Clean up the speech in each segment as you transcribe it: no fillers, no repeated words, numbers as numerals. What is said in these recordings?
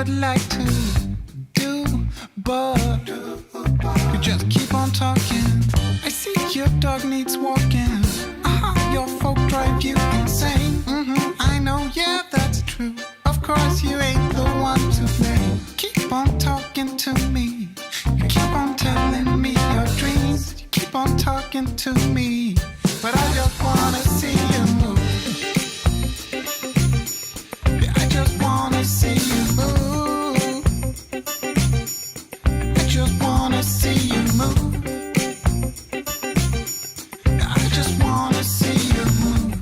I'd like to do, but you just keep on talking. I see your dog needs walking. Your folk drive you insane. I know, yeah, that's true. Of course, you ain't the one to blame. Keep on talking to me. You keep on telling me your dreams. You keep on talking to me, but I just wanna see you move. Yeah, I just wanna see you move. I just wanna see you move. Yeah, I just wanna see you move.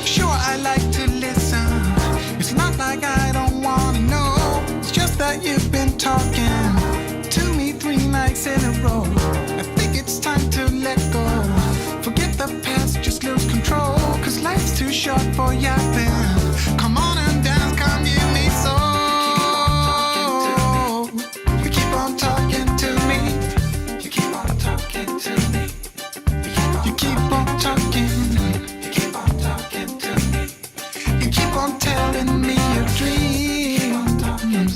Sure, I like to listen. It's not like I don't wanna know. It's just that you've been talking to me 3 nights in a row. I think it's time to let go. Forget the past, just lose control. Cause life's too short for yapping. Come on and dance, come give me soul. You keep on talking to me. You keep on talking to me. You keep on talking. You keep on talking to me. You keep on telling me your dreams.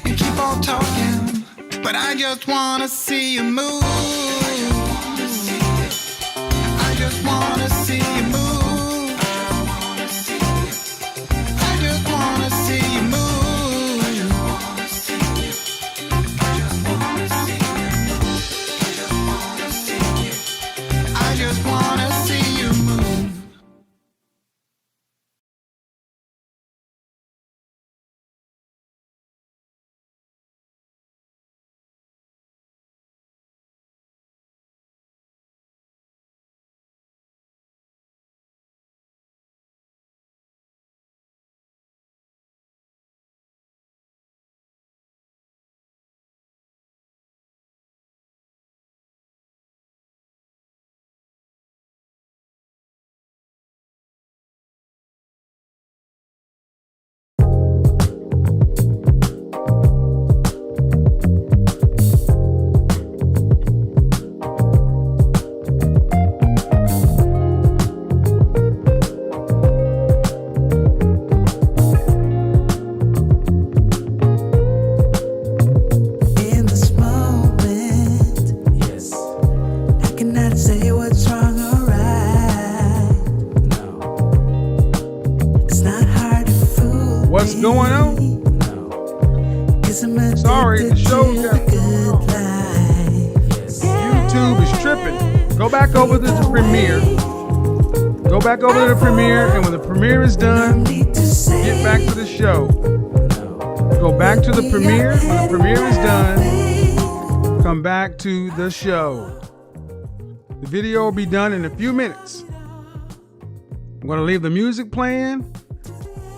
You keep on talking, but I just wanna see you move. I just wanna see you move. I just wanna see you move. I just wanna see you move. In this moment, Yes. I cannot say what's wrong or right. No. It's not hard to fool What's me. going on? No. 'Cause I'm addicted Sorry, the show's to got the good life. Yes. YouTube is tripping. Go back over to the premiere. Go back over to the premiere, and when the premiere is done, get back to the show. No. Go back to the premiere. When the premiere is done, come back to the show. The video will be done in a few minutes. I'm going to leave the music playing,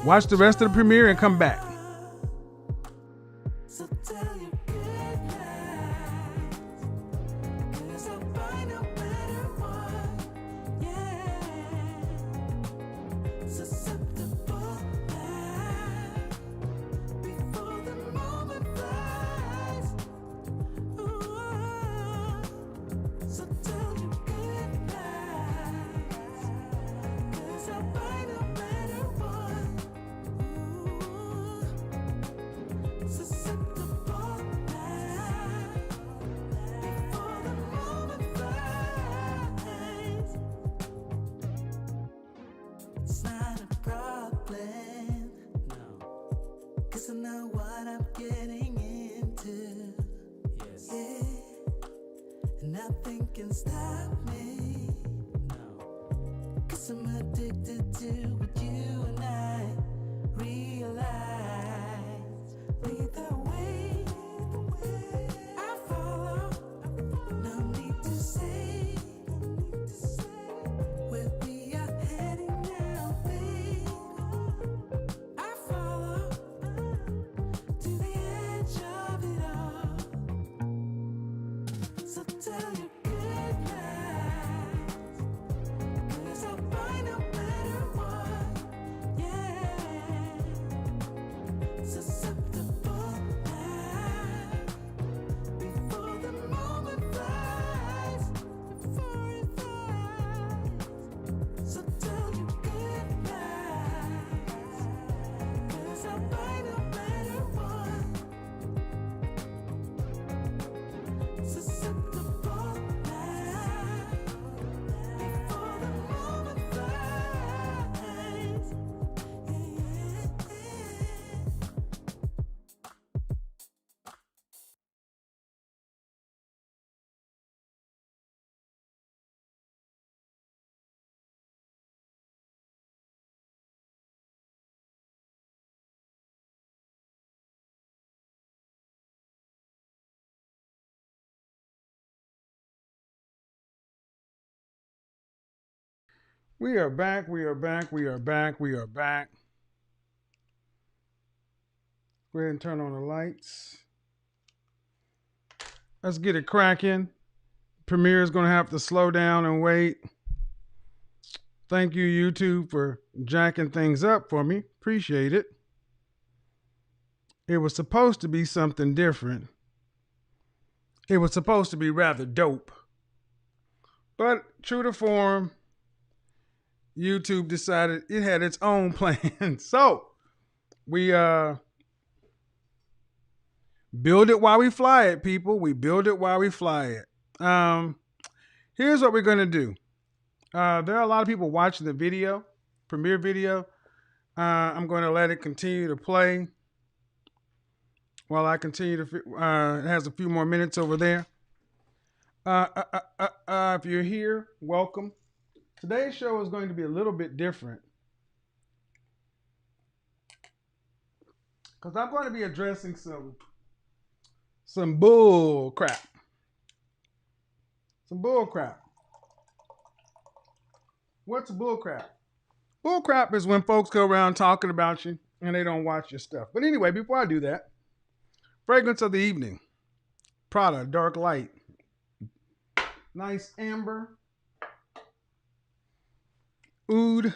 watch the rest of the premiere, and come back. So tell your good lies, 'cause I'll find no matter what. Yeah, susceptible now before the moment flies. Ooh, so tell your good lies, 'cause I'll find no matter what. Ooh, susceptible now before the moment flies. It's not a problem, No. 'cause I know what I'm getting into. Yes. Yeah, and nothing can stop me, No. 'cause I'm addicted to what you and I realize. Lead the way, I follow. No need to say where we are heading now, babe. I follow to the edge of it all. So tell your good lies, 'cause I'll find no matter what. We are back. We are back. We are back. We are back. Go ahead and turn on the lights. Let's get it cracking. Premiere is going to have to slow down and wait. Thank you, YouTube, for jacking things up for me. Appreciate it. It was supposed to be something different. It was supposed to be rather dope. But true to form, YouTube decided it had its own plan. So we build it while we fly it, people. We build it while we fly it. Here's what we're going to do. There are a lot of people watching the video, premiere video. I'm going to let it continue to play while I continue to, it has a few more minutes over there. If you're here, welcome. Today's show is going to be a little bit different because I'm going to be addressing some bull crap. Some bull crap. What's bull crap? Bull crap is when folks go around talking about you and they don't watch your stuff. But anyway, before I do that, fragrance of the evening. Prada, dark light. Nice amber. Oud.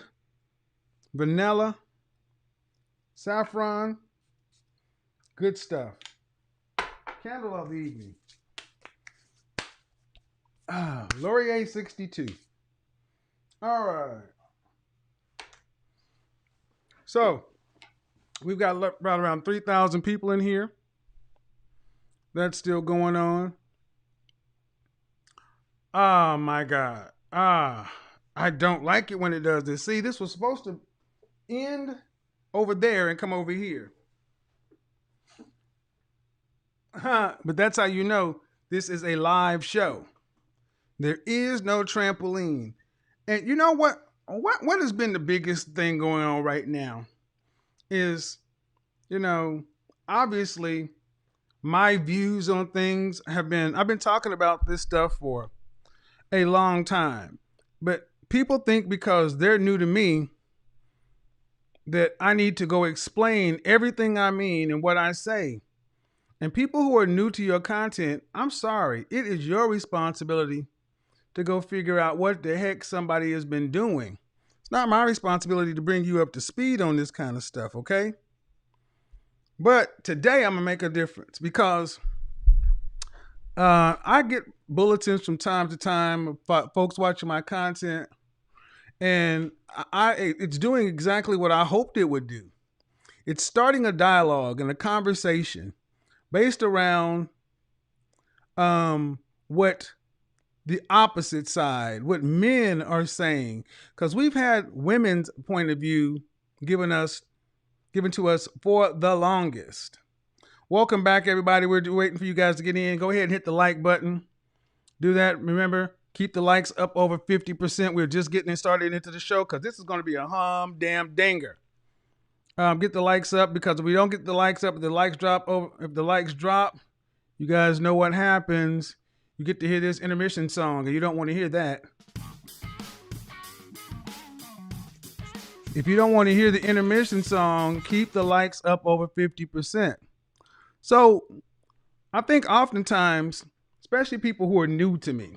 Vanilla. Saffron. Good stuff. Candle of the evening. Laurier 62. All right. So, we've got right around 3,000 people in here. That's still going on. Oh, my God. I don't like it when it does this. See, this was supposed to end over there and come over here. But that's how you know this is a live show. There is no trampoline. And you know what? What has been the biggest thing going on right now is, obviously my views on things I've been talking about this stuff for a long time. But people think because they're new to me that I need to go explain everything I mean and what I say. And people who are new to your content, I'm sorry, it is your responsibility to go figure out what the heck somebody has been doing. It's not my responsibility to bring you up to speed on this kind of stuff, okay? But today I'm going to make a difference because I get bulletins from time to time of folks watching my content, and it's doing exactly what I hoped it would do. It's starting a dialogue and a conversation based around what the opposite side, what men are saying, because we've had women's point of view given to us for the longest. Welcome back, everybody. We're waiting for you guys to get in. Go ahead and hit the like button. Do that. Remember, keep the likes up over 50%. We're just getting started into the show because this is going to be a damn dinger. Get the likes up, because if we don't get the likes up, if the likes drop, you guys know what happens. You get to hear this intermission song, and you don't want to hear that. If you don't want to hear the intermission song, keep the likes up over 50%. So I think oftentimes, especially people who are new to me,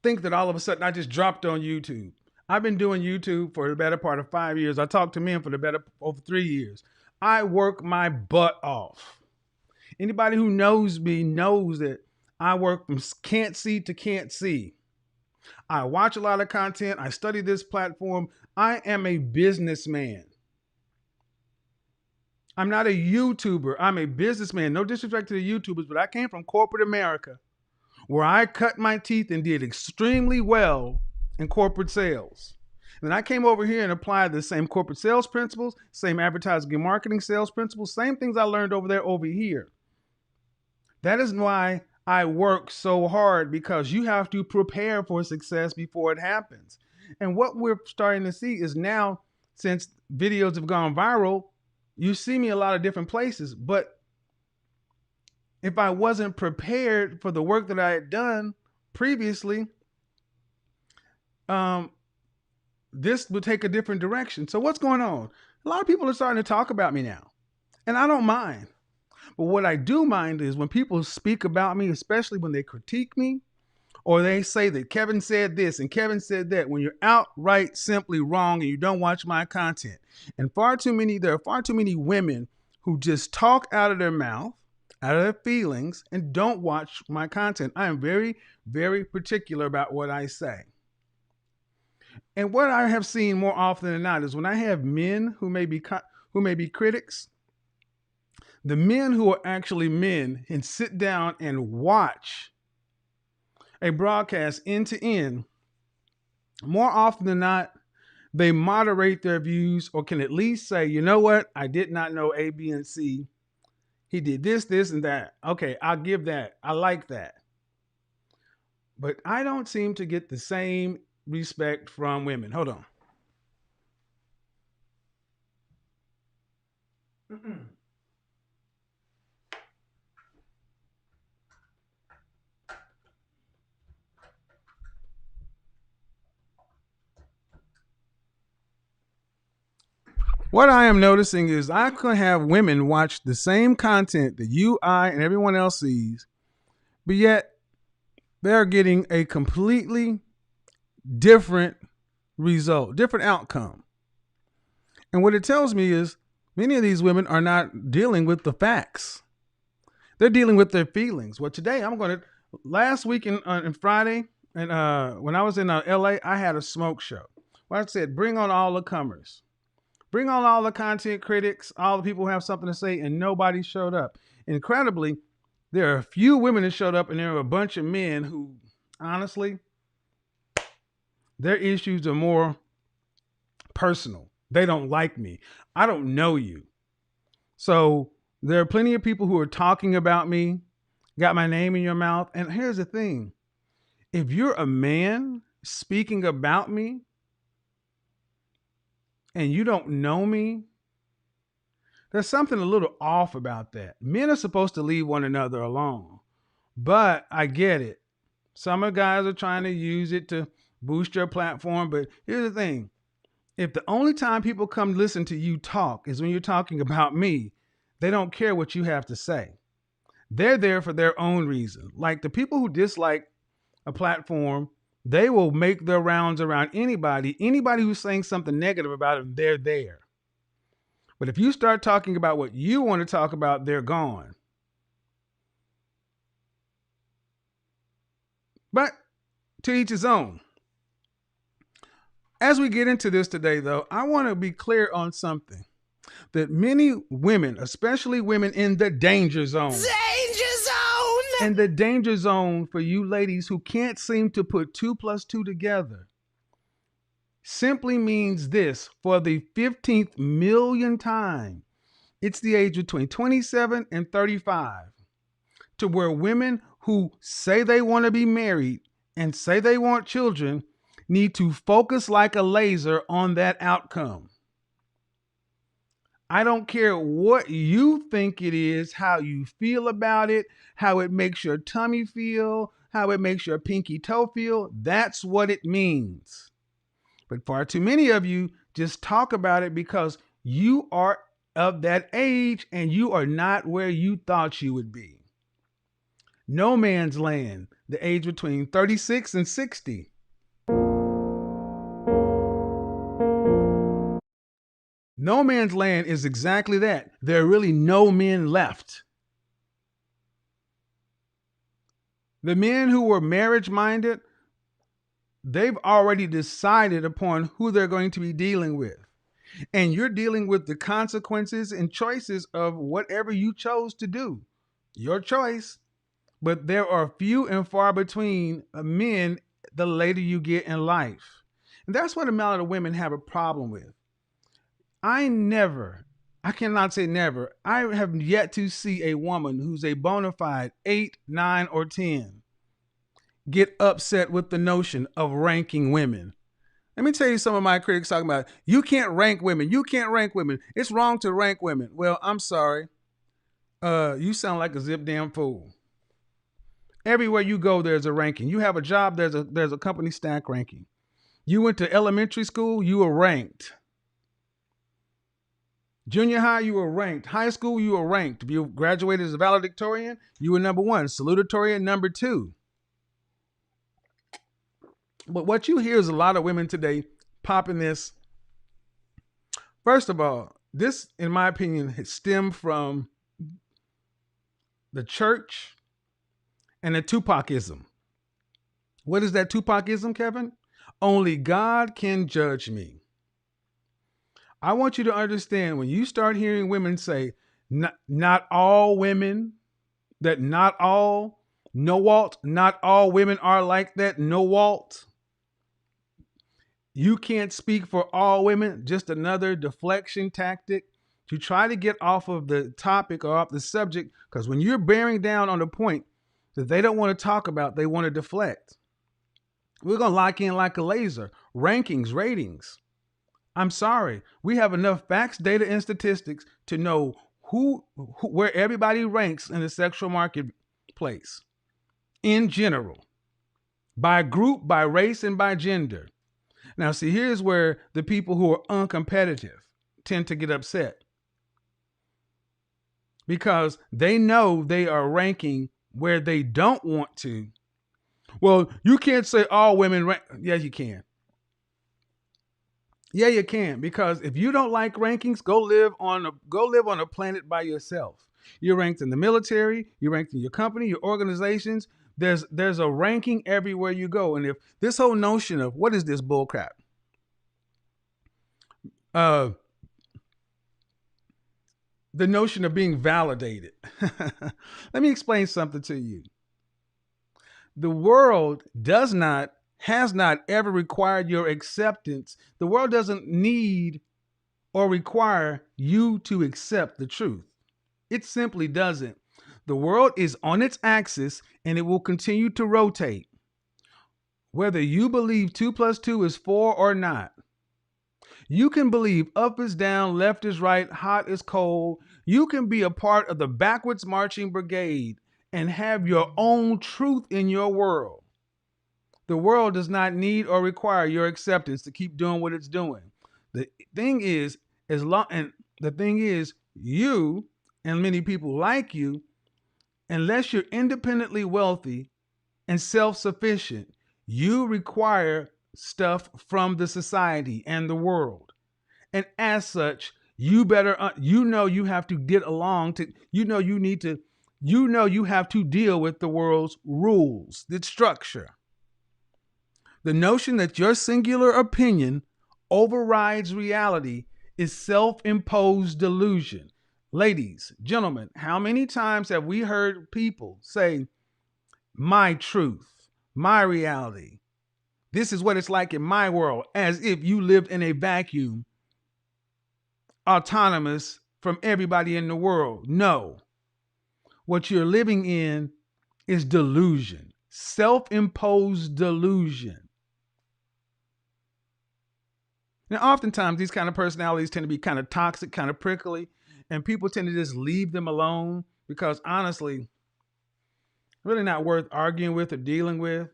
think that all of a sudden I just dropped on YouTube. I've been doing YouTube for the better part of 5 years. I talk to men for the better over 3 years. I work my butt off. Anybody who knows me knows that I work from can't see to can't see. I watch a lot of content. I study this platform. I am a businessman. I'm not a YouTuber. I'm a businessman. No disrespect to the YouTubers, but I came from corporate America, where I cut my teeth and did extremely well in corporate sales. And then I came over here and applied the same corporate sales principles, same advertising and marketing sales principles, same things I learned over there over here. That is why I work so hard, because you have to prepare for success before it happens. And what we're starting to see is now, since videos have gone viral, you see me a lot of different places. But if I wasn't prepared for the work that I had done previously, this would take a different direction. So what's going on? A lot of people are starting to talk about me now, and I don't mind. But what I do mind is when people speak about me, especially when they critique me, or they say that Kevin said this and Kevin said that, when you're outright simply wrong and you don't watch my content. And there are far too many women who just talk out of their mouth, out of their feelings, and don't watch my content. I am very, very particular about what I say. And what I have seen more often than not is when I have men who may be critics, the men who are actually men and sit down and watch a broadcast end to end, more often than not, they moderate their views or can at least say, you know what? I did not know A, B, and C. He did this, this, and that. Okay, I'll give that. I like that. But I don't seem to get the same respect from women. Hold on. What I am noticing is I could have women watch the same content that you, I, and everyone else sees, but yet they're getting a completely different result, different outcome. And what it tells me is many of these women are not dealing with the facts. They're dealing with their feelings. Well, today last week on Friday, and when I was in LA, I had a smoke show where I said, bring on all the comers. Bring on all the content critics, all the people who have something to say, and nobody showed up. Incredibly, there are a few women that showed up, and there are a bunch of men who, honestly, their issues are more personal. They don't like me. I don't know you. So there are plenty of people who are talking about me, got my name in your mouth. And here's the thing. If you're a man speaking about me, and you don't know me, there's something a little off about that. Men are supposed to leave one another alone. But I get it. Some of the guys are trying to use it to boost your platform. But here's the thing. If the only time people come listen to you talk is when you're talking about me, they don't care what you have to say. They're there for their own reason. Like the people who dislike a platform, they will make their rounds around anybody who's saying something negative about them, they're there. But if you start talking about what you want to talk about, they're gone. But to each his own. As we get into this today, though, I want to be clear on something. That many women, especially women in the danger zone. And the danger zone for you ladies who can't seem to put 2 + 2 together simply means this: for the 15th million time, it's the age between 27 and 35, to where women who say they want to be married and say they want children need to focus like a laser on that outcome. I don't care what you think it is, how you feel about it, how it makes your tummy feel, how it makes your pinky toe feel. That's what it means. But far too many of you just talk about it because you are of that age and you are not where you thought you would be. No man's land, the age between 36 and 60. No man's land is exactly that. There are really no men left. The men who were marriage minded, they've already decided upon who they're going to be dealing with. And you're dealing with the consequences and choices of whatever you chose to do. Your choice. But there are few and far between men the later you get in life. And that's what a lot of women have a problem with. I cannot say never, I have yet to see a woman who's a bona fide 8, 9, or 10 get upset with the notion of ranking women. Let me tell you some of my critics talking about, you can't rank women. You can't rank women. It's wrong to rank women. Well, I'm sorry. You sound like a zip damn fool. Everywhere you go, there's a ranking. You have a job, there's a company stack ranking. You went to elementary school, you were ranked. Junior high, you were ranked. High school, you were ranked. If you graduated as a valedictorian, you were number one. Salutatorian, number two. But what you hear is a lot of women today popping this. First of all, this, in my opinion, has stemmed from the church and the Tupacism. What is that Tupacism, Kevin? Only God can judge me. I want you to understand when you start hearing women say, not all women, that not all, no Walt, not all women are like that, no Walt. You can't speak for all women, just another deflection tactic to try to get off of the topic or off the subject, because when you're bearing down on the point that they don't want to talk about, they want to deflect. We're going to lock in like a laser. Rankings, ratings. I'm sorry. We have enough facts, data, and statistics to know where everybody ranks in the sexual marketplace in general, by group, by race, and by gender. Now, see, here's where the people who are uncompetitive tend to get upset, because they know they are ranking where they don't want to. Well, you can't say all women rank. Yeah, you can. Yeah, you can, because if you don't like rankings, go live on a planet by yourself. You're ranked in the military, you're ranked in your company, your organizations. There's a ranking everywhere you go. And if this whole notion of what is this bull crap? The notion of being validated. Let me explain something to you. The world has not ever required your acceptance. The world doesn't need or require you to accept the truth. It simply doesn't. The world is on its axis and it will continue to rotate. Whether you believe 2 + 2 is 4 or not. You can believe up is down, left is right, hot is cold. You can be a part of the backwards marching brigade and have your own truth in your world. The world does not need or require your acceptance to keep doing what it's doing. The thing is, you and many people like you, unless you're independently wealthy and self-sufficient, you require stuff from the society and the world. And as such, you have to get along to, you have to deal with the world's rules, its structure. The notion that your singular opinion overrides reality is self-imposed delusion. Ladies, gentlemen, how many times have we heard people say, my truth, my reality, this is what it's like in my world, as if you lived in a vacuum, autonomous from everybody in the world? No. What you're living in is delusion, self-imposed delusion. Now, oftentimes, these kind of personalities tend to be kind of toxic, kind of prickly, and people tend to just leave them alone because, honestly, really not worth arguing with or dealing with.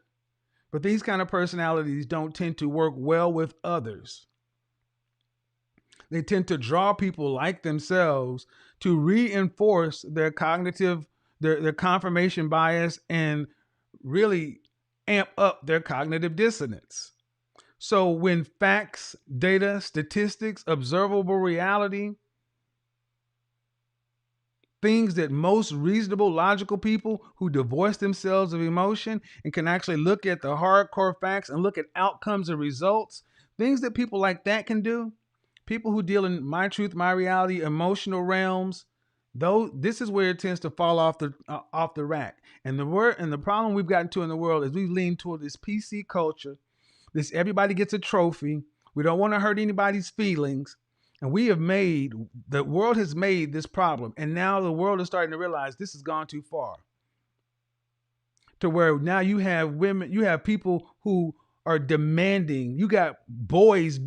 But these kind of personalities don't tend to work well with others. They tend to draw people like themselves to reinforce their cognitive, their confirmation bias, and really amp up their cognitive dissonance. So when facts, data, statistics, observable reality, things that most reasonable, logical people who divorce themselves of emotion and can actually look at the hardcore facts and look at outcomes and results, things that people like that can do, people who deal in my truth, my reality, emotional realms, though this is where it tends to fall off the rack. And the problem we've gotten to in the world is we lean toward this PC culture. This everybody gets a trophy. We don't want to hurt anybody's feelings. And the world has made this problem. And now the world is starting to realize this has gone too far. To where now you have women, you have people who are demanding, you got boys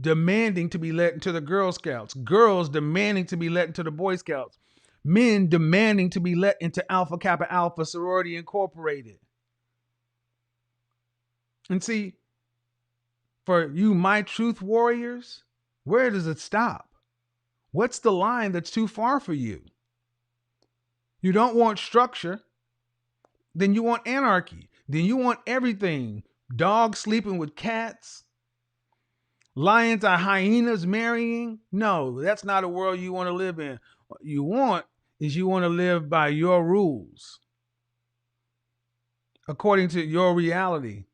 demanding to be let into the Girl Scouts, girls demanding to be let into the Boy Scouts, men demanding to be let into Alpha Kappa Alpha Sorority Incorporated. And see, for you, my truth warriors, where does it stop? What's the line that's too far for you? You don't want structure, then you want anarchy. Then you want everything. Dogs sleeping with cats, lions and hyenas marrying. No, that's not a world you want to live in. What you want is you want to live by your rules, according to your reality.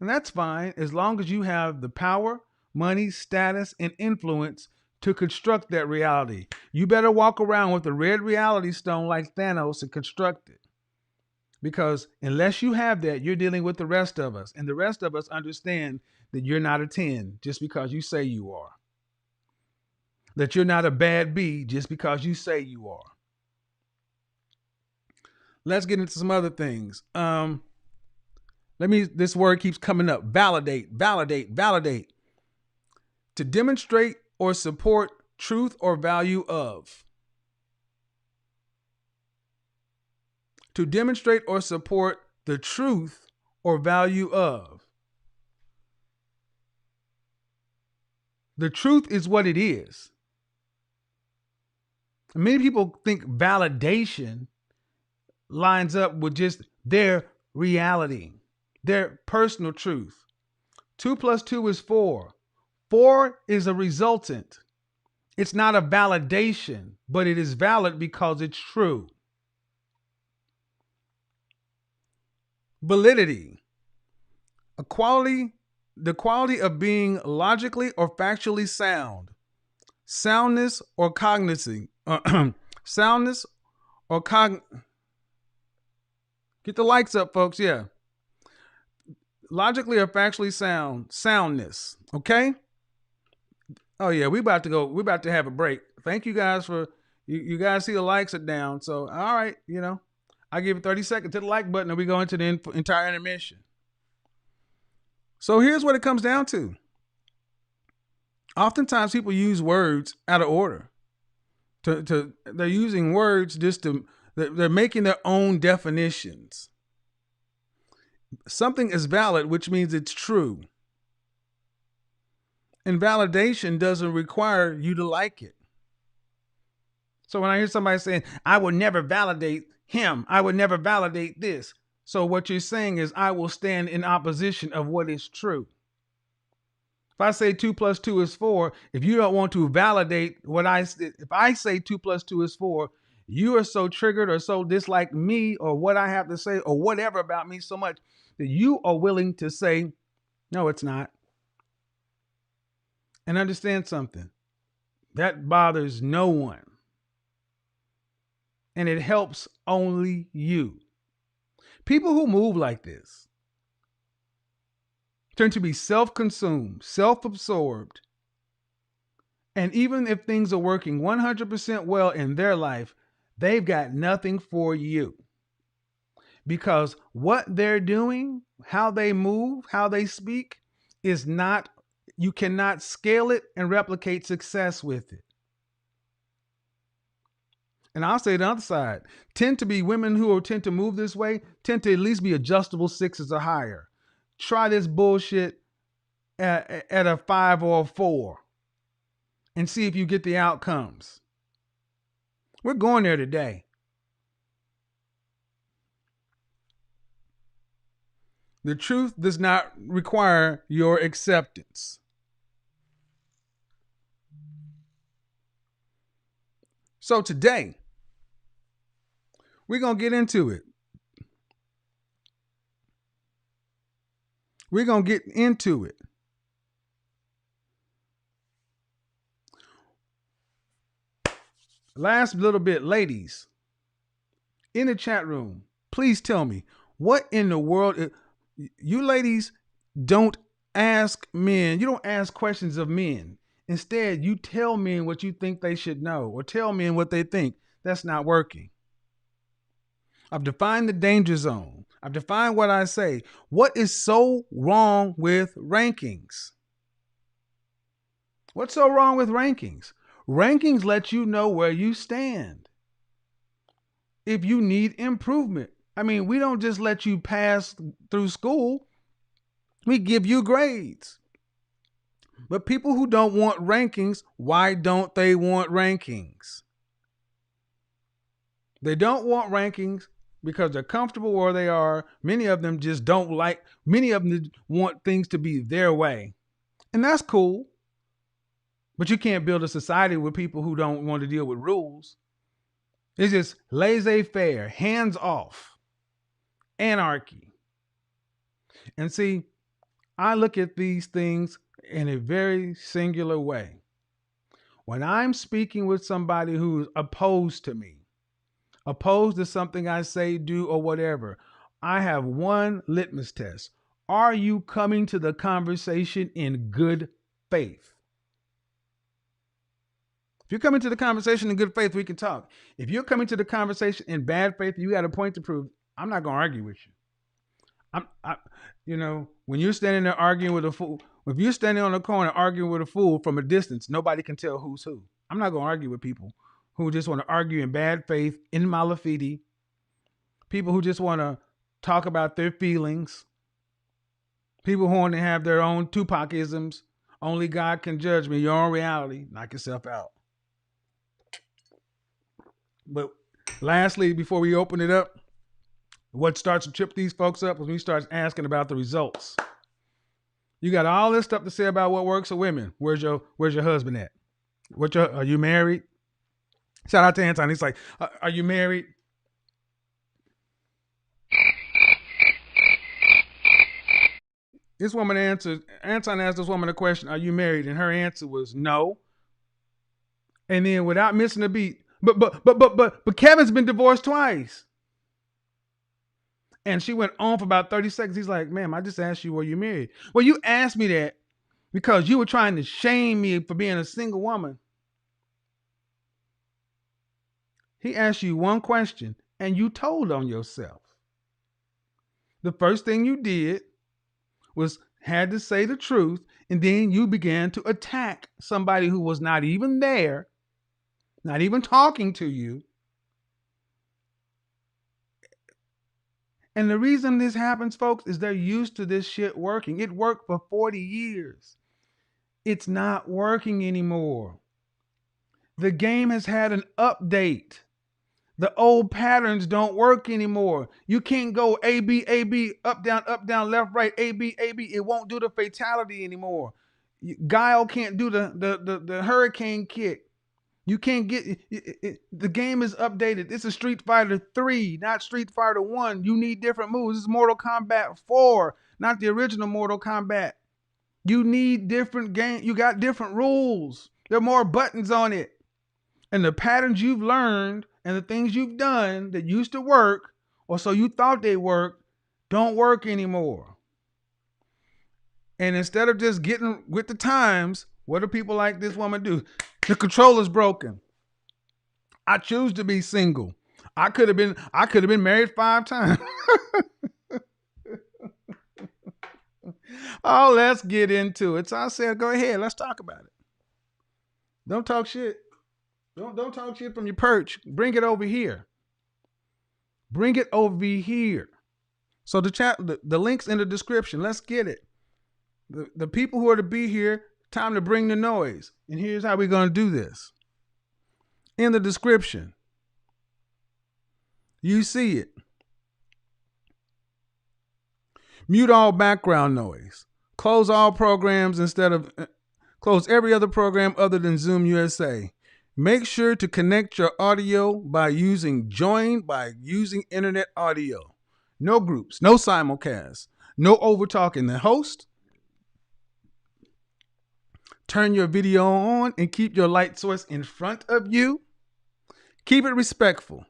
And that's fine as long as you have the power, money, status, and influence to construct that reality. You better walk around with the red reality stone like Thanos and construct it. Because unless you have that, you're dealing with the rest of us. And the rest of us understand that you're not a 10 just because you say you are. That you're not a bad B just because you say you are. Let's get into some other things. This word keeps coming up. Validate, validate, validate. To demonstrate or support truth or value of. To demonstrate or support the truth or value of. The truth is what it is. Many people think validation lines up with just their reality, their personal truth. 2 plus 2 is 4. 4 is a resultant. It's not a validation, but it is valid because it's true. Validity. The quality of being logically or factually sound. Soundness or cognizing. Soundness or Get the likes up, folks. Yeah. Logically or factually soundness. Okay? Oh yeah, we're about to have a break. Thank you guys for you guys see the likes are down. So all right, I give it 30 seconds to the like button and we go into the entire intermission. So here's what it comes down to. Oftentimes people use words out of order. They're using words they're making their own definitions. Something is valid, which means it's true. And validation doesn't require you to like it. So when I hear somebody saying, I would never validate him, I would never validate this. So what you're saying is I will stand in opposition of what is true. If I say 2 plus 2 is 4, if you don't want to validate if I say 2 plus 2 is 4, you are so triggered or so dislike me or what I have to say or whatever about me so much that you are willing to say, no, it's not. And understand something. That bothers no one. And it helps only you. People who move like this tend to be self-consumed, self-absorbed. And even if things are working 100% well in their life, they've got nothing for you. Because what they're doing, how they move, how they speak, you cannot scale it and replicate success with it. And I'll say the other side, tend to be women who tend to move this way, tend to at least be adjustable 6s or higher. Try this bullshit at a 5 or a 4 and see if you get the outcomes. We're going there today. The truth does not require your acceptance. So today, we're going to get into it. We're going to get into it. Last little bit, ladies, in the chat room, please tell me, what in the world, you ladies don't ask men, you don't ask questions of men. Instead, you tell men what you think they should know or tell men what they think. That's not working. I've defined the danger zone. I've defined what I say. What is so wrong with rankings? What's so wrong with rankings? Rankings let you know where you stand. If you need improvement. I mean, we don't just let you pass through school. We give you grades. But people who don't want rankings, why don't they want rankings? They don't want rankings because they're comfortable where they are. Many of them just don't like, many of them want things to be their way. And that's cool. But you can't build a society with people who don't want to deal with rules. It's just laissez-faire, hands off, anarchy. And see, I look at these things in a very singular way. When I'm speaking with somebody who's opposed to me, opposed to something I say, do, or whatever, I have one litmus test. Are you coming to the conversation in good faith? If you're coming to the conversation in good faith, we can talk. If you're coming to the conversation in bad faith, you got a point to prove. I'm not going to argue with you. When you're standing there arguing with a fool, if you're standing on the corner arguing with a fool from a distance, nobody can tell who's who. I'm not going to argue with people who just want to argue in bad faith, in malafide, people who just want to talk about their feelings, people who want to have their own Tupac-isms. Only God can judge me. Your own reality. Knock yourself out. But lastly, before we open it up, what starts to trip these folks up is when we start asking about the results. You got all this stuff to say about what works for women. Where's your husband at? Are you married? Shout out to Anton. He's like, are you married? This woman answered, Anton asked this woman a question, are you married? And her answer was no. And then without missing a beat, but Kevin's been divorced twice. And she went on for about 30 seconds. He's like, ma'am, I just asked you, were you married? Well, you asked me that because you were trying to shame me for being a single woman. He asked you one question and you told on yourself. The first thing you did was had to say the truth, and then you began to attack somebody who was not even there, not even talking to you. And the reason this happens, folks, is they're used to this shit working. It worked for 40 years. It's not working anymore. The game has had an update. The old patterns don't work anymore. You can't go A, B, up, down, left, right, A, B. It won't do the fatality anymore. Guile can't do the hurricane kick. You can't get it. The game is updated. This is Street Fighter 3, not Street Fighter 1. You need different moves. This is Mortal Kombat 4, not the original Mortal Kombat. You need different game. You got different rules. There are more buttons on it. And the patterns you've learned and the things you've done that used to work, or so you thought they worked, don't work anymore. And instead of just getting with the times, what do people like this woman do? The controller's broken. I choose to be single. I could have been married 5 times. Oh, let's get into it. So I said, go ahead, let's talk about it. Don't talk shit. Don't talk shit from your perch. Bring it over here. Bring it over here. So the link's in the description. Let's get it. The people who are to be here, time to bring the noise. And here's how we're going to do this. In the description, you see it. Mute all background noise. Close all programs close every other program other than Zoom USA. Make sure to connect your audio by using internet audio. No groups, no simulcasts, no overtalking the host. Turn your video on and keep your light source in front of you. Keep it respectful.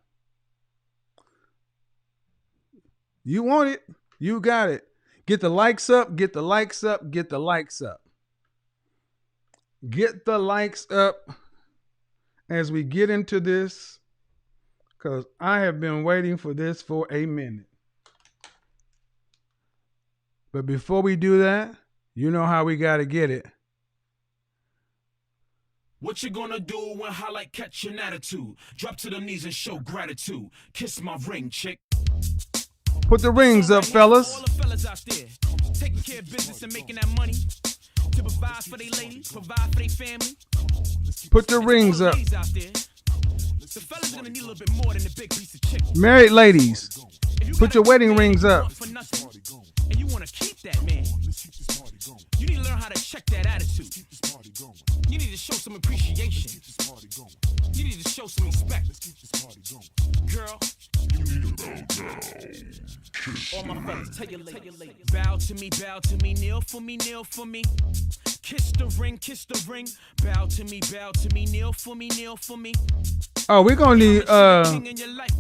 You want it, you got it. Get the likes up, get the likes up, get the likes up. Get the likes up as we get into this, because I have been waiting for this for a minute. But before we do that, you know how we got to get it. What you gonna do when highlight catch an attitude? Drop to the knees and show gratitude. Kiss my ring, chick. Put the rings up, fellas. All the fellas out there taking care of business and making that money. To to provide for their ladies, provide for their family. Put your rings up. Ladies out there, the fellas gonna need a little bit more than a big piece of chicken. Married ladies, If you put got your a wedding man rings you up. want for nothing, and you wanna keep that man, you need to learn how to check that attitude. You need to show some appreciation. You need to show some respect. Girl, all my fellas, tell your ladies. Bow to me, kneel for me, kneel for me. Kiss the ring, bow to me, kneel for me, kneel for me. Oh, we're gonna need King in your life.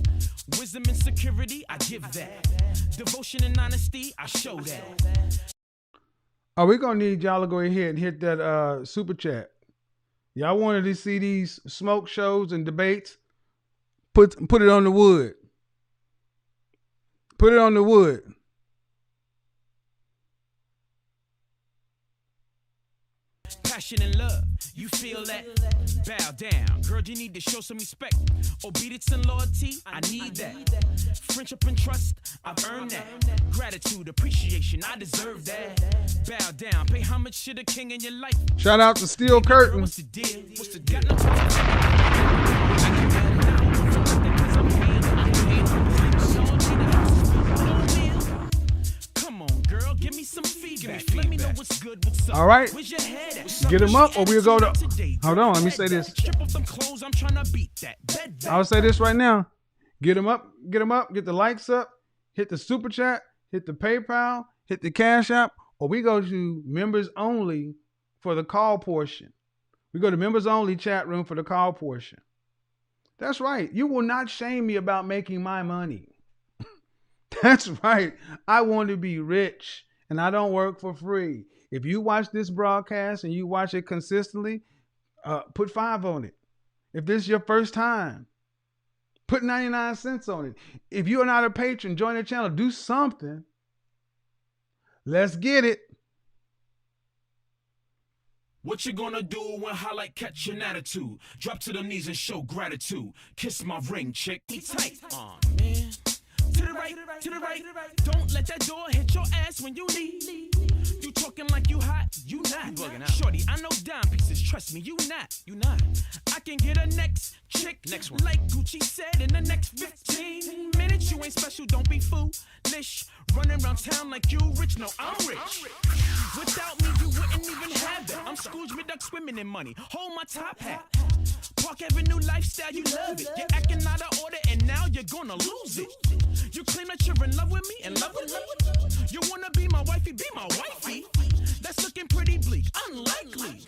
Wisdom and security, I give that. Devotion and honesty, I show that. Oh, we're gonna need y'all to go ahead and hit that super chat. Y'all wanted to see these smoke shows and debates? Put it on the wood. Put it on the wood. Passion and love, you feel that? Bow down, girl, you need to show some respect. Obedience and loyalty, I need that. Friendship and trust, I've earned that. Gratitude, appreciation, I deserve that. Bow down, pay homage to the king in your life. Shout out to Steel Curtain. What's the deal? What's the deal? Got no Come on, girl, give me some feedback. Let me know what's good, what's up. All right. Where's your head at? Get him up or we'll go to... Hold on, let me say this. Strip off them clothes, I'm trying to beat that. I'll say this right now. Get them up, get the likes up, hit the super chat, hit the PayPal, hit the Cash App, or we go to members only for the call portion. We go to members only chat room for the call portion. That's right. You will not shame me about making my money. That's right. I want to be rich and I don't work for free. If you watch this broadcast and you watch it consistently, put 5 on it. If this is your first time, put 99 cents on it. If you're not a patron, join the channel. Do something. Let's get it. What you gonna do when highlight catch an attitude? Drop to the knees and show gratitude. Kiss my ring, chick. Be tight. Man. To the right. Don't let that door hit your ass when you leave. You talking like you hot, you not. Bugging out. Shorty, I know dime pieces. Trust me, you not. I can get a next chick. Next one. Like Gucci said, in the next 15 minutes. You ain't special, don't be foolish. Running around town like you rich. No, I'm rich. Without me, you wouldn't even have that. I'm Scrooge McDuck swimming in money. Hold my top hat. Park Avenue lifestyle, you love it. You're acting out of order and now you're gonna lose it. You claim that you're in love with me, in love with me. You wanna be my wifey, be my wifey. That's looking pretty bleak, unlikely.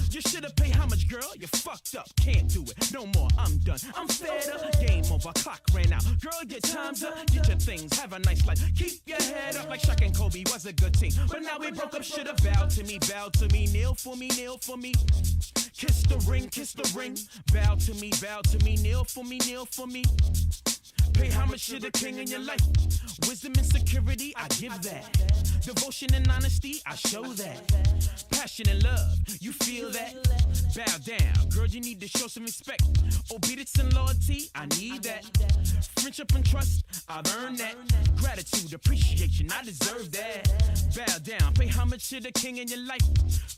You should've paid homage, girl, you fucked up. Can't do it, no more, I'm done. I'm fed up, game over, clock ran out. Girl, your time's up, get your things, have a nice life. Keep your head up like Shaq and Kobe was a good team. But now we broke up, should've bowed to me, kneel for me, kneel for me. Kiss the ring, bow to me, kneel for me, kneel for me. Pay homage to the king in your life. Wisdom and security, I give that. Devotion and honesty, I show that. Passion and love, you feel that? Bow down, girl, you need to show some respect. Obedience and loyalty, I need that. Friendship and trust, I've earned that. Gratitude, appreciation, I deserve that. Bow down, pay homage to the king in your life.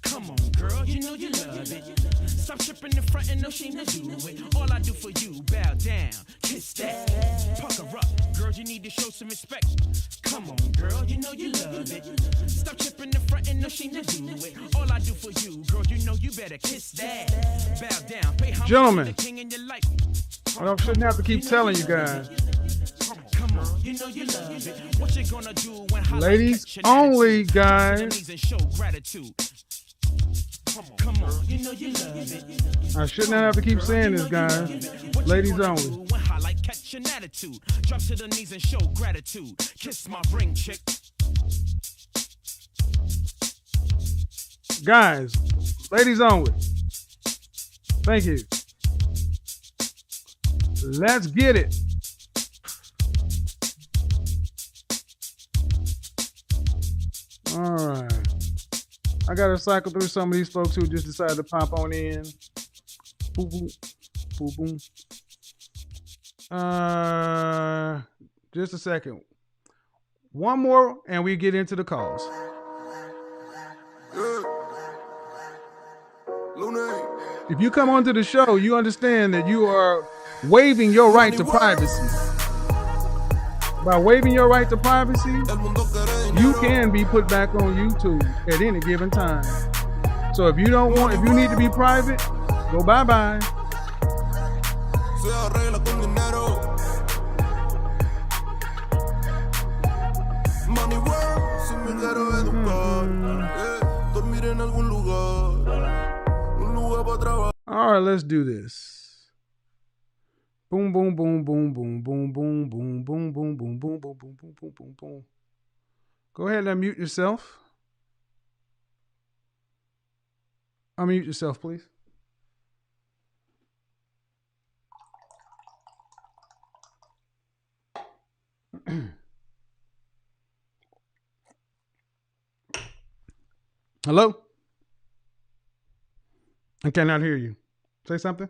Come on, girl, you know you love it. Stop tripping in front and no shame to do it. All I do for you, bow down, kiss that. Pucker up, girl, you need to show some respect. Come on, girl, you know you love it. Stop tripping in front and no shame to do it. All I do for you, girl, you know you better kiss that. Bow down, pay homage Gentlemen, to the king in your life. I shouldn't have to keep telling you guys. Come on, you know you love it. What you gonna do when Ladies only, guys. and show gratitude. Come on, you know you love it. I shouldn't have to keep saying this, guys. Ladies only. When highlight catch an attitude, drop to the knees and show gratitude. Kiss my ring, chick. Guys, ladies only. Thank you. Let's get it. All right. I got to cycle through some of these folks who just decided to pop on in. Boom, boom, boom, boom. Just a second. One more and we get into the calls. If you come onto the show, you understand that you are waiving your right to privacy. By waiving your right to privacy, you can be put back on YouTube at any given time. So if you need to be private, go bye-bye. All right, let's do this. Boom, boom, boom, boom, boom, boom, boom, boom, boom, boom, boom, boom, boom, boom, boom, boom, boom, boom. Go ahead and unmute yourself. Unmute yourself, please. Hello? I cannot hear you. Say something.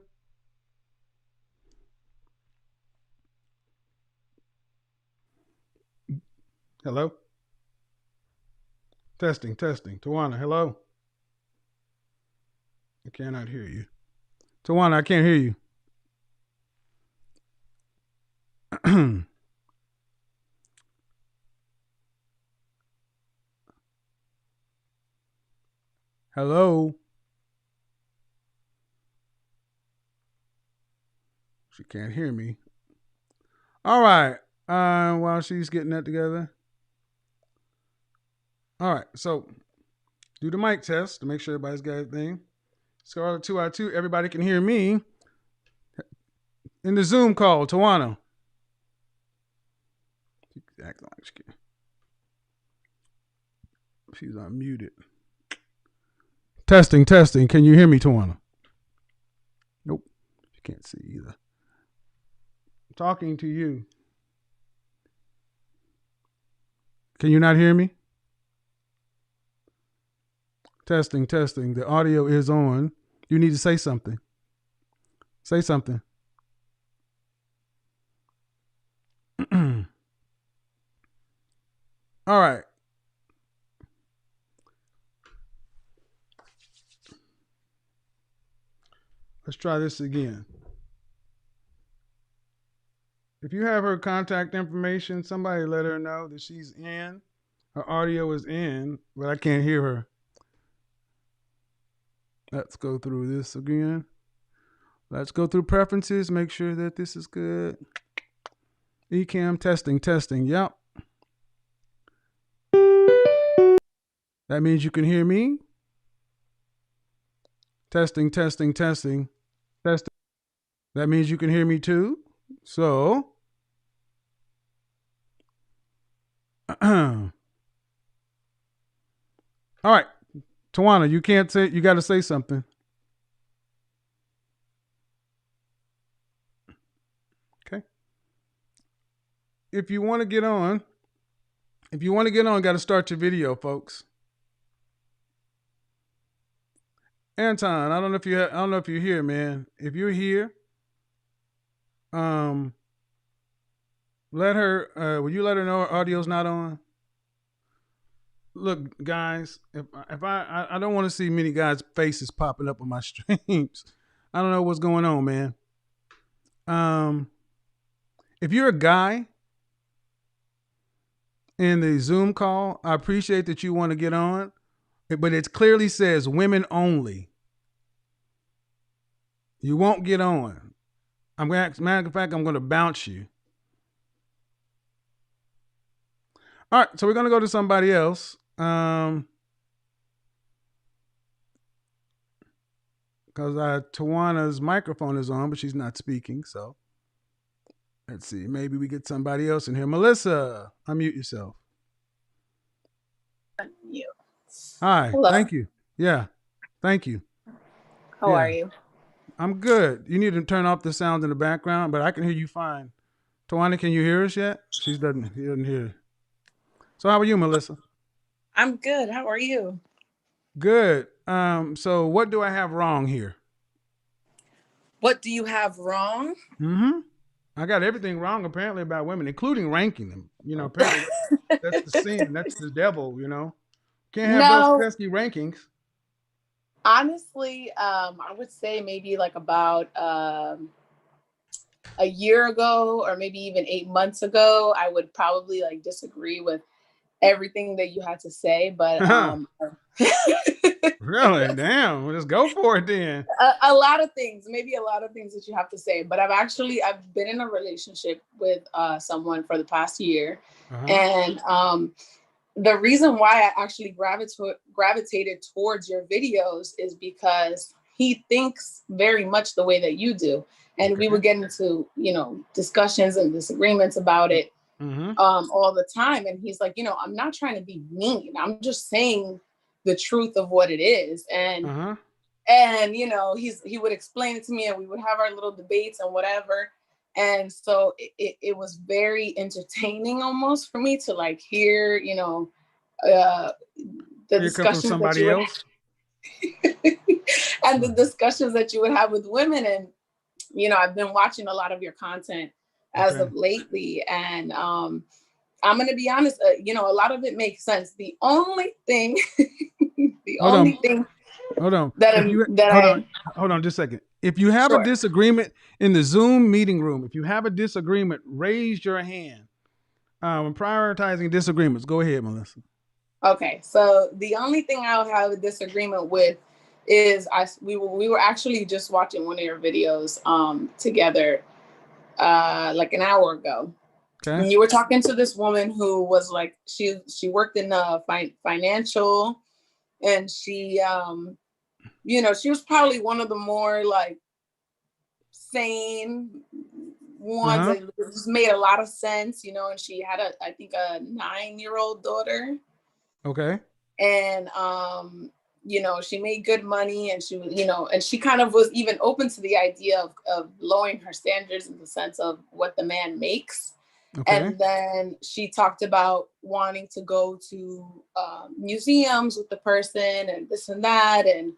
Hello? Testing. Tawana, hello? I cannot hear you. Tawana, I can't hear you. Hello? She can't hear me. All right. While she's getting that together. All right. So do the mic test to make sure everybody's got everything. Scarlet 2 out 2. Everybody can hear me in the Zoom call. Tawana. Acting like she's unmuted. Testing. Can you hear me, Tawana? Nope. She can't see either. I'm talking to you. Can you not hear me? Testing. The audio is on. You need to say something. Say something. All right. Let's try this again. If you have her contact information, somebody let her know that she's in. Her audio is in, but I can't hear her. Let's go through this again. Let's go through preferences, make sure that this is good. Ecamm, testing. Yep. That means you can hear me. Testing. That means you can hear me too. So, all right. Tawana, you can't say, you got to say something. Okay. If you want to get on, got to start your video, folks. Anton, I don't know if you're here, man. If you're here, will you let her know her audio's not on? Look, guys, if I don't want to see many guys' faces popping up on my streams. I don't know what's going on, man. If you're a guy in the Zoom call, I appreciate that you want to get on, but it clearly says women only. You won't get on. Matter of fact, I'm going to bounce you. All right, so we're going to go to somebody else. Because Tawana's microphone is on, but she's not speaking. So let's see. Maybe we get somebody else in here. Melissa, unmute yourself. You. Hi. Hello. Thank you. Yeah. Thank you. How are you? I'm good. You need to turn off the sound in the background, but I can hear you fine. Tawana, can you hear us yet? She doesn't hear. So how are you, Melissa? I'm good. How are you? Good. So what do I have wrong here? What do you have wrong? I got everything wrong apparently about women, including ranking them. You know, apparently that's the sin. That's the devil, you know. Can't have those pesky rankings. Honestly, I would say maybe like about a year ago, or maybe even 8 months ago, I would probably like disagree with everything that you had to say. But Really? Damn. Well, just go for it then. a lot of things, maybe a lot of things that you have to say. But I've been in a relationship with someone for the past year, Uh-huh. and the reason why I actually gravitated towards your videos is because he thinks very much the way that you do. And we Okay. would get into, discussions and disagreements about it Mm-hmm. all the time. And he's like, I'm not trying to be mean. I'm just saying the truth of what it is. Uh-huh. And he would explain it to me, and we would have our little debates and whatever. And so it was very entertaining almost for me to like hear, uh, the Here come from discussions that somebody you would else. and the discussions that you would have with women. And I've been watching a lot of your content as Okay. of lately, and I'm going to be honest, a lot of it makes sense. The only thing the Hold only on. thing Hold on. that If you that hold I on, hold on just a second. If you have a sure. disagreement in the Zoom meeting room, if you have a disagreement, raise your hand. When prioritizing disagreements, go ahead, Melissa. Okay, so the only thing I'll have a disagreement with is we were actually just watching one of your videos together like an hour ago. Okay. And you were talking to this woman who was like she worked in financial, and she she was probably one of the more like sane ones Uh-huh. that just made a lot of sense, and she had I think a 9-year-old daughter. Okay. And she made good money, and she was and she kind of was even open to the idea of lowering her standards in the sense of what the man makes. Okay. And then she talked about wanting to go to museums with the person and this and that, and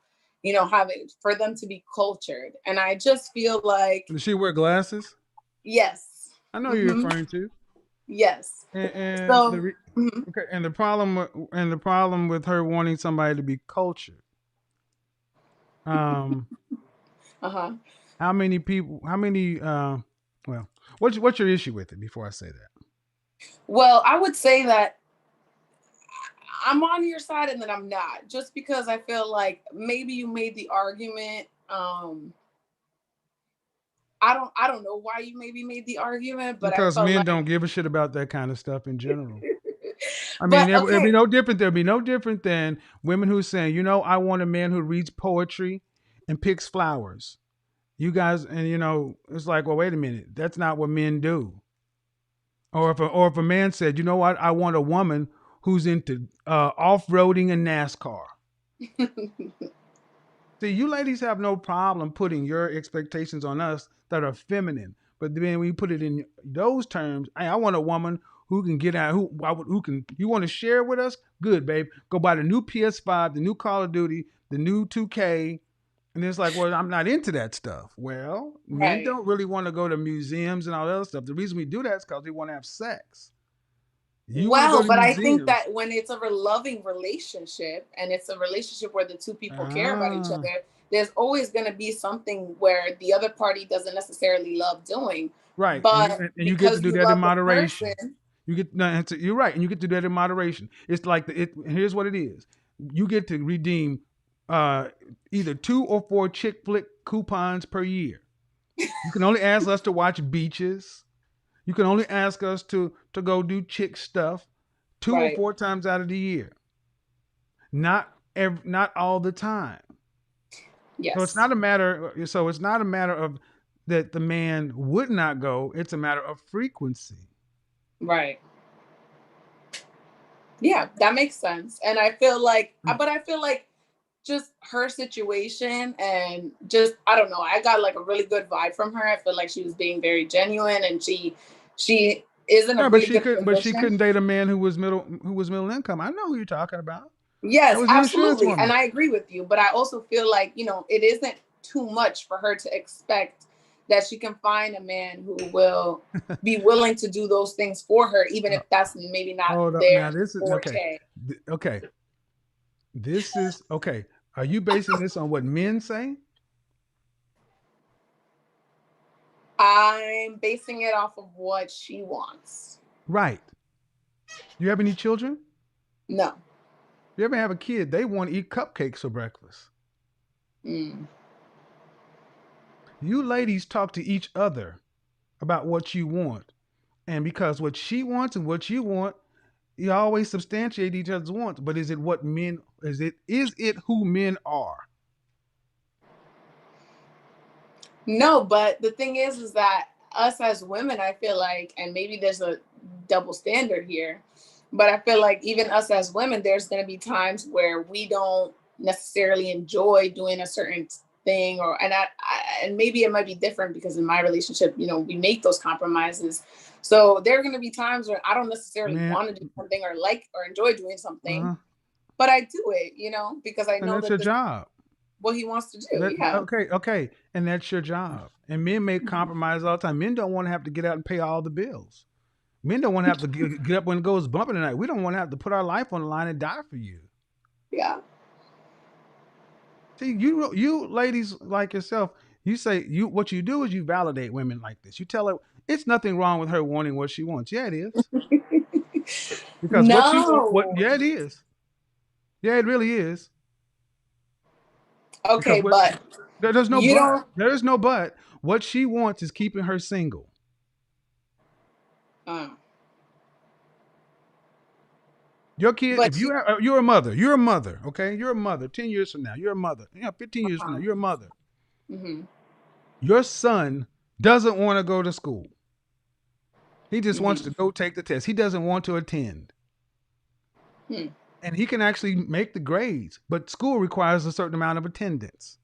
having for them to be cultured. And I just feel like Does she wear glasses? yes. I know you're Mm-hmm. referring to. Yes. And So mhm. okay, and the problem with her wanting somebody to be cultured. Um, Uh-huh. how many people? How many? Well, what's your issue with it? Before I say that. Well, I would say that I'm on your side and then I'm not, just because I feel like maybe you made the argument. I don't know why you maybe made the argument, but I Because felt men like don't give a shit about that kind of stuff in general. I mean, but it'd be okay. no different. There'd be no different than women who saying, I want a man who reads poetry and picks flowers. You guys, and it's like, well, wait a minute, that's not what men do. Or if a man said, you know what, I want a woman who's into off roading and NASCAR. See, you ladies have no problem putting your expectations on us that are feminine, but then when you put it in those terms, I want a woman who can get out, who can. You want to share with us? Good, babe. Go buy the new PS5, the new Call of Duty, the new 2K, and it's like, well, I'm not into that stuff. Well, men Right. don't really want to go to museums and all that other stuff. The reason we do that is because we want to have sex. You want to go Well, to but I think museums. that when it's a loving relationship, and it's a relationship where the two people care about each Ah, other, there's always going to be something where the other party doesn't necessarily love doing. right. But And you get to because do you that in love the moderation. person, You get no, you're right, and you get to do that in moderation. It's like here's what it is. You get to redeem uh, either 2 or 4 chick flick coupons per year. You can only ask us to watch beaches. You can only ask us to go do chick stuff 2 or 4 times out of the year. Not all the time. So it's yes. not a matter. So it's not a matter of that the man would not go. It's a matter of frequency. Right. Yeah, that makes sense. And I feel like, Mm. but I feel like just her situation, and just, I don't know, I got like a really good vibe from her. I feel like she was being very genuine, and she is in a Yeah, but really good she position. couldn't date a man who was middle income. I know who you're talking about. That Yes, was an insurance absolutely. And woman. I agree with you. But I also feel like, it isn't too much for her to expect that she can find a man who will be willing to do those things for her, even Uh, if that's maybe not Hold up. Now their this is okay. forte. Okay. This is okay. Are you basing this on what men say? I'm basing it off of what she wants. Right. You have any children? No. You ever have a kid, they want to eat cupcakes for breakfast. Mm. You ladies talk to each other about what you want. And because what she wants and what you want, you always substantiate each other's wants. But is it what men is it who men are? No, but the thing is that us as women, I feel like, and maybe there's a double standard here, but I feel like even us as women, there's going to be times where we don't necessarily enjoy doing a certain thing, or and maybe it might be different because in my relationship, we make those compromises. So there are going to be times where I don't necessarily Man, want to do something or like or enjoy doing something, uh-huh. but I do it, because I And know that's that your this is job. what he wants to do. Yeah. Okay. And that's your job. And men make compromise all the time. Men don't want to have to get out and pay all the bills. Men don't want to have to get up when it goes bumping tonight. We don't want to have to put our life on the line and die for you. Yeah. See, you ladies like yourself, you say what you do is you validate women like this. You tell her it's nothing wrong with her wanting what she wants. Yeah, it is. Because what she want, No. yeah, it is. Yeah, it really is. Because Okay, but there's no you but. don't. There is no but. What she wants is keeping her single. Uh, Your kid, but if you're a mother, okay? You're a mother. 10 years from now, you're a mother. 15 years from now, uh-huh. you're a mother. Hmm. Your son doesn't want to go to school. He just wants Hmm. to go take the test. He doesn't want to attend. Hmm. And he can actually make the grades, but school requires a certain amount of attendance.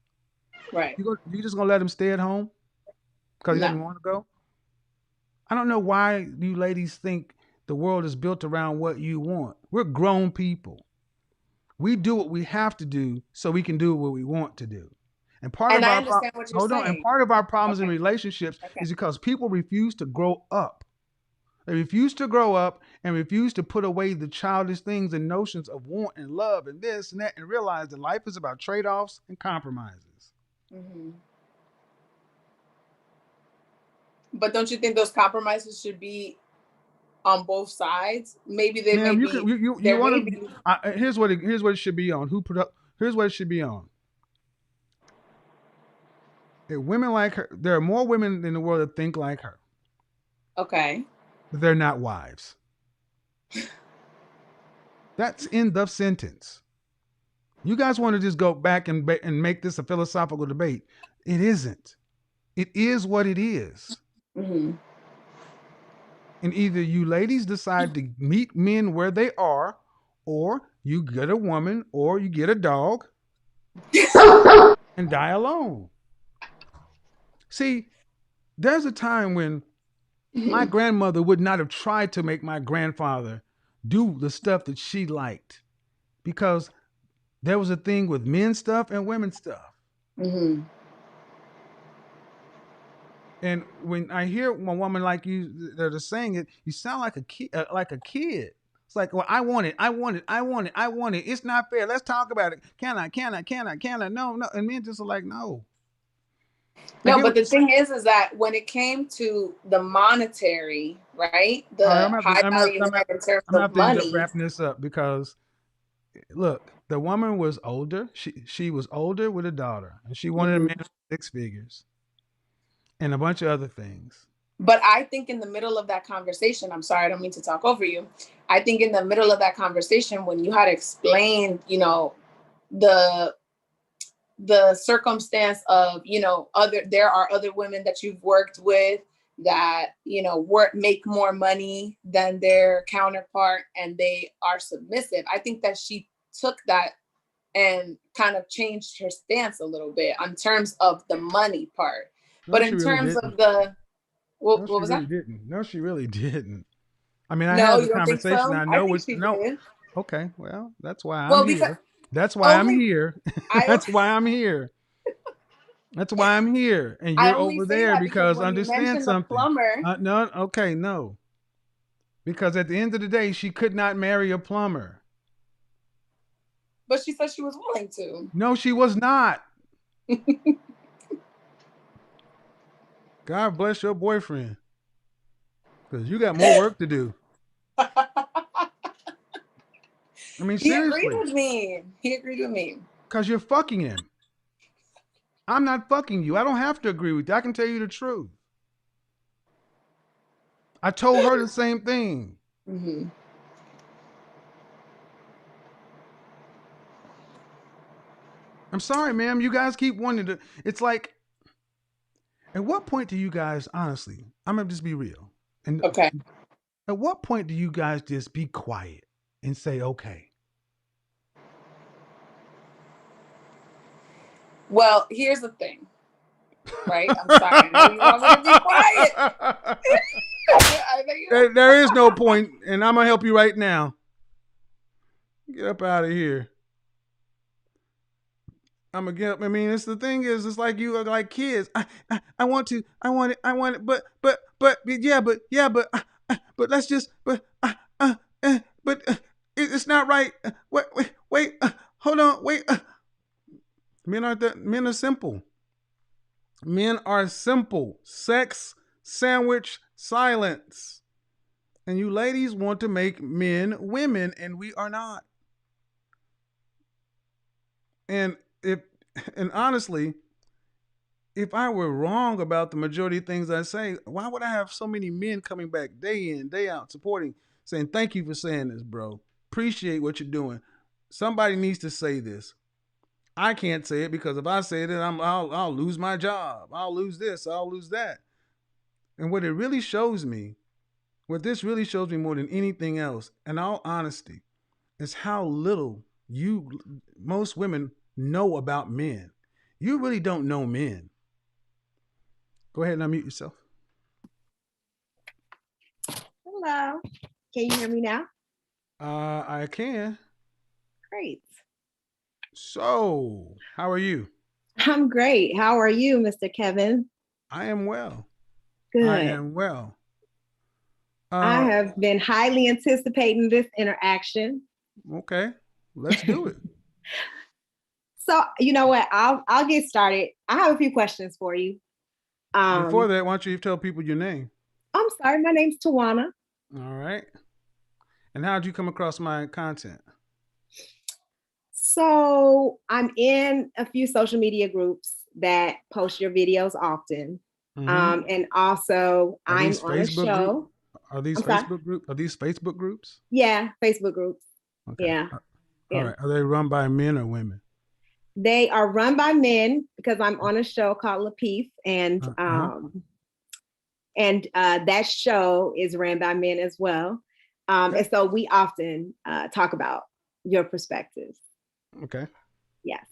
Right. You just gonna let him stay at home because he No. doesn't want to go? I don't know why you ladies think the world is built around what you want. We're grown people. We do what we have to do so we can do what we want to do. And part And of I our understand what you're hold on, and saying. part of our problems in Okay. relationships Okay. is because people refuse to grow up. They refuse to grow up and refuse to put away the childish things and notions of want and love and this and that and realize that life is about trade-offs and compromises. Hmm. But don't you think those compromises should be on both sides? Maybe they may Ma'am, you can be. you There want may to be. here's what it should be on. Here's what it should be on. If women like her, there are more women in the world that think like her, Okay. but they're not wives. That's in the sentence. You guys want to just go back and make this a philosophical debate. It isn't. It is what it is. Hmm. And either you ladies decide to meet men where they are, or you get a woman, or you get a dog and die alone. See, there's a time when my Hmm. grandmother would not have tried to make my grandfather do the stuff that she liked because there was a thing with men stuff and women stuff. Hmm. And when I hear a woman like you that are saying it, you sound like a kid. It's like, well, I want it, I want it, I want it, I want it. It's not fair. Let's talk about it. Can I? Can I? Can I? Can I? No, no. And men just are like, no. I No, get but what the you're saying. thing is that when it came to the monetary, right, All right, the high value man in terms I'm gonna of have to end up money, wrapping this up because look, the woman was older. She was older with a daughter, and she wanted a man mhm. with 6 figures and a bunch of other things. But I think in the middle of that conversation, I'm sorry, I don't mean to talk over you. I think in the middle of that conversation, when you had explained, the the circumstance of, there are other women that you've worked with that, make more money than their counterpart and they are submissive. I think that she took that and kind of changed her stance a little bit on terms of the money part. No, But she in really terms didn't. of the, No, what she was really that? didn't. No, she really didn't. I mean, I No, had the you don't think conversation. so? I I know think what. she No, did. okay. Well, that's why I'm Well, because here. That's why I'm only here. I That's why I'm here. That's why I'm here. And I you're only over say there that because because when you understand mentioned the something. plumber, No, okay, no. Because at the end of the day, she could not marry a plumber. But she said she was willing to. No, she was not. God bless your boyfriend. Because you got more work to do. I mean, He agreed seriously. with me. He agreed with me. Because you're fucking him. I'm not fucking you. I don't have to agree with you. I can tell you the truth. I told her the same thing. Mm-hmm. I'm sorry, ma'am. You guys keep wanting to. It's like, at what point do you guys, honestly, I'm going to just be real. And Okay. at what point do you guys just be quiet and say, okay? Well, here's the thing, right? I'm sorry. I know you want me to be quiet. I know you don't. There is no point, and I'm going to help you right now. Get up out of here. I'm gonna get up. I mean, it's the thing is, it's like you are like kids. I want to, I want it, but let's just, it's not right. Wait, hold on, wait. Men are simple. Men are simple. Sex, sandwich, silence. And you ladies want to make men women, and we are not. And honestly, if I were wrong about the majority of things I say, why would I have so many men coming back day in, day out, supporting, saying, thank you for saying this, bro. Appreciate what you're doing. Somebody needs to say this. I can't say it because if I say it, I'll lose my job. I'll lose this. I'll lose that. And what this really shows me more than anything else, in all honesty, is how little most women know about men. You really don't know men. Go ahead and unmute yourself. Hello. Can you hear me now? I can. Great. So, how are you? I'm great. How are you, Mr. Kevin? I am well. Good. I am well. I have been highly anticipating this interaction. Okay, let's do it. So, you know what? I'll get started. I have a few questions for you. Before that, why don't you tell people your name? I'm sorry. My name's Tawana. All right. And how did you come across my content? So I'm in a few social media groups that post your videos often. Mm-hmm. And also I'm on a show. Are these Facebook groups? Yeah, Facebook groups. Okay. Yeah. All right. Are they run by men or women? They are run by men because I'm on a show called Lapeef, and that show is ran by men as well. And so we often talk about your perspectives. Okay. Yes.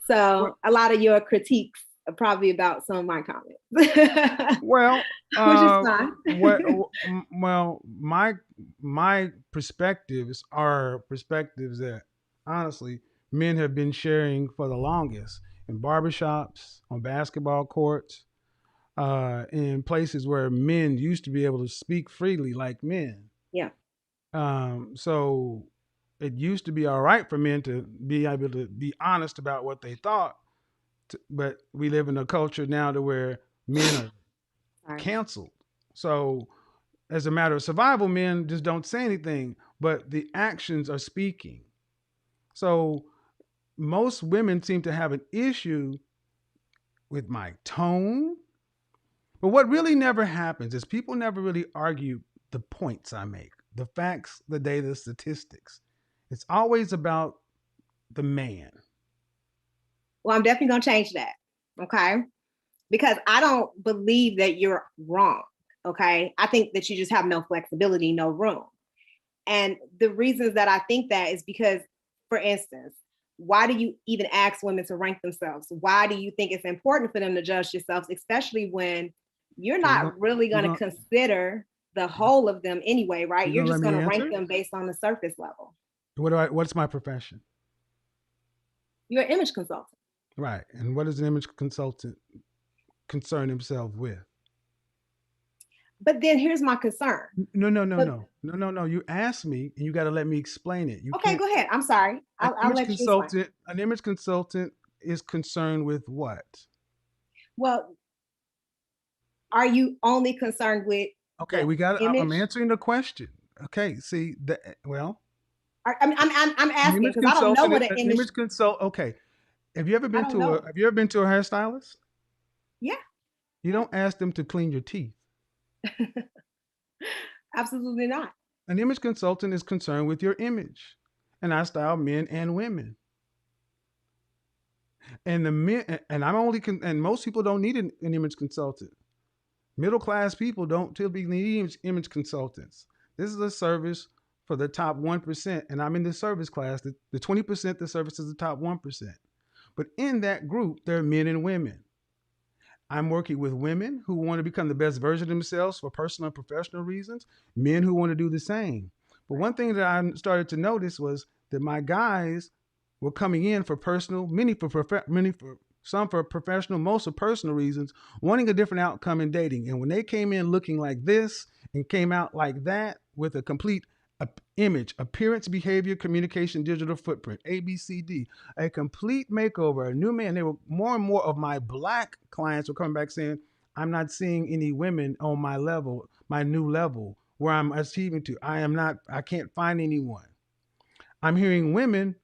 So a lot of your critiques are probably about some of my comments. Well, which is fine. Well, my perspectives are perspectives that honestly men have been sharing for the longest in barbershops, on basketball courts, in places where men used to be able to speak freely like men. Yeah. So it used to be all right for men to be able to be honest about what they thought, but we live in a culture now to where men are canceled. So as a matter of survival, men just don't say anything, but the actions are speaking. So most women seem to have an issue with my tone. But what really never happens is people never really argue the points I make, the facts, the data, the statistics. It's always about the man. Well, I'm definitely going to change that. Okay. Because I don't believe that you're wrong. Okay. I think that you just have no flexibility, no room. And the reasons that I think that is because, for instance, why do you even ask women to rank themselves? Why do you think it's important for them to judge themselves, especially when you're not really going to consider the whole of them anyway, right? You're just going to rank them based on the surface level. What's my profession? You're an image consultant. Right. And what does an image consultant concern himself with? But then here's my concern. But No. You asked me, and you got to let me explain it. You okay, can't. go ahead. I'm sorry. I'll let you explain. An image consultant is concerned with what? Well, are you only concerned with Okay, the we got. I'm image? answering the question. Okay, see that. Well, I'm an asking image because I don't know consultant. what an An image. image consult. Okay, I don't know. Have you ever been to a hairstylist? Yeah, You don't ask them to clean your teeth. absolutely not. An image consultant is concerned with your image, and I style men and women. And the men, and and most people don't need an image consultant. Middle class people don't typically need image consultants. This is a service for the top 1%, and I'm in the service class, the 20% that services the top 1%. But in that group, there are men and women. I'm working with women who want to become the best version of themselves for personal and professional reasons, men who want to do the same. But one thing that I started to notice was that my guys were coming in for personal, many for some for professional, most for personal reasons, wanting a different outcome in dating. And when they came in looking like this and came out like that with a complete image, appearance, behavior, communication, digital footprint, ABCD, a complete makeover, a new man. They were more and more of my black clients were coming back saying, I'm not seeing any women on my level, my new level, where I'm achieving to. I can't find anyone. I'm hearing women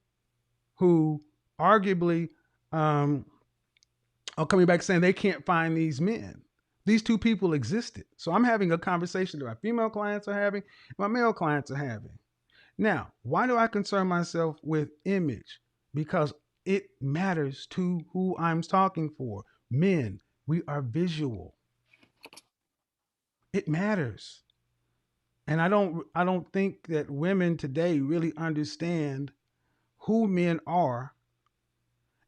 who arguably are coming back saying they can't find these men. These two people existed. So I'm having a conversation that my female clients are having, my male clients are having. Now, why do I concern myself with image? Because it matters to who I'm talking for. Men, we are visual. It matters. And I don't think that women today really understand who men are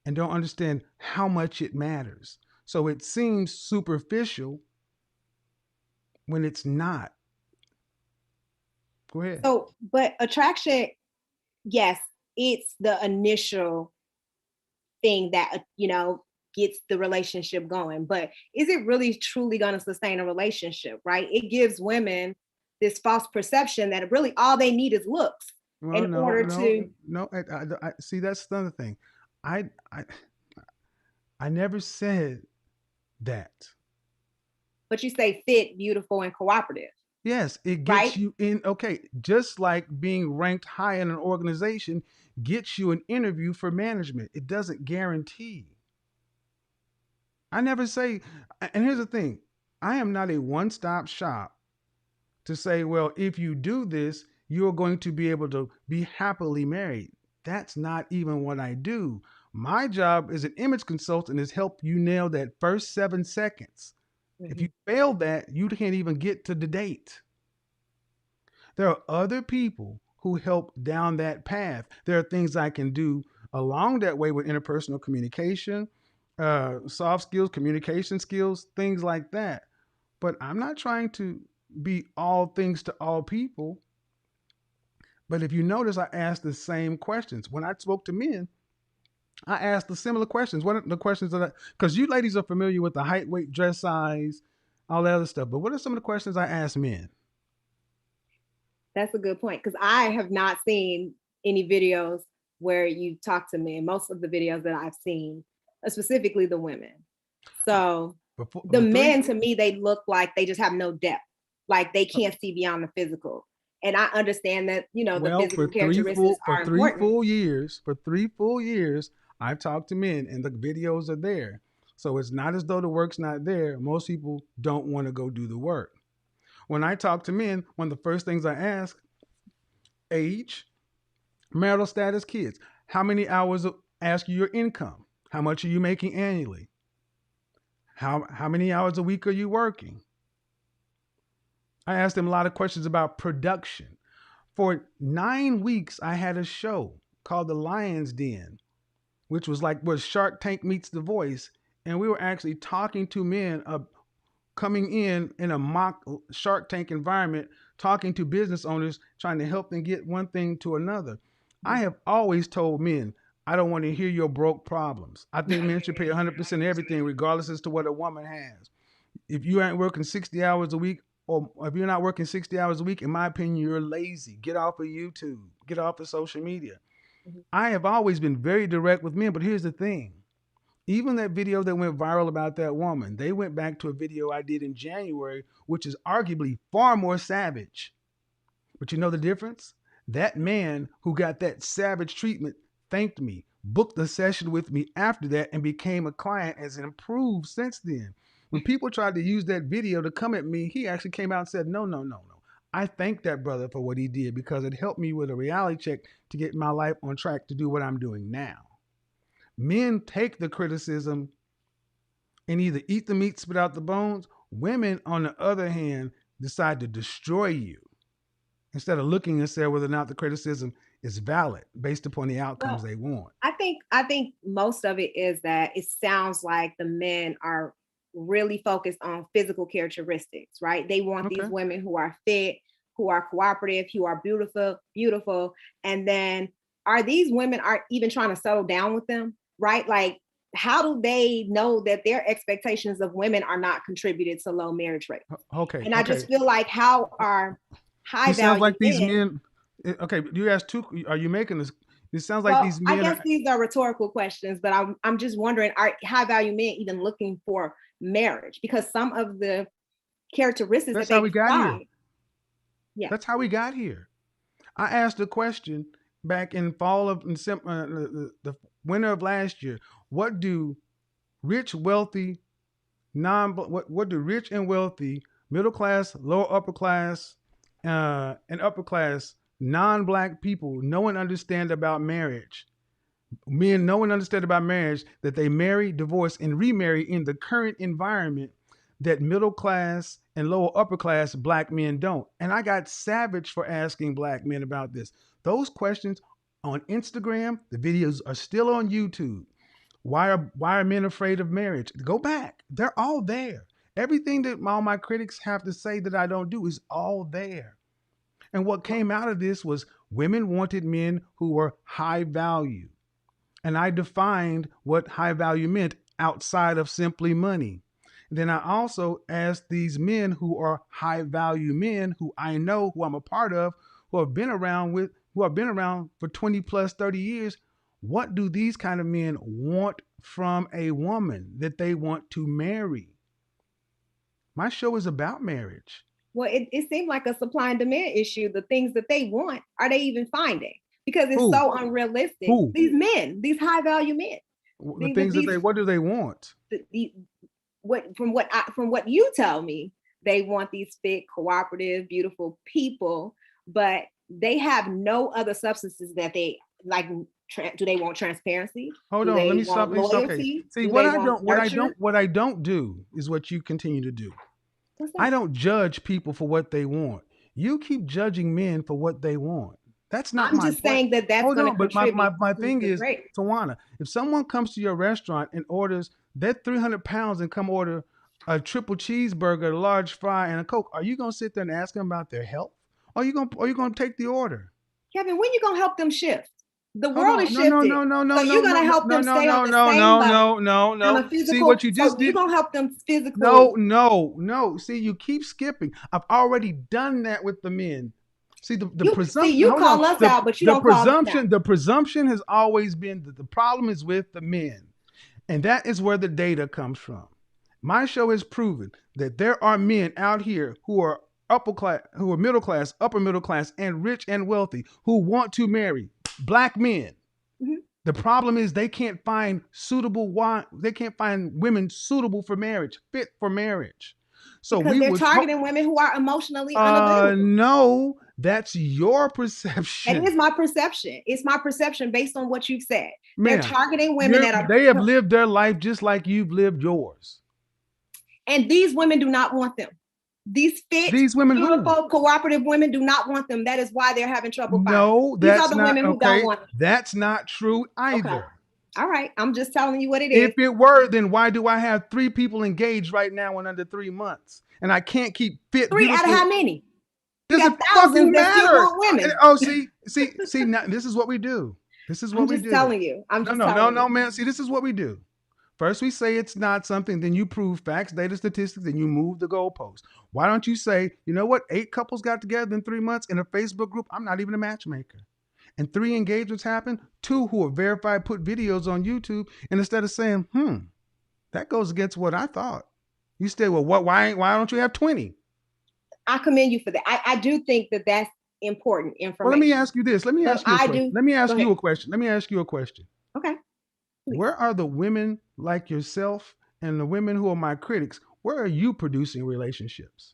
and don't understand how much it matters. So it seems superficial when it's not. Go ahead. So, but attraction, yes, it's the initial thing that gets the relationship going. But is it really truly going to sustain a relationship? Right? It gives women this false perception that really all they need is looks Well, in order to. no. See, that's another thing. I, I, I never said that. But you say fit, beautiful, and cooperative, Yes, it gets right? you in. Okay, just like being ranked high in an organization gets you an interview for management. It doesn't guarantee. I never say, and here's the thing, I am not a one stop shop to say, well, if you do this, you're going to be able to be happily married. That's not even what I do. My job as an image consultant is help you nail that first 7 seconds. If you Mhm. fail that, you can't even get to the date. There are other people who help down that path. There are things I can do along that way with interpersonal communication, soft skills, communication skills, things like that. But I'm not trying to be all things to all people. But if you notice, I asked the same questions. When I spoke to men, I asked the similar questions. What are the questions that because you ladies are familiar with the height, weight, dress size, all that other stuff. But what are some of the questions I asked men? That's a good point because I have not seen any videos where you talk to men. Most of the videos that I've seen, specifically the women. So the For three, men to me, they look like they just have no depth, like they can't see beyond the physical. And I understand that the well, physical characteristics are important. for 3 full years, I've talked to men, and the videos are there. So it's not as though the work's not there. Most people don't want to go do the work. When I talk to men, one of the first things I ask: age, marital status, kids. How many hours? Ask you your income. How much are you making annually? How many hours a week are you working? I asked them a lot of questions about production. For 9 weeks, I had a show called The Lion's Den, which was like where Shark Tank meets The Voice, and we were actually talking to men coming in a mock Shark Tank environment, talking to business owners, trying to help them get one thing to another. I have always told men, I don't want to hear your broke problems. I think men should pay 100% of everything, regardless as to what a woman has. If you ain't working 60 hours a week, or if you're not working 60 hours a week, in my opinion, you're lazy. Get off of YouTube. Get off of social media. Mhm. I have always been very direct with men, but here's the thing. Even that video that went viral about that woman, they went back to a video I did in January, which is arguably far more savage. But you know the difference? That man who got that savage treatment thanked me, booked a session with me after that, and became a client, has improved since then. When people tried to use that video to come at me, he actually came out and said, no, no, no, no. I thank that brother for what he did because it helped me with a reality check to get my life on track to do what I'm doing now. Men take the criticism and either eat the meat, spit out the bones. Women, on the other hand, decide to destroy you instead of looking and say whether or not the criticism is valid based upon the outcomes Well, they want. I think most of it is that it sounds like the men are really focused on physical characteristics, right? They want Okay. these women who are fit, who are cooperative, who are beautiful. And then are these women are even trying to settle down with them, right? Like, how do they know that their expectations of women are not contributed to low marriage rates? Okay. And I Okay. just feel like how are high It sounds value like these men. men. Okay. You asked two. Are you making this? It sounds like Well, these I men guess are. these are rhetorical questions, but I'm just wondering, are high value men even looking for marriage? Because some of the characteristics that That's how they we got here. describe, yeah. That's how we got here. I asked a question back in fall of the winter of last year. What do rich, wealthy, what do rich and wealthy, middle class, lower upper class, and upper class non-black people know and understand about marriage? Men know and understand about marriage that they marry, divorce, and remarry in the current environment that middle class and lower upper class black men don't. And I got savage for asking black men about this. Those questions on Instagram, the videos are still on YouTube. Why are men afraid of marriage? Go back. They're all there. Everything that all my critics have to say that I don't do is all there. And what came out of this was women wanted men who were high value. And I defined what high value meant outside of simply money. Then I also asked these men who are high value men who I know, who I'm a part of, who have been around for 20 plus 30 years, what do these kind of men want from a woman that they want to marry? My show is about marriage. Well, it seemed like a supply and demand issue. The things that they want, are they even finding? Because it's Who? so unrealistic. Who? These men, these high value men, The things that what do they want? from what you tell me, they want these fit, cooperative, beautiful people, but they have no other substances that they like. Do they want transparency? Hold Do on, let they me stop. want Okay. loyalty? See, Do what they I want nurture? what I don't do is what you continue to do. What's I that? don't judge people for what they want. You keep judging men for what they want. That's not I'm my just point. saying that that's Hold going to on, but my, contribute my, my to thing the is, rate. Tawana, if someone comes to your restaurant and orders that 300 pounds and come order a triple cheeseburger, a large fry, and a Coke, are you gonna sit there and ask them about their health? Or are you gonna take the order? Kevin, when you going to help them shift? The Hold world is on. No, no, shifted. no, no, So no, you're no, going no, to no, help no, them no, stay on no, the no, same no, level no, no, on no. a See what physical. you So just you're did? going to help them No, physical. no, no. See, you keep skipping. I've already done that with the men. See, the You see, presumption. you Hold on. call us out, but you don't call them out. The presumption has always been that the problem is with the men, and that is where the data comes from. My show has proven that there are men out here who are upper class, who are middle class, upper middle class, and rich and wealthy who want to marry black men. Mhm. The problem is they can't find they can't find women suitable for marriage, fit for marriage. So Because we they're would targeting women who are emotionally unavailable. no, that's your That perception. is my perception. It's my perception based on what you've said. They're Man, targeting women that are, they have lived their life just like you've lived yours. and these women do not want them. These fit, These women who? beautiful, cooperative women do not want them. That is why they're having trouble finding. No, These are that's the not women who don't okay. want them. That's not true Okay. either. All right. I'm just telling you what it If is. it were, then why do I have 3 people engaged right now in under 3 months? And I can't keep fit, 3 out of beautiful. how many? You Does it got fucking thousands that still matter? want women. Oh, see. Now, this is what we do. This is what I'm we just do. telling you. I'm just telling you. No, man. See, this is what we do. First we say it's not something, then you prove facts, data, statistics, and you move the goalpost. Why don't you say, you know what, 8 couples got together in 3 months in a Facebook group? I'm not even a matchmaker. And 3 engagements happened, 2 who are verified put videos on YouTube, and instead of saying, that goes against what I thought. You say, well, why don't you have 20? I commend you for that. I do think that that's important information. Well, let me ask you this. Let me ask you a question. Okay. Please. Where are the women like yourself and the women who are my critics? Where are you producing relationships?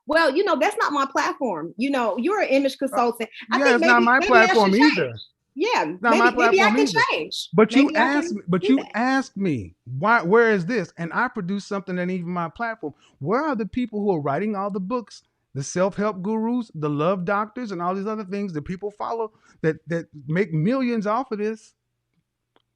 Well, that's not my platform. You're an image consultant. I think it's not my platform either. Yeah, maybe I can change. But you asked me, where is this? And I produce something that ain't even my platform. Where are the people who are writing all the books, the self-help gurus, the love doctors, and all these other things that people follow that make millions off of this?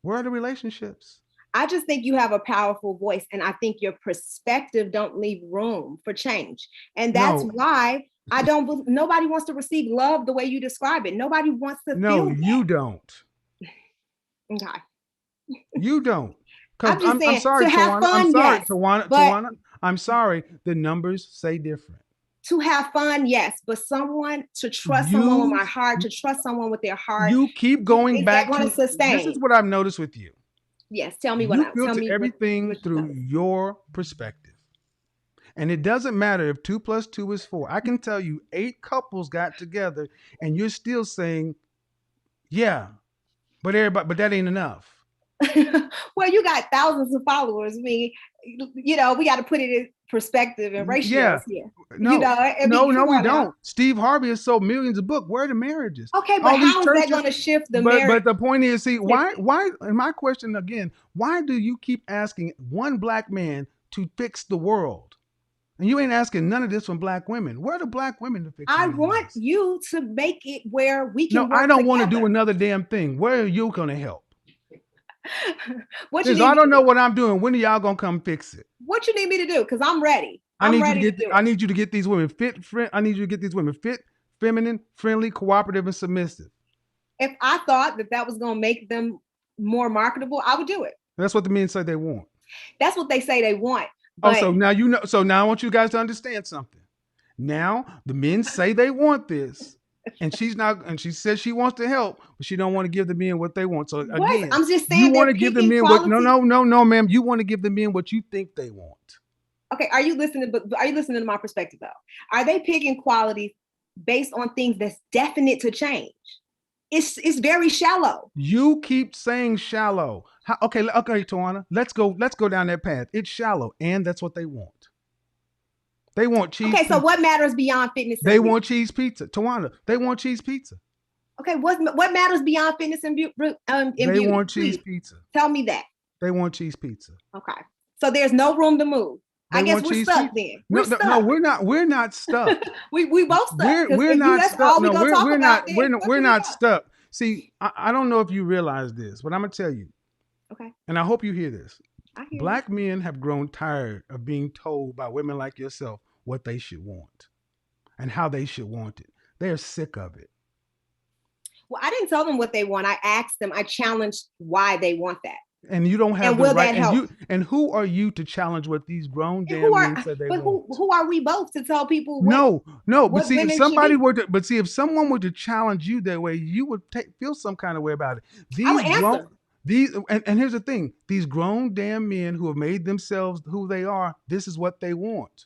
Where are the relationships? I just think you have a powerful voice, and I think your perspective don't leave room for change. And that's why nobody wants to receive love the way you describe it. Nobody wants to feel that. You don't. Okay. You don't. I'm just saying, I'm sorry, to have Tawana. fun, yes. Tawana, I'm sorry. The numbers say different. To have fun, yes, but to trust someone with my heart, to trust someone with their heart. You keep going back to sustain. This is what I've noticed with you. Yes, tell me you filter everything through your perspective. And it doesn't matter if 2 + 2 is 4. I can tell you 8 couples got together and you're still saying, yeah, but that ain't enough. Well, you got thousands of followers. I mean, we got to put it in perspective and ratios here. No, we don't. Steve Harvey has sold millions of books. Where are the marriages? Okay, but how is that going to shift the marriage? But the point is, see, why? And my question again, why do you keep asking one black man to fix the world? And you ain't asking none of this from black women. Where are the black women to fix it? I want you to make it where we can work I don't want to together. do another damn thing. Where are you going to help? I don't know what I'm doing. When are y'all going to come fix it? What you need me to do? Because I'm ready. I need you to get these women fit. I need you to get these women fit, feminine, friendly, cooperative, and submissive. If I thought that was going to make them more marketable, I would do it. That's what the men say they want. That's what they say they want. But so now I want you guys to understand something. Now the men say they want this. And she says she wants to help, but she don't want to give the men what they want. So again, I'm just saying, you want to give the men what? No, ma'am. You want to give the men what you think they want. Okay, are you listening to my perspective though? Are they picking qualities based on things that's definite to change? It's very shallow. You keep saying shallow. Okay, Tawana. Let's go down that path. It's shallow, and that's what they want. They want cheese. Okay, so what matters beyond fitness? They want cheese pizza. Tawana, they want cheese pizza. Okay, what matters beyond fitness and beauty? They want cheese pizza. Tell me that. They want cheese pizza. Okay, so there's no room to move. I guess we're stuck then. No, we're not. We're not stuck. we both stuck. We're not stuck. No, we're not stuck. See, I don't know if you realize this, but I'm gonna tell you. Okay. And I hope you hear this. Black you. men have grown tired of being told by women like yourself what they should want and how they should want it. They're sick of it. Well, I didn't tell them what they want. I asked them. I challenged why they want that. And you don't have the right. And who are you to challenge what these grown damn men said they want? Who are we both to tell people? No. But see, if someone were to challenge you that way, you would feel some kind of way about it. I would answer. And here's the thing: these grown damn men who have made themselves who they are, this is what they want.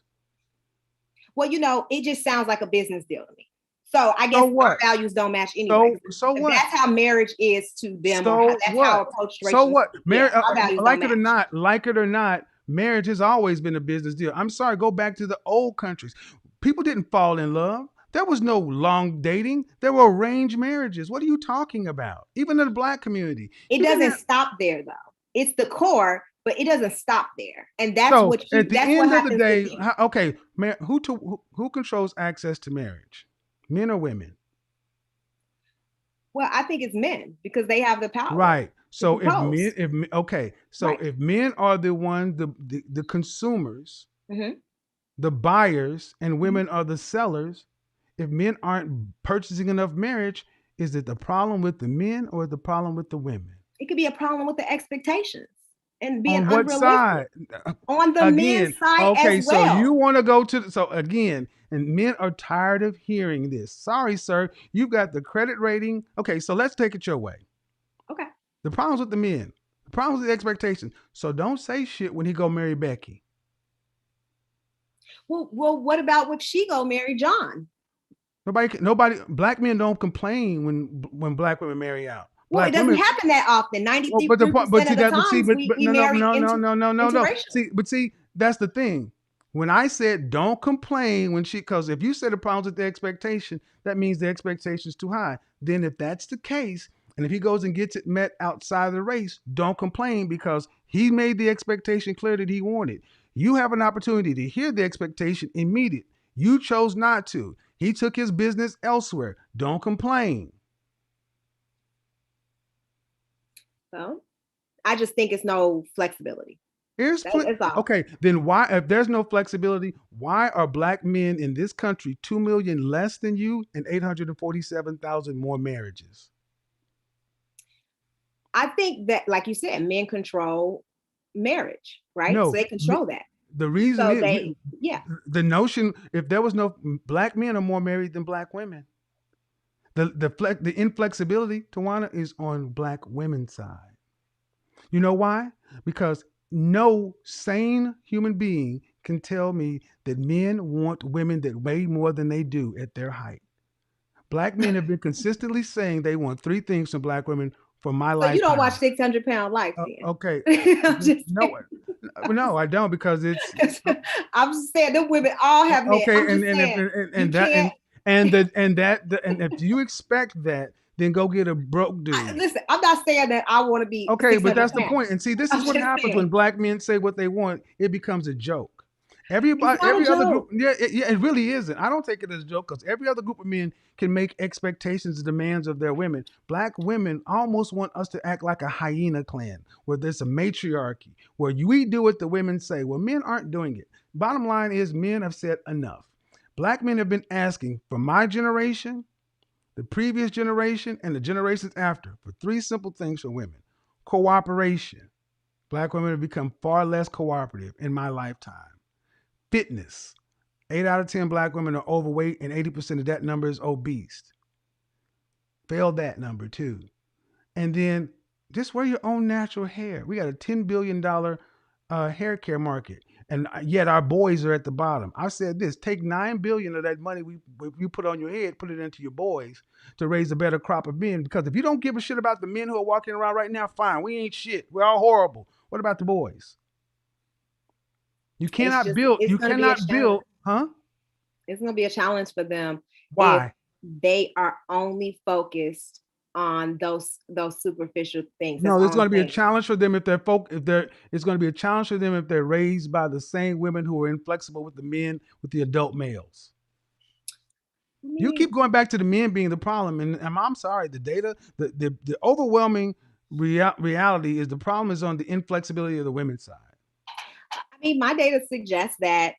Well, it just sounds like a business deal to me. So I guess our values don't match anyway. So what? That's how marriage is to them. So that's what? how approach So what? Like it or not, marriage has always been a business deal. I'm sorry, go back to the old countries. People didn't fall in love. There was no long dating. There were arranged marriages. What are you talking about? Even in the black community. It doesn't stop there though. It's the core, but it doesn't stop there. And that's at the end of the day, okay, who controls access to marriage? Men or women? Well, I think it's men because they have the power. Right. So if men are the ones, the consumers, mm-hmm. the buyers, and women are the sellers, if men aren't purchasing enough marriage, is it the problem with the men or the problem with the women? It could be a problem with the expectations and being On what side? unrealistic on the Again, men's side okay, as so you well. want to go to so again, and men are tired of hearing this. Sorry, sir, you've got the credit rating. Okay, so let's take it your way. Okay. The problems with the men, the problems with the expectations. So don't say shit when he go marry Becky. Well, what about when she go marry John? Nobody. Black men don't complain when black women marry out. Well, it Black doesn't women. happen that often. Well, 93% but the point, but see of the that, but see, times we no, no, marry no, no, no, no, no, no. interracial. See, that's the thing. When I said don't complain when she, because if you said the problems with the expectation, that means the expectation is too high. Then if that's the case, and if he goes and gets it met outside of the race, don't complain because he made the expectation clear that he wanted. You have an opportunity to hear the expectation immediate. You chose not to. He took his business elsewhere. Don't complain. So I just think it's no flexibility. That's all. Okay, then why, if there's no flexibility, why are black men in this country 2 million less than you and 847,000 more marriages? I think that, like you said, men control marriage, right? So No, they control that. the reason So is yeah. the notion, if there was no, black men are more married than black women. The inflexibility, Tawana, is on black women's side. You know why? Because no sane human being can tell me that men want women that weigh more than they do at their height. Black men have been consistently saying they want three things from black women for my So lifetime. you don't watch 600-Pound Life then? Okay. No, No, I don't, because it's. I'm just saying the women all have men. Okay, I'm and if you expect that, then go get a broke dude. Listen, I'm not saying that I want to be. Okay, but that's the pounds. point. And see, this is what happens when black men say what they want. It becomes a joke. Every other group, it really isn't. I don't take it as a joke because every other group of men can make expectations and demands of their women. Black women almost want us to act like a hyena clan, where there's a matriarchy, where we do what the women say. Well, men aren't doing it. Bottom line is, men have said enough. Black men have been asking for my generation, the previous generation, and the generations after for three simple things from women. Cooperation. Black women have become far less cooperative in my lifetime. Fitness. 8 out of 10 black women are overweight, and 80% of that number is obese. Failed that number too. And then just wear your own natural hair. We got a $10 billion hair care market, and yet our boys are at the bottom. I said this: take $9 billion of that money you put on your head, put it into your boys to raise a better crop of men. Because if you don't give a shit about the men who are walking around right now, fine, we ain't shit. We're all horrible. What about the boys? You cannot build. You cannot build, huh? It's going to be a challenge for them. Why? If they are only focused on those superficial things. No, it's going to be a challenge for them if they're it's going to be a challenge for them if they're raised by the same women who are inflexible with the men, with the adult males. You keep going back to the men being the problem, and I'm sorry, the data, the overwhelming reality is the problem is on the inflexibility of the women's side. I mean, my data suggests that,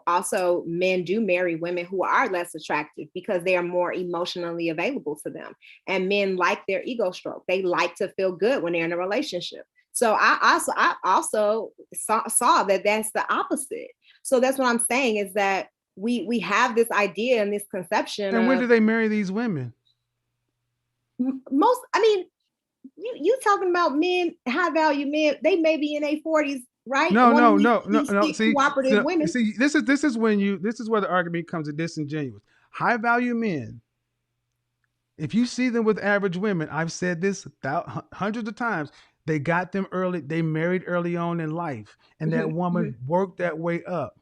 also men do marry women who are less attractive because they are more emotionally available to them. And men like their ego stroke. They like to feel good when they're in a relationship. So I also saw that that's the opposite. So that's what I'm saying is that we have this idea and this conception. And when do they marry these women? You talking about men, high value men, they may be in their 40s. Right? No. See, cooperative women. See, this is where the argument becomes disingenuous. High value men, if you see them with average women, I've said this hundreds of times, they got them early, they married early on in life, and that woman worked that way up,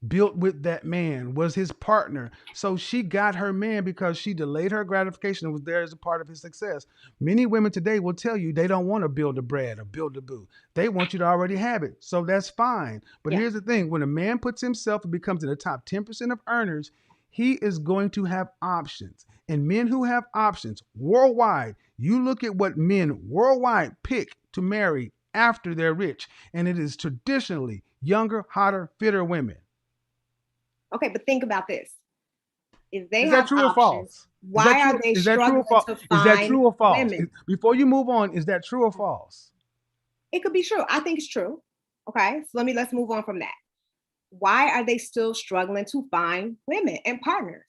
built with that man, was his partner. So she got her man because she delayed her gratification and was there as a part of his success. Many women today will tell you they don't want to build a bread or build a boo. They want you to already have it. So that's fine. But here's the thing. When a man puts himself and becomes in the top 10% of earners, he is going to have options. And men who have options worldwide, you look at what men worldwide pick to marry after they're rich. And it is traditionally younger, hotter, fitter women. Okay, but think about this. if they Is that have true or options, false? why are they Is that true or struggling false? to Is that find true or false? women? Before you move on, is that true or false? It could be true. I think it's true. Okay, so let's move on from that. Why are they still struggling to find women and partners?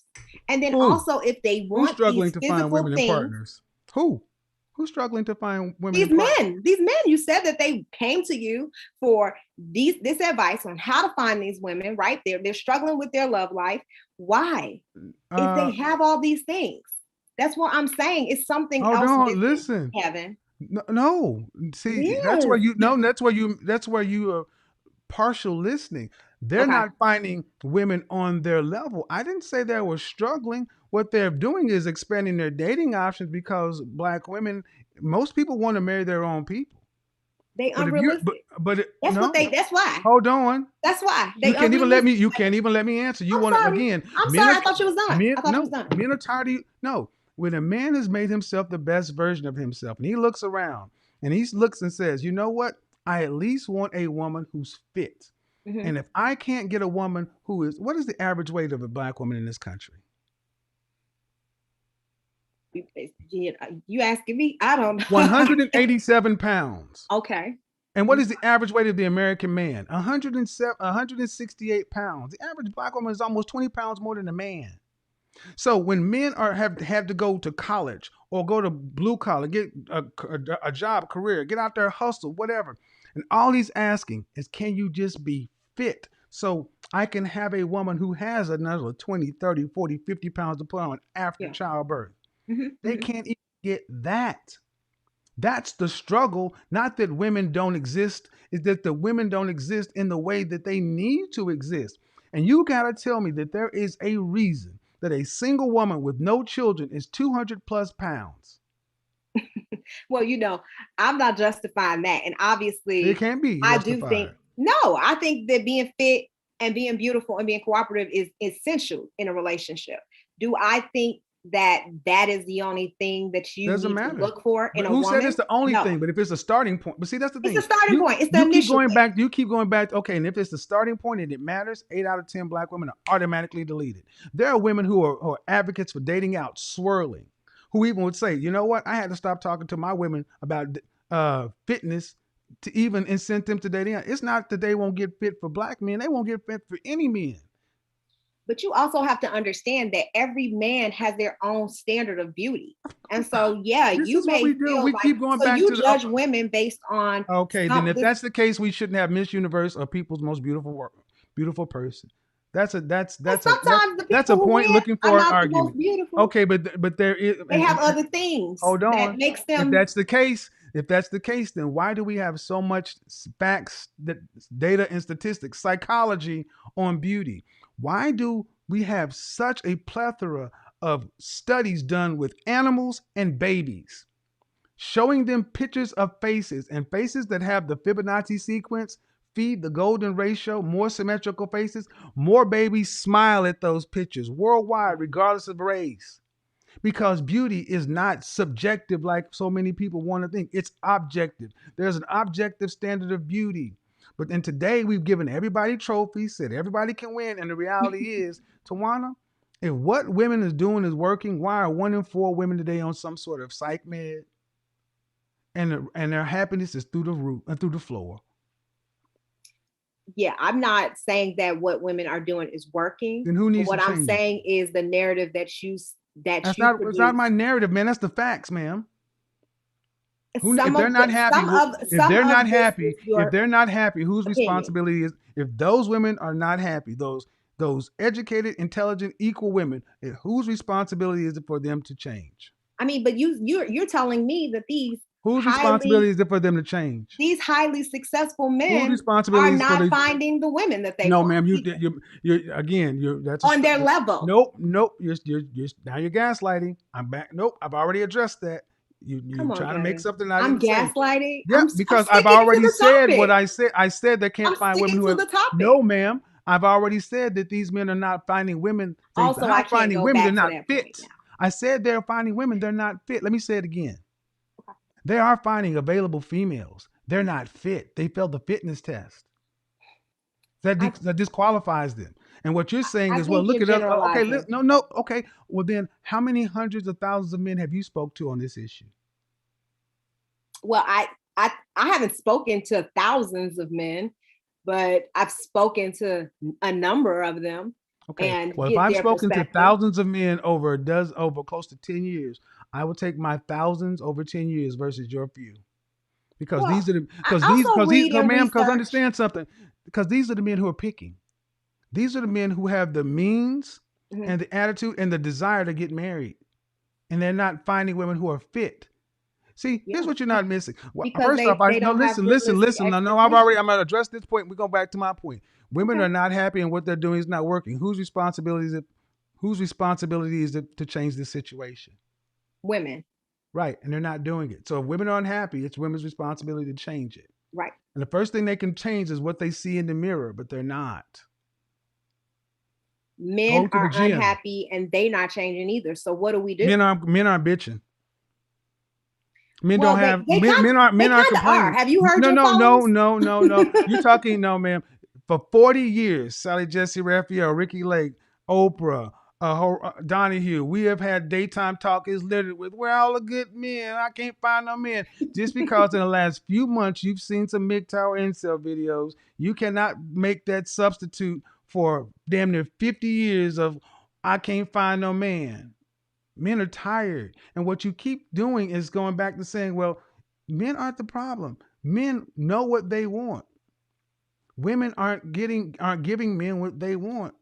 And then Who? also, if they Who's want struggling these to find physical women and things, partners? Who? Who's struggling to find women these and partners? men, you said that they came to you for this advice on how to find these women, right? They're struggling with their love life. Why? If they have all these things, that's what I'm saying. It's something Hold else on, missing, listen. Kevin. No. See, that's where Yes. you are partial listening. They're Okay. not finding women on their level. I didn't say they were struggling. What they're doing is expanding their dating options because black women, most people want to marry their own people. They But if you unrealistic. no, That's why. hold on. That's why. You They can't even let me. unrealistic. You can't even let me answer. You I'm want to sorry. again? I'm Men sorry. are I thought you was done. men. I thought you was No, done. men are tired of you. No, when a man has made himself the best version of himself, and he looks around and he looks and says, "You know what? I at least want a woman who's fit." Mhm. And if I can't get a woman who is, what is the average weight of a black woman in this country? You asking me? I don't know. 187 pounds. Okay. And what is the average weight of the American man? 168 pounds. The average black woman is almost 20 pounds more than a man. So when men have had to go to college or go to blue collar, get a job, career, get out there, hustle, whatever, and all he's asking is, can you just be fit so I can have a woman who has another 20, 30, 40, 50 pounds to put on after Yeah. childbirth? Mhm, They mhm. can't even get that. That's the struggle. Not that women don't exist, is that the women don't exist in the way that they need to exist. And you got to tell me that there is a reason that a single woman with no children is 200 plus pounds. Well, I'm not justifying that. And It obviously, can't be I do think, justified. no, I think that being fit and being beautiful and being cooperative is essential in a relationship. Do I think that is the only thing that you Doesn't need to matter. look for in But a who said woman? it's the only No, thing? But if it's a starting point, but see, that's the it's the thing. starting point. It's the You keep initial going thing. back. You keep going back. Okay, and if it's the starting point and it matters, 8 out of 10 black women are automatically deleted. There are women who are advocates for dating out, swirling, who even would say, you know what? I had to stop talking to my women about fitness to even incent them to dating out. It's not that they won't get fit for black men; they won't get fit for any men. But you also have to understand that every man has their own standard of beauty. And so, yeah, This you is what we may do. feel We like, keep going so back you to the. judge women based on Okay, then if this. that's the case, we shouldn't have Miss Universe or people's most beautiful person. That's And sometimes the that's a people who point win looking are for an not the most argument. beautiful. Okay, but there is They have other things hold that on. makes If them. that's the case, then why do we have so much facts, that data and statistics, psychology on beauty? Why do we have such a plethora of studies done with animals and babies, showing them pictures of faces and faces that have the Fibonacci sequence, feed the golden ratio, more symmetrical faces, more babies smile at those pictures worldwide, regardless of race. Because beauty is not subjective like so many people want to think. It's objective. There's an objective standard of beauty. But then today we've given everybody trophies, said everybody can win. And the reality is, Tawana, if what women is doing is working, why are 1 in 4 women today on some sort of psych med? And their happiness is through the roof and through the floor. Yeah, I'm not saying that what women are doing is working. Then who But needs to what I'm change it? saying is the narrative that you That's produce. not my narrative, man. That's the facts, ma'am. If Some they're of not the, happy, if they're not happy, whose opinion. responsibility is, if those women are not happy, those educated, intelligent, equal women, whose responsibility is it for them to change? I mean, but you're telling me that Whose responsibility is it for them to change? these highly successful Whose men responsibility are is for not the? finding the women that they No, want ma'am. You again. That's on their level. Nope. You're now you're gaslighting. I'm back. Nope. I've already addressed that. You're Come on, trying to make Kevin. something I I'm didn't say. gaslighting. Yeah, I'm because I've sticking to already the said what topic. I said. I said they can't I'm find women sticking who to have. the topic. No, ma'am. I've already said that these men are not finding women. They're Also, I not can't finding go women. They're back to not that point fit. now. I said they're finding women. They're not fit. Let me say it again. They are finding available females. They're not fit. They failed the fitness test. That disqualifies them. And what you're saying I is, well, think look you're at us. Okay, generalizing. no. Okay, well then, how many hundreds of thousands of men have you spoke to on this issue? Well, I haven't spoken to thousands of men, but I've spoken to a number of them Okay, and well, if get I've their spoken to perspective. thousands of men over close to 10 years, I will take my thousands over 10 years versus your few. Because Well, these are the I also read and ma'am, because research. understand something, because these are the men who are picking. These are the men who have the means Mhm. and the attitude and the desire to get married, and they're not finding women who are fit. See, here's Yeah, what you're not missing. Well, because first off, they no, don't have listen, realistic listen. No, I'm expectations. going to address this point. We're going back to my point. Women Okay. are not happy, and what they're doing is not working. Whose responsibility is it? Whose responsibility is it to change this situation? Women, Right, and they're not doing it. So if women are unhappy, it's women's responsibility to change it. right? And the first thing they can change is what they see in the mirror, but they're not. Go Men to the are gym. unhappy and they not changing either. So what do we do? Men aren't bitching. Men Well, don't have they kind they men aren't kind of are. complaining. Have you heard No, your no, no, phones? no, no, no. You talking no, ma'am. For 40 years, Sally Jesse Raphael, Ricky Lake, Oprah, Donahue, we have had daytime talk is littered with we're all the good men. I can't find no men. Just because in the last few months you've seen some MGTOW incel videos, you cannot make that substitute for damn near 50 years of I can't find no man. Men are tired. And what you keep doing is going back to saying, well, men aren't the problem. Men know what they want. Women aren't giving men what they want,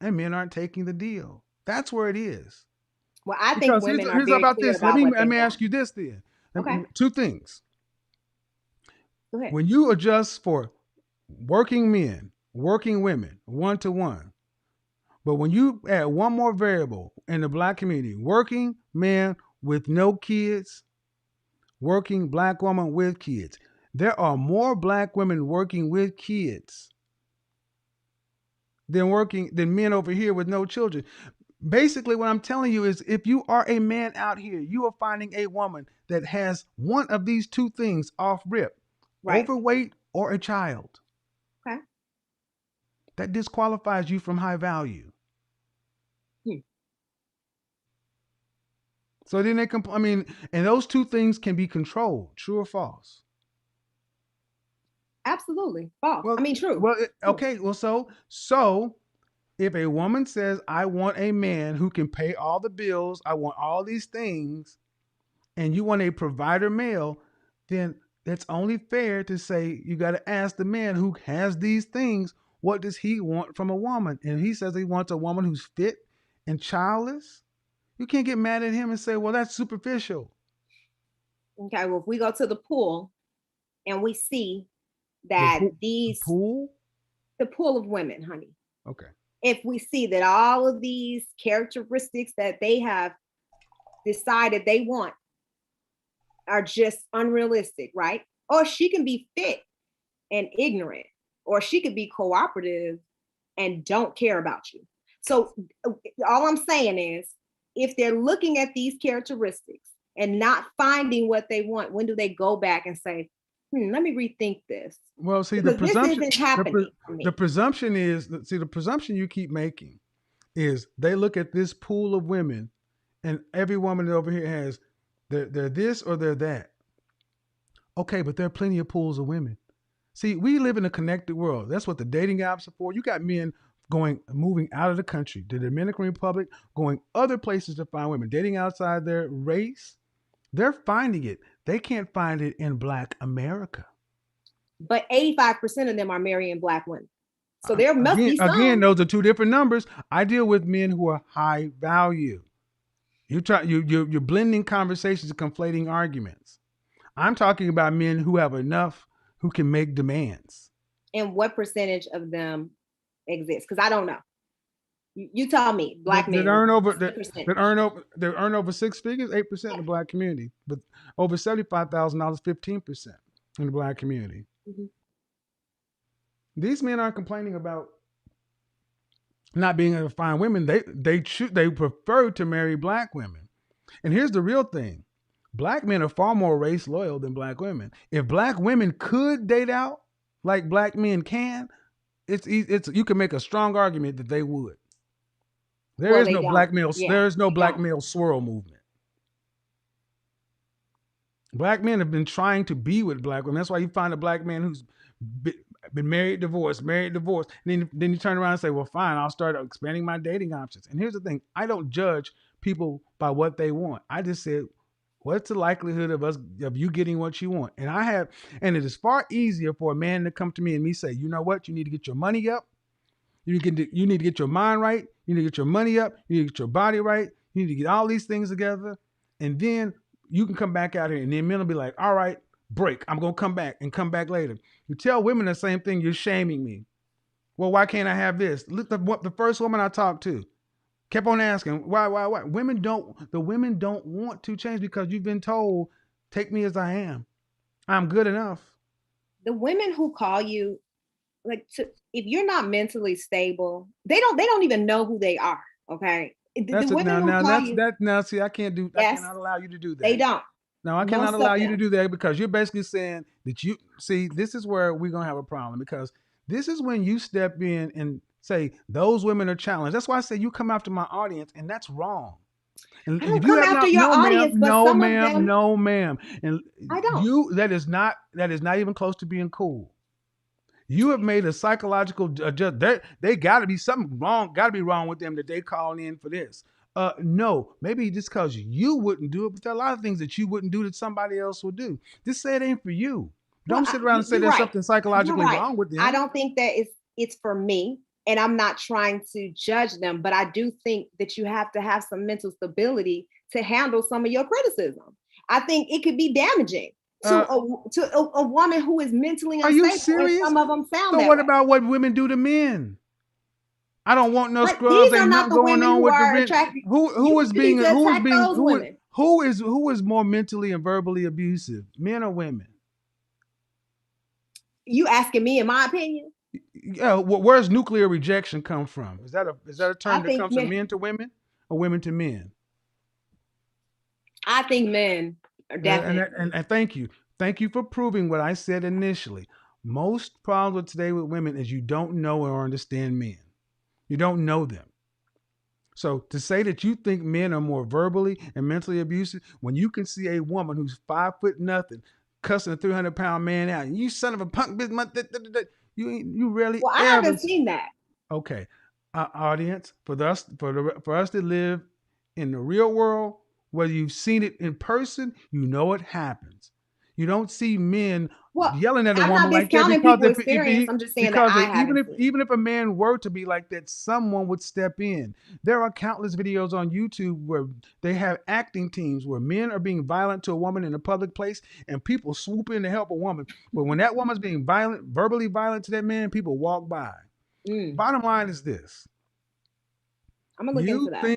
and men aren't taking the deal. That's where it is. Well, I think Because women are here's very about clear this. about what Let they me want. ask you this then. Okay, Two things. go ahead. When you adjust for working men, working women, 1-to-1, but when you add one more variable in the black community, working man with no kids, working black woman with kids. There are more black women working with kids than men over here with no children. Basically, what I'm telling you is if you are a man out here, you are finding a woman that has one of these two things off rip, Right. overweight or a child. Okay. That disqualifies you from high value. So then and those two things can be controlled, true or false. Absolutely false. Well, I mean, true. okay. Well, so if a woman says, "I want a man who can pay all the bills, I want all these things," and you want a provider male, then it's only fair to say you got to ask the man who has these things, what does he want from a woman? And he says he wants a woman who's fit and childless. You can't get mad at him and say, "Well, that's superficial." Okay. Well, if we go to the pool and we see The that pool. the pool of women, honey, Okay. if we see that all of these characteristics that they have decided they want are just unrealistic, right? Or she can be fit and ignorant, or she could be cooperative and don't care about you. So all I'm saying is if they're looking at these characteristics and not finding what they want, when do they go back and say, let me rethink this? Well, see, Because this isn't happening for me. the presumption is, the presumption you keep making is they look at this pool of women and every woman over here has, they're this or they're that. Okay, but there are plenty of pools of women. See, we live in a connected world. That's what the dating apps are for. You got men moving out of the country, to the Dominican Republic, going other places to find women, dating outside their race. They're finding it. They can't find it in Black America. But 85% of them are marrying Black women. So there must be some. Again, those are two different numbers. I deal with men who are high value. You're blending conversations and conflating arguments. I'm talking about men who have enough, who can make demands. And what percentage of them exists? Because I don't know. You tell me, Black men that earn over six figures, 8% in the Black community, but over $75,000, 15% in the Black community. Mm-hmm. These men aren't complaining about not being able to find women. They prefer to marry Black women. And here's the real thing. Black men are far more race loyal than Black women. If Black women could date out like Black men can, it's you can make a strong argument that they would. There Well, is they no don't. black male. Yeah, There is no they black don't. male swirl movement. Black men have been trying to be with black women. That's why you find a black man who's been married, divorced, married, divorced. And then you turn around and say, well, fine, I'll start expanding my dating options. And here's the thing. I don't judge people by what they want. I just said, what's the likelihood of you getting what you want? And it is far easier for a man to come to me and me say, you know what? You need to get your money up. You need to get your mind right. You need to get your money up. You need to get your body right. You need to get all these things together. And then you can come back out here, and then men will be like, all right, break. I'm going to come back and come back later. You tell women the same thing. You're shaming me. Well, why can't I have this? Look, the first woman I talked to kept on asking, why? The women don't want to change because you've been told, take me as I am. I'm good enough. The women who call you, if you're not mentally stable, they don't even know who they are. Okay. The women who call you. Now, see, I cannot allow you to do that. They don't. No, I cannot allow you to do that because you're basically saying that this is where we're going to have a problem because this is when you step in and say those women are challenged. That's why I say you come after my audience, and that's wrong. And I don't come after your audience, but some of them. No, ma'am. And I don't. That is not even close to being cool. You have made a psychological adjustment. They got to be something wrong. Got to be wrong with them that they calling in for this. No, maybe just because you wouldn't do it, but there are a lot of things that you wouldn't do that somebody else will do. Just say it ain't for you. Don't sit around and say there's something psychologically wrong with them. I don't think that it's for me, and I'm not trying to judge them, but I do think that you have to have some mental stability to handle some of your criticism. I think it could be damaging to a woman who is mentally unstable. Are you serious? Some of them sound so what way. About what women do to men? I don't want no scrubs. Ain't nothing going on with the men. Who is more mentally and verbally abusive, men or women? You asking me, in my opinion? Yeah. Where's nuclear rejection come from? Is that a term that comes from men to women or women to men? I think men are definitely. And thank you for proving what I said initially. Most problems today with women is you don't know or understand men. You don't know them. So to say that you think men are more verbally and mentally abusive when you can see a woman who's 5 foot nothing cussing a 300-pound man out, and you son of a punk bitch, you rarely. Well, I haven't seen that. Okay, audience, for us to live in the real world, whether you've seen it in person, you know it happens. You don't see men yelling at a woman like that because I'm just saying that even if a man were to be like that, someone would step in. There are countless videos on YouTube where they have acting teams where men are being violent to a woman in a public place and people swoop in to help a woman. But when that woman's being verbally violent to that man, people walk by. Bottom line is this. I'm gonna look into that.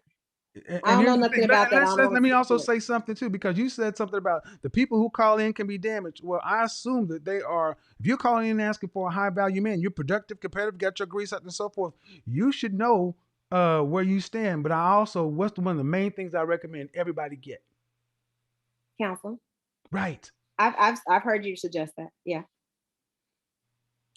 I don't know nothing about that. Let me also say something too, because you said something about the people who call in can be damaged. Well, I assume that they are. If you're calling in and asking for a high value man, you're productive, competitive, got your grease up and so forth. You should know where you stand. But I also, what's one of the main things I recommend everybody get? Counseling. Right. I've heard you suggest that. Yeah.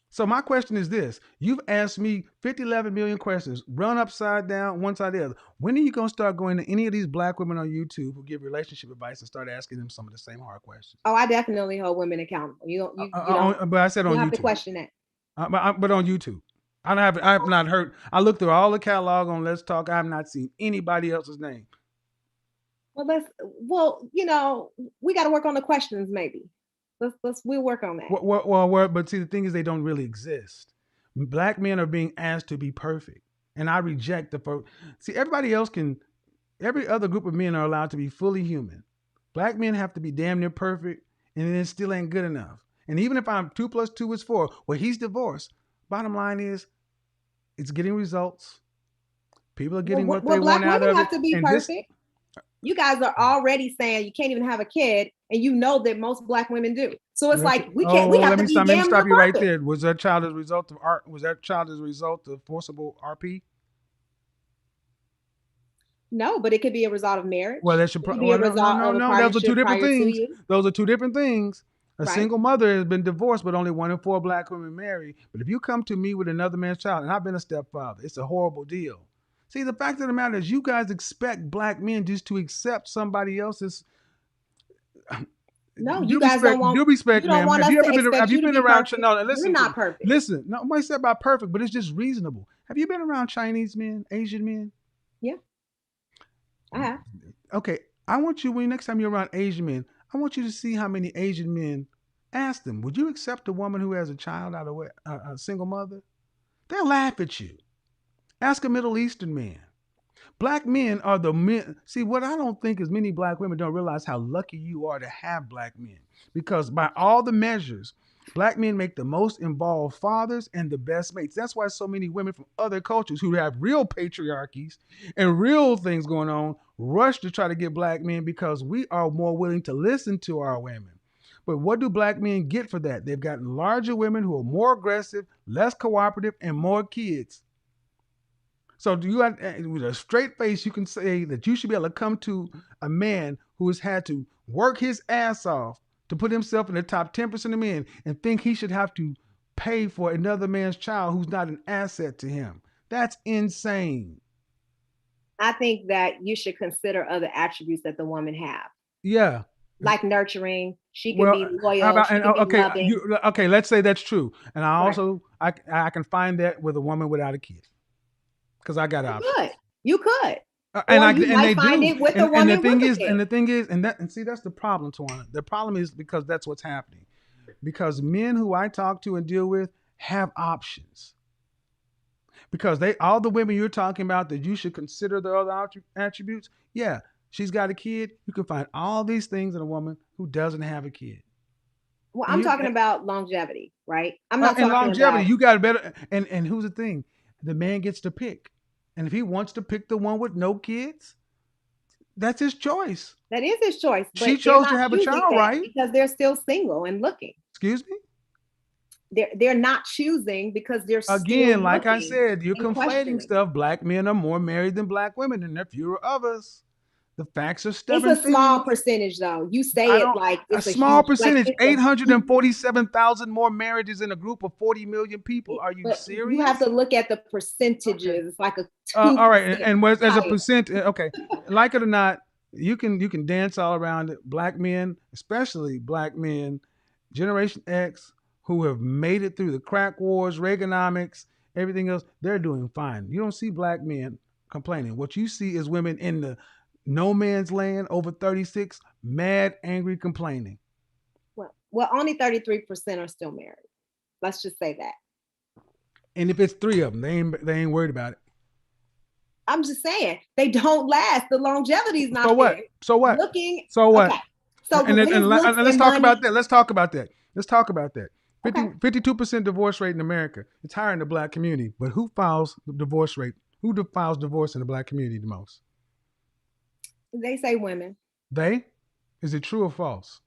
So my question is this. You've asked me 11 million questions, run upside down, one side the other. When are you going to start going to any of these black women on YouTube who give relationship advice and start asking them some of the same hard questions? Oh, I definitely hold women accountable. You don't, but I said on YouTube. You have to question that. But on YouTube. I have not heard. I looked through all the catalog on Let's Talk. I have not seen anybody else's name. Well, we got to work on the questions maybe. We'll work on that. But see, the thing is, they don't really exist. Black men are being asked to be perfect, and I reject See, everybody else every other group of men are allowed to be fully human. Black men have to be damn near perfect, and it still ain't good enough. And even if I'm 2 + 2 is 4, well, he's divorced. Bottom line is, it's getting results. People are getting what they want out of it. Black women have to be perfect. You guys are already saying you can't even have a kid, and you know that most black women do. So it's like we have to be damn near perfect. Let me stop you right there. Was that child as a result of art? Was that child as a result of forcible RP? No, but it could be a result of marriage. Well, that should be a result of a partnership. Those are two different things. Those are two different things. A Right. single mother has been divorced, but only 1 in 4 black women marry. But if you come to me with another man's child, and I've been a stepfather, it's a horrible deal. See, the fact of the matter is, you guys expect black men just to accept somebody else's. No, you guys don't want. Due respect, You don't ma'am. want Have us you to ever been? expect Have you you to been be around? perfect. No, You're listen to not me. perfect. Listen, nobody said about perfect, but it's just reasonable. Have you been around Chinese men, Asian men? Yeah, I have. Okay, I want you, when next time you're around Asian men, I want you to see how many Asian men. Ask them, would you accept a woman who has a child out of a single mother? They'll laugh at you. Ask a Middle Eastern man. Black men are the men. See, what I don't think is many black women don't realize how lucky you are to have black men. Because by all the measures, black men make the most involved fathers and the best mates. That's why so many women from other cultures who have real patriarchies and real things going on rush to try to get black men, because we are more willing to listen to our women. But what do black men get for that? They've gotten larger women who are more aggressive, less cooperative, and more kids. So do you, with a straight face, you can say that you should be able to come to a man who has had to work his ass off to put himself in the top 10% of men and think he should have to pay for another man's child who's not an asset to him? That's insane. I think that you should consider other attributes that the woman have, Yeah. like nurturing. She can Well, be how loyal. about, She and can be okay, loving. okay, let's say that's true. And I Right. also, I can find that with a woman without a kid, because I got You options. could. You could. And Or I you and might they find do. it with a And the woman thing with a is, kid. and see, that's the problem, Tawana. The problem is because that's what's happening. Because men who I talk to and deal with have options. Because all the women you're talking about that you should consider the other attributes, yeah, she's got a kid. You can find all these things in a woman who doesn't have a kid. Well, And I'm talking about longevity, right? I'm not and talking longevity, about. you got better. And who's the thing? The man gets to pick. And if he wants to pick the one with no kids, that's his choice. That is his choice, but She they're chose to not have a choosing child, that right? because they're still single and looking. Excuse me? They're not choosing because they're still Again, like I looking said, you're and conflating questioning. stuff. Black men are more married than black women, and there are fewer of us. The facts are It's stubborn a small things. percentage, though. You I say it don't. like A it's a small huge, like percentage, it's a huge, 847,000 more marriages in a group of 40 million people. Are you but you serious? have to look at the percentages. Okay. It's like a All right, 2% and as a higher. percent, okay, like it or not, you can dance all around it. Black men, especially black men, Generation X, who have made it through the crack wars, Reaganomics, everything else, they're doing fine. You don't see black men complaining. What you see is women in the no man's land over 36, mad, angry, complaining. Well, only 33% are still married. Let's just say that. And if it's 3 of them, they ain't worried about it. I'm just saying they don't last. The longevity is not So what? there. So what? Looking. So what? Okay. So and when it looks let's and talk money, about that. Let's talk about that. Let's talk about that. Okay. 52% divorce rate in America. It's higher in the black community. But who files the divorce rate? Who files divorce in the black community the most? they say women. They? Is it true or false?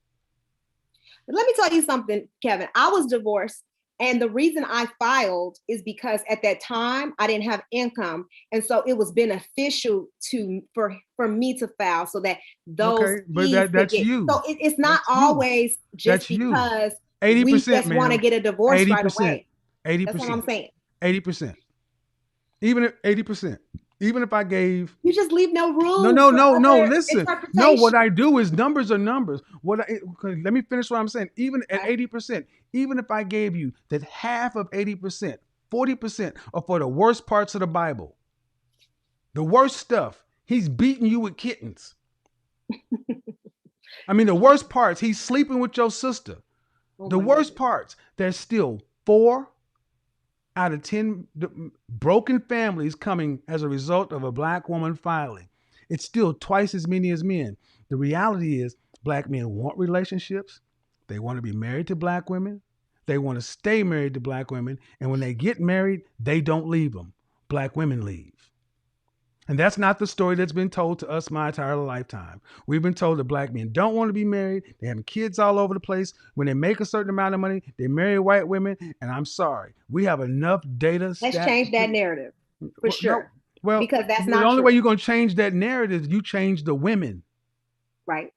Let me tell you something, Kevin. I was divorced, and the reason I filed is because at that time I didn't have income, and so it was beneficial for me to file so that those Okay, but fees could that's get. you. So it's not That's you. always just That's you. because 80%, we just want to ma'am. get a divorce right 80%. away. 80%. That's what I'm saying. 80%. Even if 80%. Even if I gave You just leave no room. No. for other Listen, no. What I do is numbers are numbers. Let me finish what I'm saying. Even at 80%, even if I gave you that half of 80%, 40% are for the worst parts of the Bible, the worst stuff. He's beating you with kittens. I mean, the worst parts. He's sleeping with your sister. The worst parts. There's still 4 out of 10 broken families coming as a result of a black woman filing. It's still twice as many as men. The reality is black men want relationships. They want to be married to black women. They want to stay married to black women. And when they get married, they don't leave them. Black women leave. And that's not the story that's been told to us my entire lifetime. We've been told that black men don't want to be married. They're having kids all over the place. When they make a certain amount of money, they marry white women. And I'm sorry, we have enough data. Let's change that narrative for sure. Well, because that's the not only true. way you're going to change that narrative is you change the women. Right.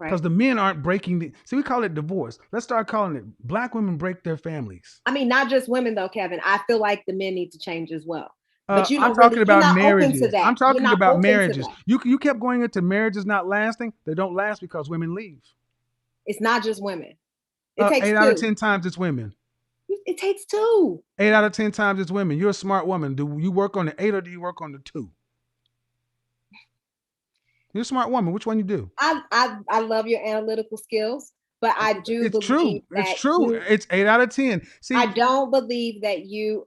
because the men aren't breaking the. See, we call it divorce. Let's start calling it Black women break their families. I mean, not just women though, Kevin. I feel like the men need to change as well. But you I'm don't talking really, you're about not open to marriages. that. I'm talking You're not about open to marriages. that. You kept going into marriages not lasting. They don't last because women leave. It's not just women. It takes 8 out of two. 10 times it's women. It takes two. 8 out of 10 times it's women. You're a smart woman. Do you work on the 8 or do you work on the 2? You're a smart woman. Which one you do? I love your analytical skills, but I do It's believe true. It's that true. It's 8 out of 10. See, I don't believe that you're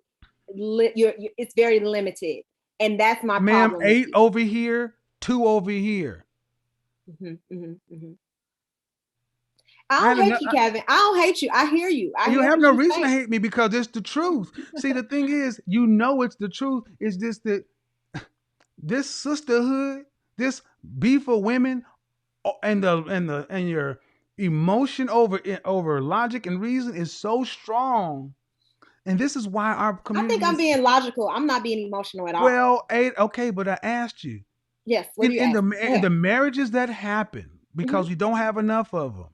it's very limited, and that's my ma'am, problem. 8 over here, 2 over here. I don't hate you, Kevin. I don't hate you. I hear you. I You hear have what no you're reason to saying. hate me because it's the truth. See, the thing is, you know it's the truth. It's just that this sisterhood, this beef for women, and your emotion over logic and reason is so strong. And this is why our I community think I'm being logical. I'm not being emotional at all. well, 8, okay, but I asked you. Yes. What do you ask? In the marriages that happen because we don't have enough of them.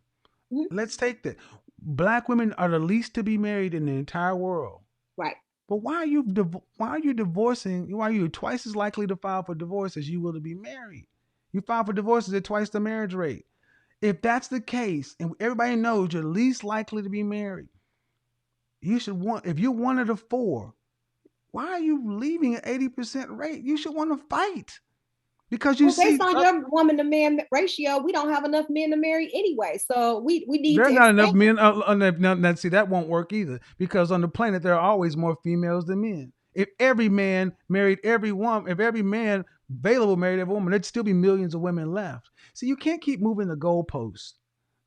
Mm-hmm. Let's take that. Black women are the least to be married in the entire world. Right. But why are you divorcing? Why are you twice as likely to file for divorce as you will to be married? You file for divorces at twice the marriage rate. If that's the case, and everybody knows you're least likely to be married, you should want. If you're one of the 4, why are you leaving at 80% rate? You should want to fight because you see. Based on your woman to man ratio, we don't have enough men to marry anyway. So we need There's to not enough expand. men. See, that won't work either because on the planet there are always more females than men. If every man married every woman, if every man available married every woman, there'd still be millions of women left. See, you can't keep moving the goalposts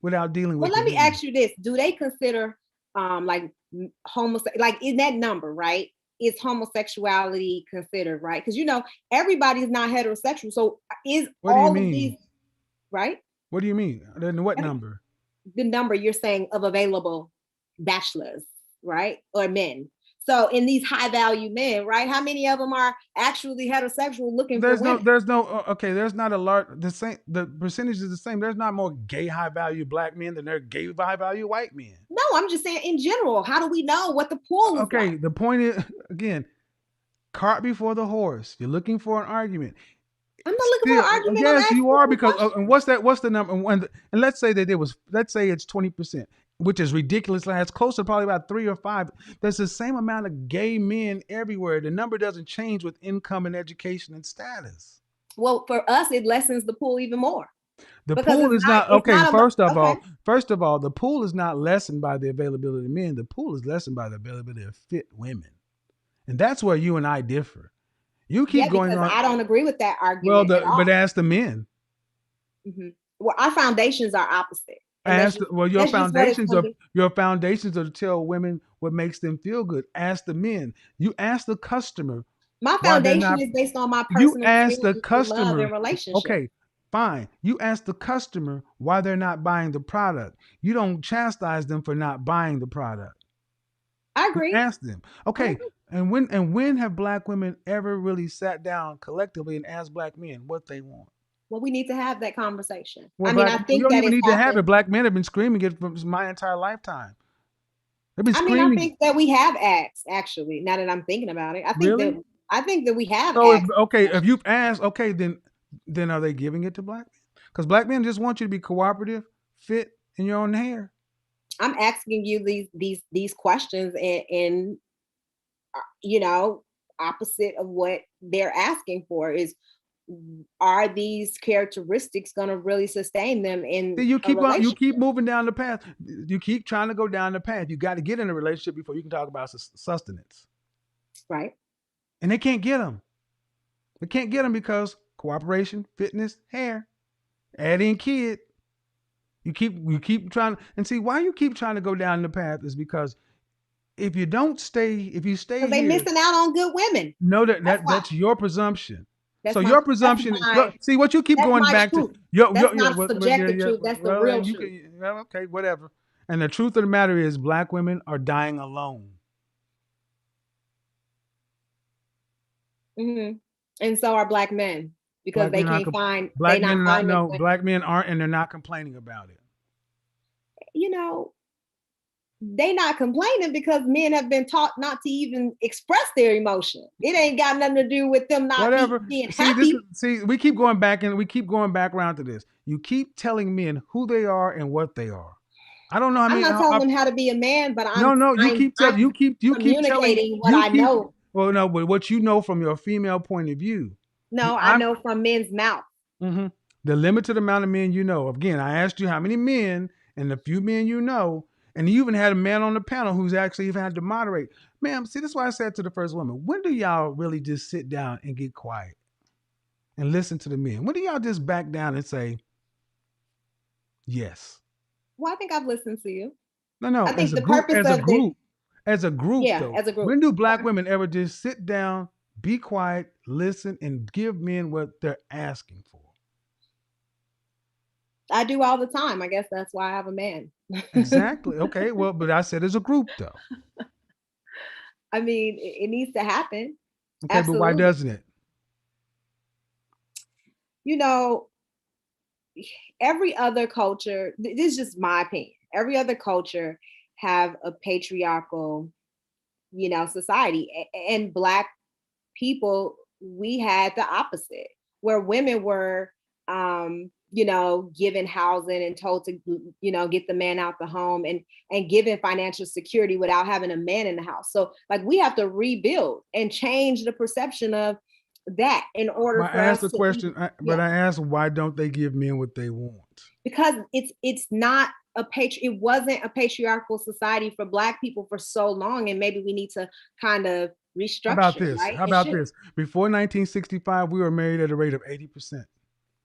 without dealing with. Well, let me ask you this: do they consider like homosexual? Like in that number, right? Is homosexuality considered, right? Because everybody's not heterosexual. So is What do you all mean? of these right? What do you mean? Then what number? The number you're saying of available bachelors, right? Or men. So in these high value men, right? How many of them are actually heterosexual looking for women? There's not a large, the percentage is the same. There's not more gay high value black men than there are gay high value white men. No, I'm just saying in general, how do we know what the pool is Okay, like? the point is, again, cart before the horse. You're looking for an argument. I'm not looking for an argument. Yes, you are because and what's the number? And let's say that let's say it's 20%, which is ridiculous. It's close to probably about 3 or 5. There's the same amount of gay men everywhere. The number doesn't change with income and education and status. Well, for us, it lessens the pool even more. The pool is not okay. First of all, the pool is not lessened by the availability of men. The pool is lessened by the availability of fit women, and that's where you and I differ. You keep going on. I don't agree with that argument. But ask the men. Mm-hmm. Well, our foundations are opposite. Your foundations are to tell women what makes them feel good. Ask the men. You ask the customer. My foundation is based on my personal love and relationship. Okay, fine. You ask the customer why they're not buying the product. You don't chastise them for not buying the product. I agree. You ask them. Okay. And when have black women ever really sat down collectively and asked black men what they want? Well, we need to have that conversation. Well, I think you don't even need to have it. Black men have been screaming it for my entire lifetime. They've been screaming. I think that we have asked, actually, now that I'm thinking about it. I think that we have asked. If you've asked, okay, then are they giving it to black men? Because black men just want you to be cooperative, fit in your own hair. I'm asking you these questions and opposite of what they're asking for is, are these characteristics going to really sustain them in you keep moving down the path. You keep trying to go down the path. You got to get in a relationship before you can talk about sustenance. Right. And they can't get them. They can't get them because cooperation, fitness, hair, add in kid. You keep trying, and see why you keep trying to go down the path is because if you stay here, they're missing out on good women. No, that's your presumption. Your presumption. See what you keep going back to. That's not subjective truth. That's the real truth. Okay, whatever. And the truth of the matter is, black women are dying alone. Mm-hmm. And so are black men. because they can't find, they black men not are not finding, no black men aren't, and they're not complaining about it. you know, they not complaining because men have been taught not to even express their emotion. It ain't got nothing to do with them not Whatever. being See, this happy. is we keep going back and we keep going back around to this. You keep telling men who they are and what they are. I don't know how I'm many. not telling them how to be a man, but No, you I'm keep telling communicating what I know. Well, no, but what you know from your female point of view. No, I know from men's mouth. Mm-hmm. The limited amount of men you know. Again, I asked you how many men, and the few men you know, and you even had a man on the panel who's actually even had to moderate. Ma'am, see, this is why I said to the first woman, when do y'all really just sit down and get quiet and listen to the men? When do y'all just back down and say, yes? Well, I think I've listened to you. No, I think the group, purpose of the, as a group, yeah, though. as a group. When do black women ever just sit down, be quiet, listen, and give men what they're asking for? I do all the time. I guess that's why I have a man. Exactly. Okay. Well, but I said as a group, though. I mean, it needs to happen. Okay, but why Absolutely. doesn't it? You know, every other culture, this is just my opinion. Every other culture have a patriarchal, society. And black people, we had the opposite, where women were given housing and told to, get the man out the home and given financial security without having a man in the house. So like we have to rebuild and change the perception of that in order I for asked us the to question, but yeah. I asked, why don't they give men what they want? Because it's not it wasn't a patriarchal society for black people for so long, and maybe we need to kind of restructure. How about this? Right? How about this? Before 1965, we were married at a rate of 80%.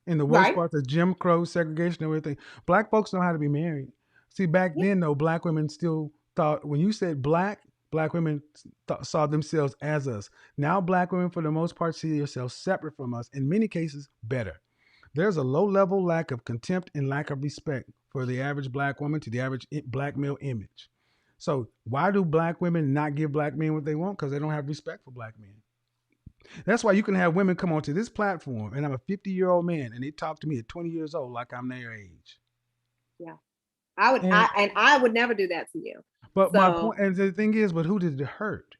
In the worst Right. part, the Jim Crow, segregation, and everything. Black folks know how to be married. See, back then, though, black women still thought, when you said black women saw themselves as us. Now, black women, for the most part, see themselves separate from us. In many cases, better. There's a low level lack of contempt and lack of respect for the average black woman to the average black male image. So, why do black women not give black men what they want? Because they don't have respect for black men. That's why you can have women come onto this platform, and I'm a 50-year-old man, and they talk to me at 20 years old like I'm their age. Yeah, I would never do that to you. But my point, and the thing is, but who did it hurt?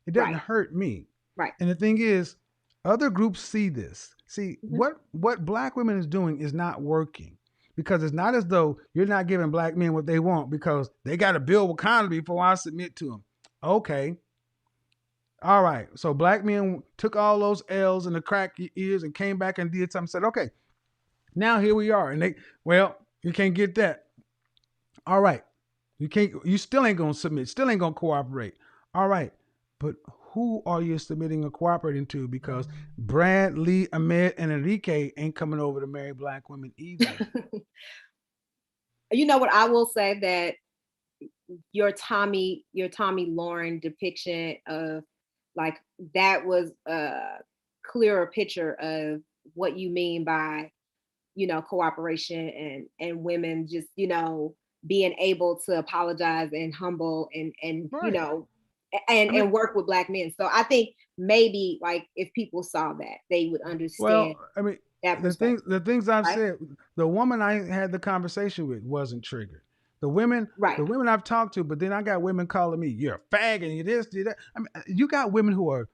It doesn't hurt me. Right. And the thing is, other groups see this. See, what black women is doing is not working, because it's not as though you're not giving black men what they want because they got to build Wakanda before I submit to them. Okay. All right. So black men took all those L's and the crack ears and came back and did something. Said, okay, now here we are. And you can't get that. All right. You still ain't going to submit. Still ain't going to cooperate. All right. But who are you submitting or cooperating to? Because Brad, Lee, Ahmed, and Enrique ain't coming over to marry black women either. You know what I will say, that your Tommy Lauren depiction of like that was a clearer picture of what you mean by, cooperation and women just, being able to apologize and humble and Right. and work with black men. So I think maybe like if people saw that, they would understand. Well, I mean, that the things I've right? said, the woman I had the conversation with wasn't triggered. The women I've talked to, but then I got women calling me, you're a fag and you this, you that. I mean, you got women who are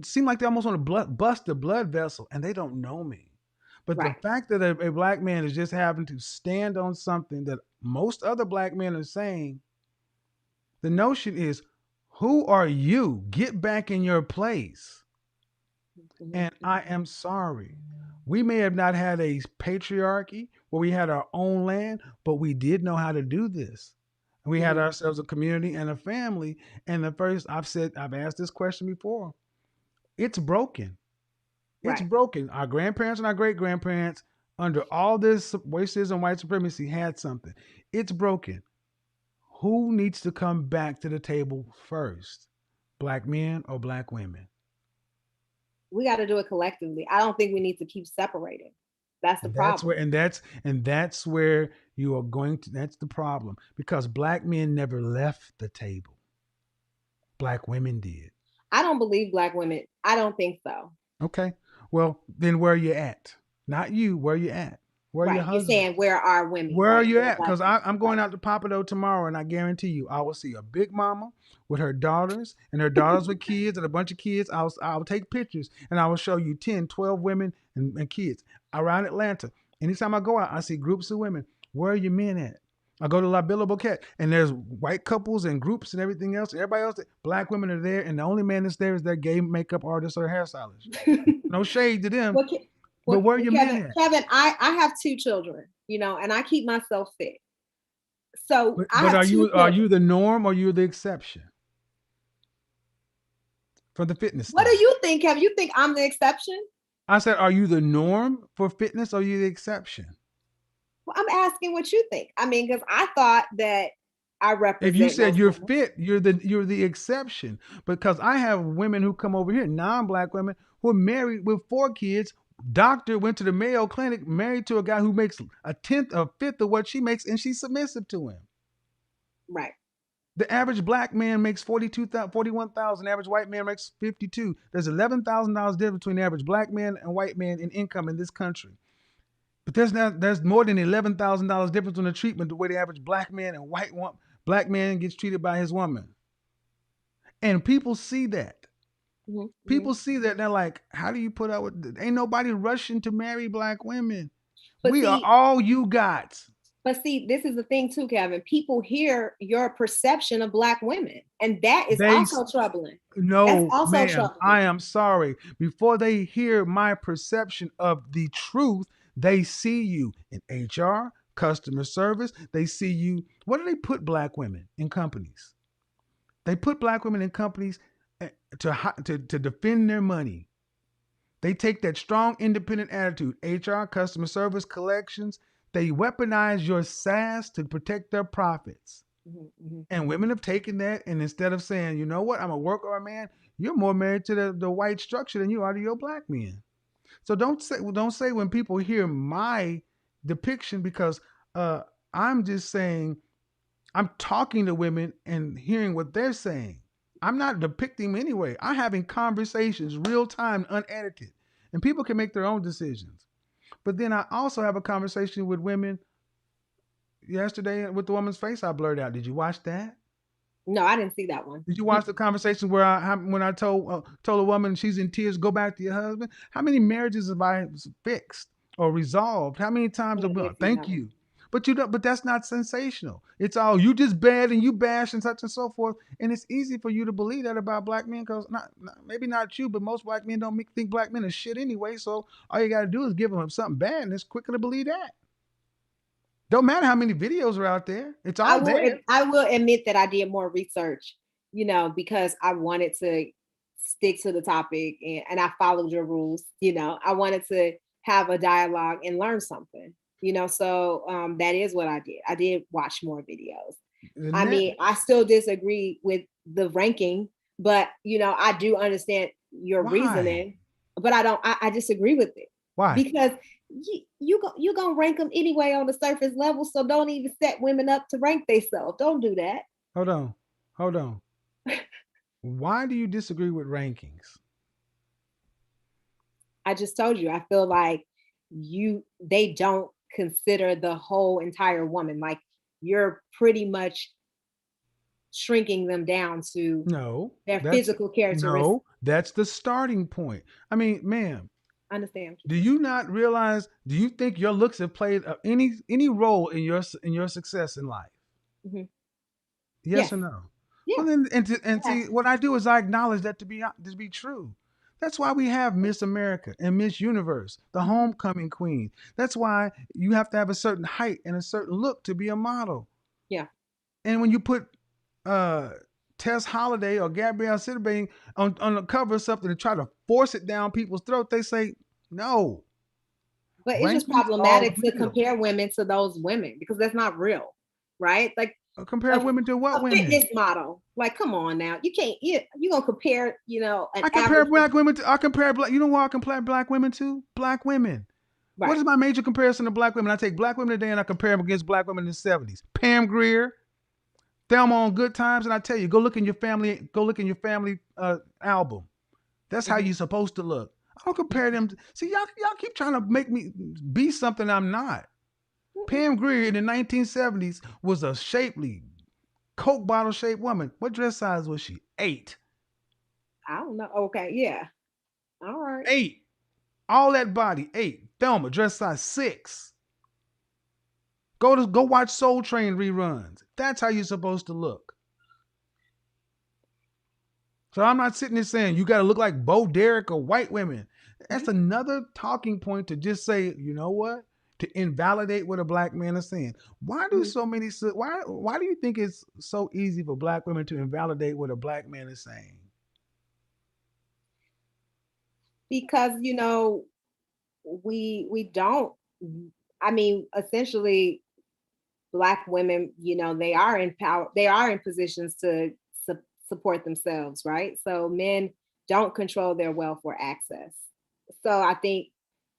seem like they almost want to bust the blood vessel, and they don't know me. But the fact that a black man is just having to stand on something that most other black men are saying, the notion is, who are you? Get back in your place. And I am sorry. We may have not had a patriarchy where we had our own land, but we did know how to do this. We had ourselves a community and a family. And I've asked this question before. It's broken. It's broken. Our grandparents and our great grandparents, under all this racism, white supremacy, had something. It's broken. Who needs to come back to the table first? Black men or black women? We got to do it collectively. I don't think we need to keep separating. That's the problem. That's where you are going to. That's the problem, because black men never left the table. Black women did. I don't believe black women. I don't think so. Okay. Well, then where are you at? Not you. Where you at? Where are your Right. You're husband? saying where are women? Where are Right. you Where are at? black Because women? I'm going Right. out to Papado tomorrow, and I guarantee you, I will see a big mama with her daughters and her daughters with kids and a bunch of kids. I'll take pictures and I will show you 10, 12 women and kids around Atlanta. Anytime I go out, I see groups of women. Where are your men at? I go to La Bella Bouquet, and there's white couples and groups and everything else. Everybody else, black women are there, and the only man that's there is their gay makeup artist or hairstylist. No shade to them, Well, but where are your men Kevin, at? Kevin, I have 2 children, and I keep myself fit. So I But have are two are children. you the norm or are you the exception for the fitness What do stuff? you think, Kevin? You think I'm the exception? I said, are you the norm for fitness or are you the exception? Well, I'm asking what you think. I mean, because I thought that I If you represent said most you're women. fit, you're the exception. Because I have women who come over here, non-black women who are married with 4 kids. Doctor went to the Mayo Clinic, married to a guy who makes a tenth, a fifth of what she makes, and she's submissive to him. Right. The average black man makes 41,000. Average white man makes 52. There's $11,000 difference between the average black man and white man in income in this country. But there's more than $11,000 difference in the treatment the way the average black man and black man gets treated by his woman. And people see that. Mm-hmm. People see that and they're like, how do you put up with ain't nobody rushing to marry black women. But We are see, all you got. this is the thing too, Kevin. People hear your perception of black women, and that is They also troubling. That's No, also ma'am, troubling. I am sorry. Before they hear my perception of the truth, they see you in HR, customer service. They see you. What do they put black women in companies? They put black women in companies to defend their money. They take that strong, independent attitude, HR, customer service, collections. They weaponize your SaaS to protect their profits. Mm-hmm. And women have taken that, and instead of saying, you know what, I'm a worker or a man, you're more married to the white structure than you are to your black men. So don't say when people hear my depiction, because I'm just saying I'm talking to women and hearing what they're saying. I'm not depicting them anyway. I'm having conversations real time, unedited, and people can make their own decisions. But then I also have a conversation with women yesterday with the woman's face I blurred out. Did you watch that? No, I didn't see that one. Did you watch the conversation where when I told a woman she's in tears, go back to your husband? How many marriages have I fixed or resolved? How many times Yeah, have I we, did see thank that one. you? But you don't. But that's not sensational. It's all you just bad and you bash and such and so forth. And it's easy for you to believe that about black men because maybe not you, but most black men don't think black men are shit anyway. So all you got to do is give them something bad, and it's quicker to believe that. Don't matter how many videos are out there. It's all there. I will admit that I did more research, because I wanted to stick to the topic, and I followed your rules. I wanted to have a dialogue and learn something. So that is what I did. I did watch more videos. I mean, I still disagree with the ranking, but I do understand your Why? reasoning, but I disagree with it. Why? Because you gonna rank them anyway on the surface level, so don't even set women up to rank themselves. Don't do that. Hold on. Why do you disagree with rankings? I just told you, I feel like they don't consider the whole entire woman. Like, you're pretty much shrinking them down to their physical characteristics. No, that's the starting point. I mean, ma'am, Understand? do you not realize? Do you think your looks have played any role in your success in life? Mm-hmm. Yes or no? Yeah. Well, then, see, what I do is I acknowledge that to be true. That's why we have Miss America and Miss Universe, the homecoming queen. That's why you have to have a certain height and a certain look to be a model. Yeah. And when you put Tess Holliday or Gabrielle Sidibe on the cover of something to try to force it down people's throat, they say no. But it's just problematic to compare women to those women because that's not real, right? Like, compare women to what women? Fitness model. Like, come on now. You can't. You're gonna compare. I compare black women to. I compare black. You know what I compare black women to? Black women. Right. What is my major comparison to black women? I take black women today and I compare them against black women in the 70s. Pam Grier, Thelma on Good Times, and I tell you, go look in your family album. That's how you're supposed to look. I don't compare them. See, y'all keep trying to make me be something I'm not. Pam Grier in the 1970s was a shapely, Coke bottle shaped woman. What dress size was she? 8. I don't know. Okay, yeah. All right. 8. All that body, 8. Thelma, dress size 6. Go watch Soul Train reruns. That's how you're supposed to look. So I'm not sitting there saying you got to look like Bo Derek or white women. That's another talking point to just say, you know what? To invalidate what a black man is saying. Why do so many? Why do you think it's so easy for black women to invalidate what a black man is saying? Because we don't. I mean, essentially, Black women, they are in power. They are in positions to support themselves, right? So men don't control their wealth or access. So I think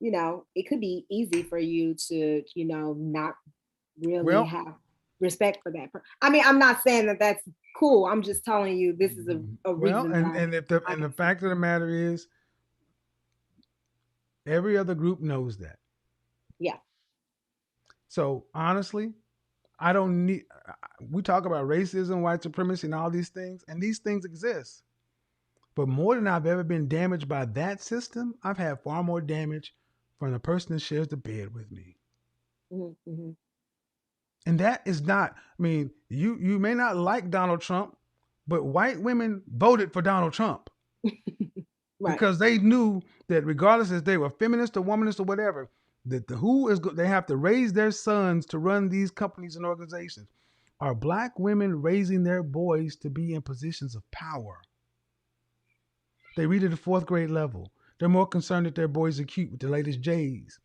it could be easy for you to not really Well, have respect for that. I mean, I'm not saying that that's cool. I'm just telling you this is a well, reason and why. the fact of the matter is, every other group knows that. Yeah. So honestly, I don't need. We talk about racism, white supremacy, and all these things, and these things exist. But more than I've ever been damaged by that system, I've had far more damage from the person that shares the bed with me. Mm-hmm. And that is not, I mean, you may not like Donald Trump, but white women voted for Donald Trump Right. because they knew that regardless if they were feminist or womanist or whatever, that they have to raise their sons to run these companies and organizations. Are black women raising their boys to be in positions of power? They read at the 4th grade level. They're more concerned that their boys are cute with the latest J's.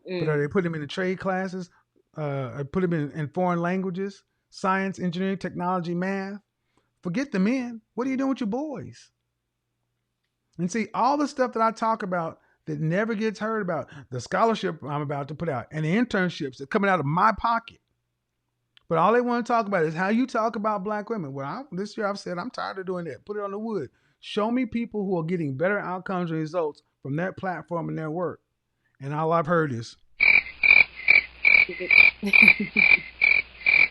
But are they putting them in the trade classes? Or put them in foreign languages, science, engineering, technology, math? Forget the men. What are you doing with your boys? And see, all the stuff that I talk about that never gets heard about, the scholarship I'm about to put out, and the internships that are coming out of my pocket. But all they want to talk about is how you talk about black women. Well, this year I've said I'm tired of doing that. Put it on the wood. Show me people who are getting better outcomes and results from their platform and their work. And all I've heard is,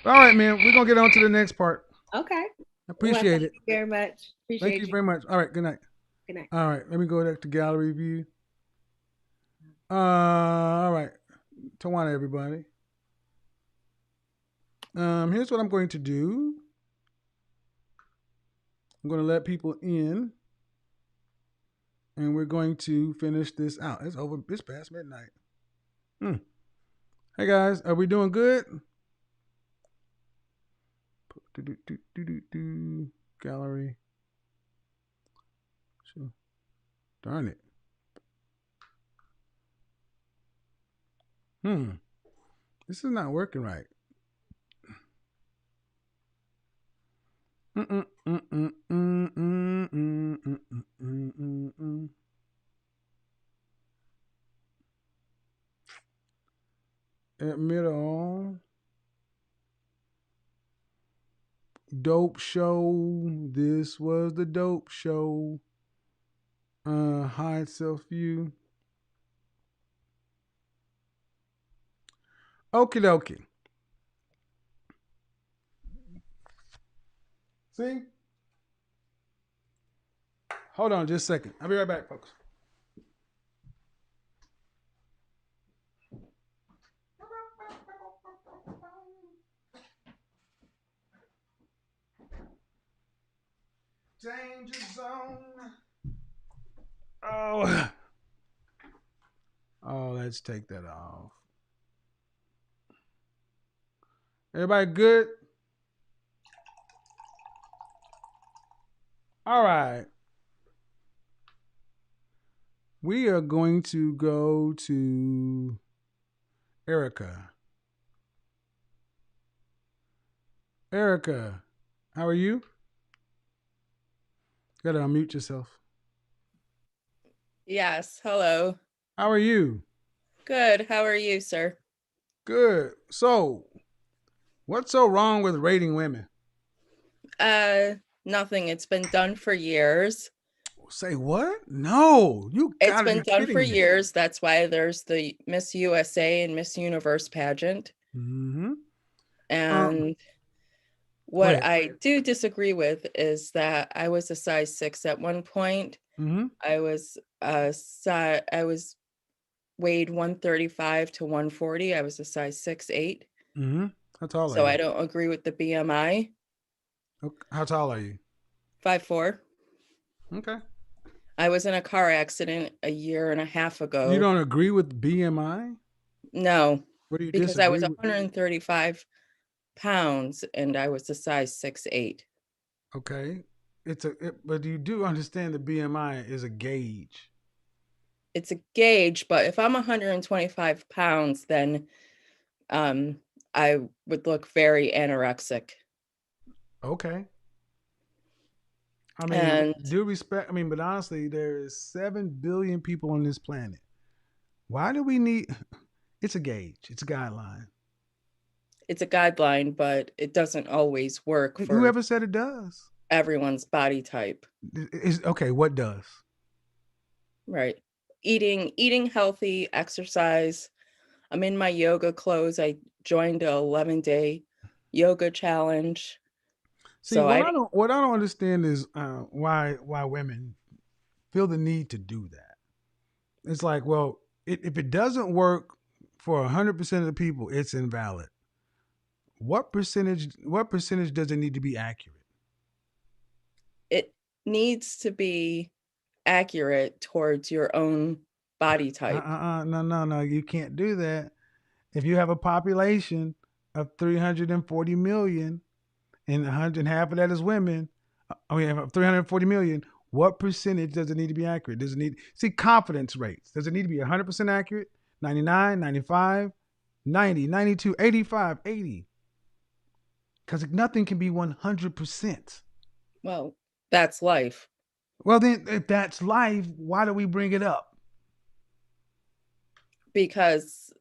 all right, man, we're going to get on to the next part. Okay. Appreciate it. Thank you very much. Appreciate Thank you very much. All right, good night. Good night. All right, let me go back to gallery view. All right, Tawana, everybody. Here's what I'm going to do. I'm going to let people in, and we're going to finish this out. It's over. It's past midnight. Hey guys, are we doing good? Gallery. Sure. Darn it. This is not working right. Admit all. Dope show. This was the dope show. Hide self view. Okie dokie. See? Hold on just a second. I'll be right back, folks. Danger zone. Oh, let's take that off. Everybody good? All right. We are going to go to Erica. Erica, how are you? You gotta unmute yourself. Yes, hello. How are you? Good. How are you, sir? Good. So, what's so wrong with rating women? Nothing. It's been done for years. Say what? No, you It's gotta been be done for kidding me. years. That's why there's the Miss USA and Miss Universe pageant. Mm-hmm. And Go what ahead. I do disagree with is that I was a size 6 at one point. Mm-hmm. I was I was weighed 135 to 140. I was a size 6'8". Mm-hmm. How tall are So I you? don't agree with the BMI. How tall are you? 5'4". Okay. I was in a car accident a year and a half You ago. don't agree with BMI? No, What do you because I was disagree with? 135 pounds and I was a size 6'8". Okay. But you do understand the BMI is a gauge. It's a gauge, but if I'm 125 pounds, then um, I would look very anorexic. Okay. I mean, And due respect. I mean, but honestly, there is 7 billion people on this planet. Why do we need? It's a gauge. It's a guideline. it's a guideline, but it doesn't always work for Whoever said it does? everyone's body type, Is okay. What does? right? Eating healthy, exercise. I'm in my yoga clothes. I joined a 11-day yoga challenge. See, So I what I don't understand is why women feel the need to do that. It's like, well, if it doesn't work for 100% of the people, it's invalid. What percentage? What percentage does it need to be accurate? it needs to be accurate towards your own body type. No. You can't do that. If you have a population of 340 million and 100, half of that is women, I mean, 340 million, what percentage does it need to be accurate? Does it need, see, confidence rates? Does it need to be 100% accurate? 99, 95, 90, 92, 85, 80? Because nothing can be 100%. Well, that's life. Well, then, if that's life, why do we bring it up? Because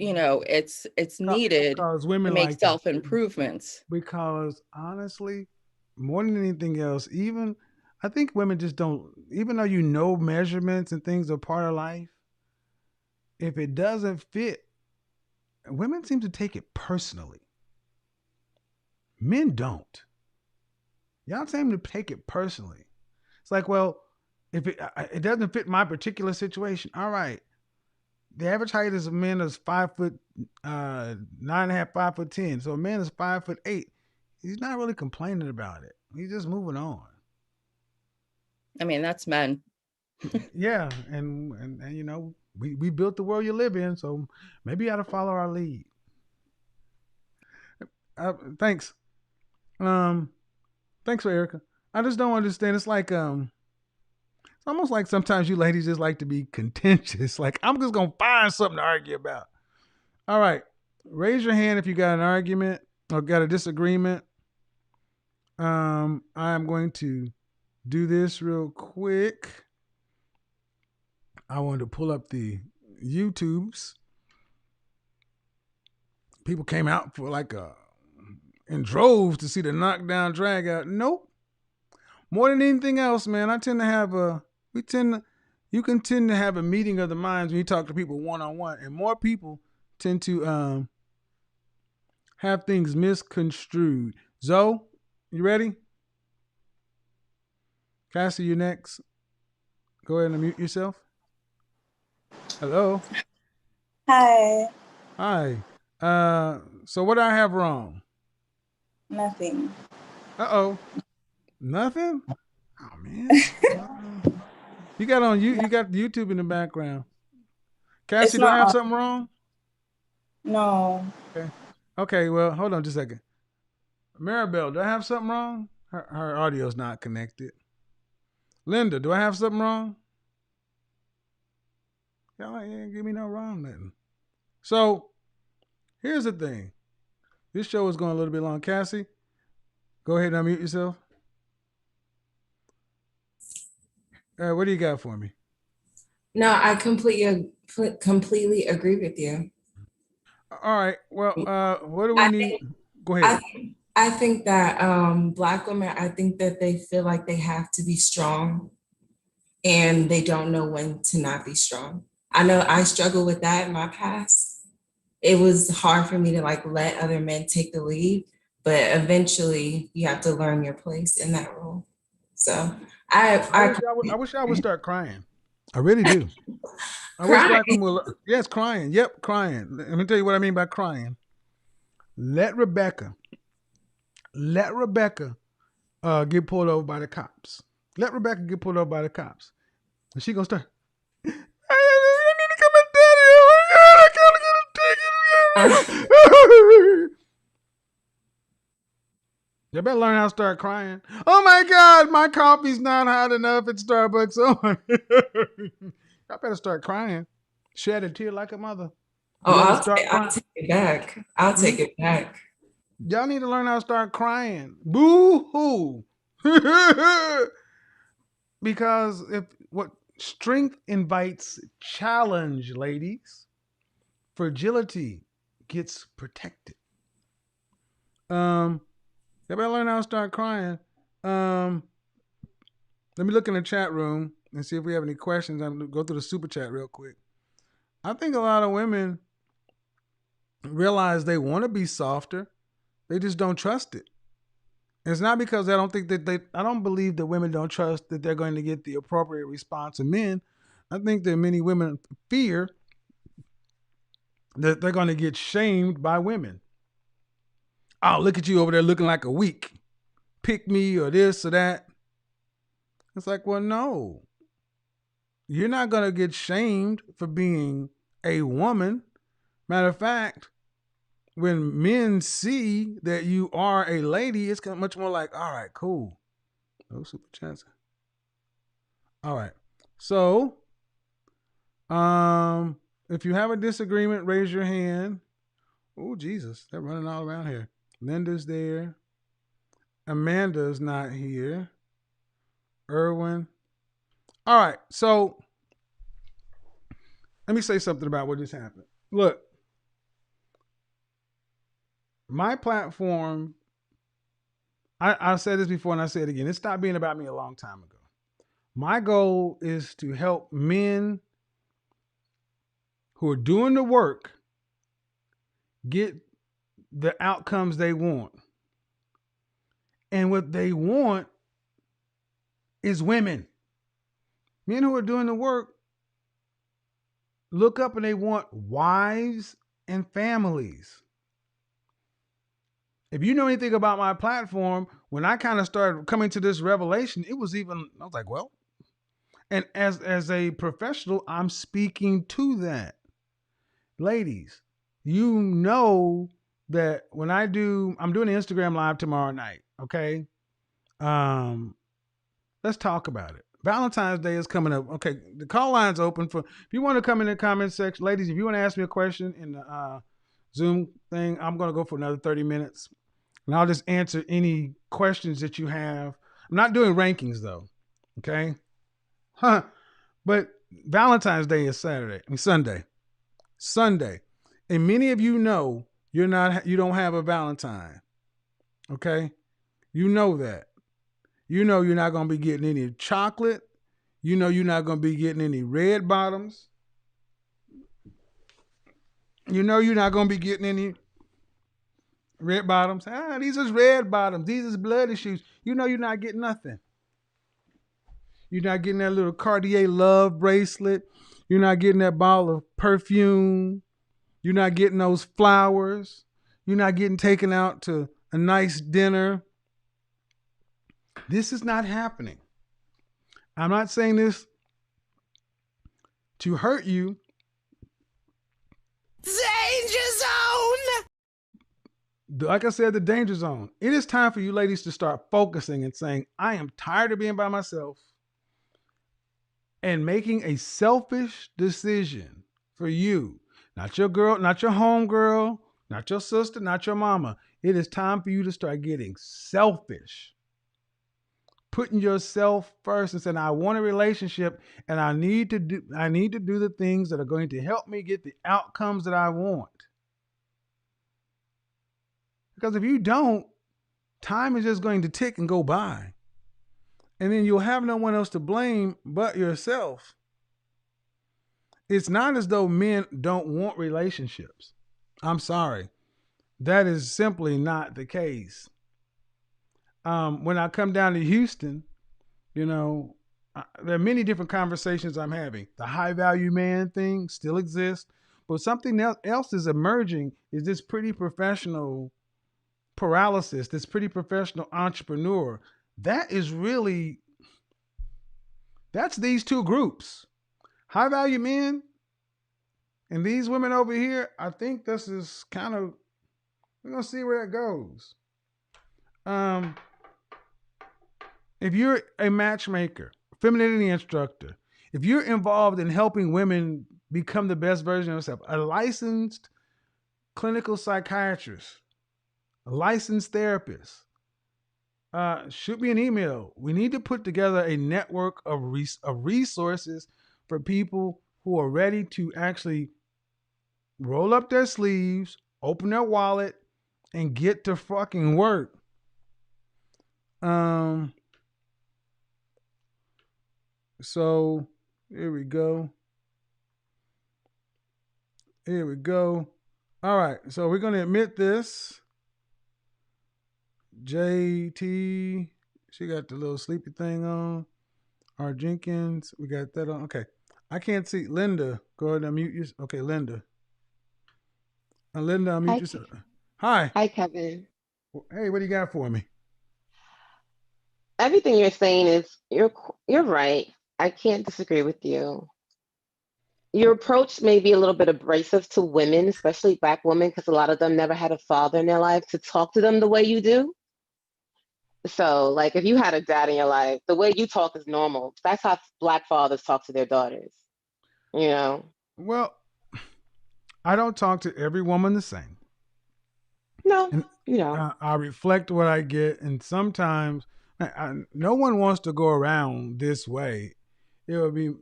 it's needed Because to women make like to, self-improvements. because honestly, more than anything else, even I think women just don't, even though measurements and things are part of life, if it doesn't fit, women seem to take it personally. Men don't. Y'all seem to take it personally. It's like, well, if it doesn't fit my particular situation, all right. The average height is a man is 5 foot 9.5, 5'10". So a man is 5'8". He's not really complaining about it. He's just moving on. I mean, that's men. Yeah, and we built the world you live in, so maybe you ought to follow our lead. Thanks. Um, thanks for Erica. I just don't understand. It's like it's almost like sometimes you ladies just like to be contentious. Like I'm just gonna find something to argue about. All right, raise your hand if you got an argument or got a disagreement. I'm going to do this real quick. I wanted to pull up the YouTubes. People came out for in droves to see the knockdown drag out. Nope. More than anything else, man, I tend to have you can tend to have a meeting of the minds when you talk to people one on one, and more people tend to have things misconstrued. Zoe, you ready? Cassie, you next. Go ahead and unmute yourself. Hello. Hi. Hi. So what do I have wrong? Nothing. Uh-oh. Nothing? Oh man. You got YouTube in the background. It's Cassie, do I not have on. something wrong? No. Okay. Okay, well, hold on just a second. Maribel, do I have something wrong? Her audio's not connected. Linda, do I have something wrong? Y'all ain't give me no wrong nothing. So here's the thing. This show is going a little bit long. Cassie, go ahead and unmute yourself. What do you got for me? No, I completely agree with you. All right. Well, what do we I need? think Go ahead. I think that Black women, I think that they feel like they have to be strong and they don't know when to not be strong. I know I struggled with that in my past. It was hard for me to like let other men take the lead, but eventually you have to learn your place in that role. So I wish I would start crying. I really do. I wish cry. black women would. Yes, crying. Yep, crying. Let me tell you what I mean by crying. Let Rebecca, let Rebecca get pulled over by the cops. Let Rebecca get pulled over by the cops. And she gonna start, I need to come and daddy. Oh my God, I gotta get a ticket. You better learn how to start crying. Oh my God, my coffee's not hot enough at Starbucks. Oh my I better start crying. Shed a tear like a mother. Oh, You better start I'll crying. take it back. I'll take it back. Y'all need to learn how to start crying. Boo hoo. Because if what strength invites challenge, ladies, fragility gets protected. You better learn how to start crying. Let me look in the chat room and see if we have any questions. I'm gonna go through the super chat real quick. I think a lot of women realize they want to be softer. They just don't trust it. It's not because I don't believe that women don't trust that they're going to get the appropriate response of men. I think that many women fear that they're going to get shamed by women. Oh, look at you over there looking like a weak. Pick me or this or that. It's like, well, no. You're not going to get shamed for being a woman. Matter of fact, when men see that you are a lady, it's much more like, all right, cool. No super chats. All right. So, if you have a disagreement, raise your hand. Oh, Jesus, they're running all around here. Linda's there. Amanda's not here. Irwin. All right. So, let me say something about what just happened. Look, my platform, I said this before and I say it again. It stopped being about me a long time ago. My goal is to help men who are doing the work get the outcomes they want. And what they want is women. Men who are doing the work look up and they want wives and families. If you know anything about my platform, when I kind of started coming to this revelation, I was like, well, and as a professional, I'm speaking to that. Ladies, you know that when I'm doing an Instagram live tomorrow night, okay? Let's talk about it. Valentine's Day is coming up. Okay, the call line's open for if you want to come in the comment section. Ladies, if you want to ask me a question in the Zoom thing, I'm going to go for another 30 minutes. And I'll just answer any questions that you have. I'm not doing rankings though. Okay? But Valentine's Day is Sunday. Sunday. And many of you know you don't have a Valentine. Okay? You know that. You know you're not going to be getting any chocolate. You know you're not going to be getting any red bottoms. You know you're not going to be getting any red bottoms. These is red bottoms. These is bloody shoes. You know you're not getting nothing. You're not getting that little Cartier love bracelet. You're not getting that bottle of perfume. You're not getting those flowers. You're not getting taken out to a nice dinner. This is not happening. I'm not saying this to hurt you. Danger zone! Like I said, the danger zone. It is time for you ladies to start focusing and saying, I am tired of being by myself, and making a selfish decision for you. Not your girl, not your home girl, not your sister, not your mama. It is time for you to start getting selfish. Putting yourself first and saying, I want a relationship and I need to do the things that are going to help me get the outcomes that I want. Because if you don't, time is just going to tick and go by. and then you'll have no one else to blame but yourself. It's not as though men don't want relationships. I'm sorry. That is simply not the case. When I come down to Houston, you know, there are many different conversations I'm having. The high value man thing still exists, but something else is emerging is this pretty professional paralysis, this pretty professional entrepreneur. That is really, that's these two groups. High value men and these women over here. I think this is kind of, we're going to see where it goes. Um, if you're a matchmaker, femininity instructor, if you're involved in helping women become the best version of themselves, a licensed clinical psychiatrist, a licensed therapist, shoot me an email. We need to put together a network of resources for people who are ready to actually roll up their sleeves, open their wallet, and get to fucking work. So here we go. Here we go. All right. So we're going to admit this. JT, she got the little sleepy thing on. R. Jenkins, we got that on. Okay. I can't see. Linda, go ahead and unmute you. Okay, Linda. Linda, unmute yourself. Hi. Hi, Kevin. Hey, what do you got for me? Everything you're saying is you're right. I can't disagree with you. Your approach may be a little bit abrasive to women, especially Black women, because a lot of them never had a father in their life to talk to them the way you do. So, like, if you had a dad in your life, the way you talk is normal. That's how Black fathers talk to their daughters. You know? Well, I don't talk to every woman the same. No, and, you know. I reflect what I get, and sometimes no one wants to go around this way. It would be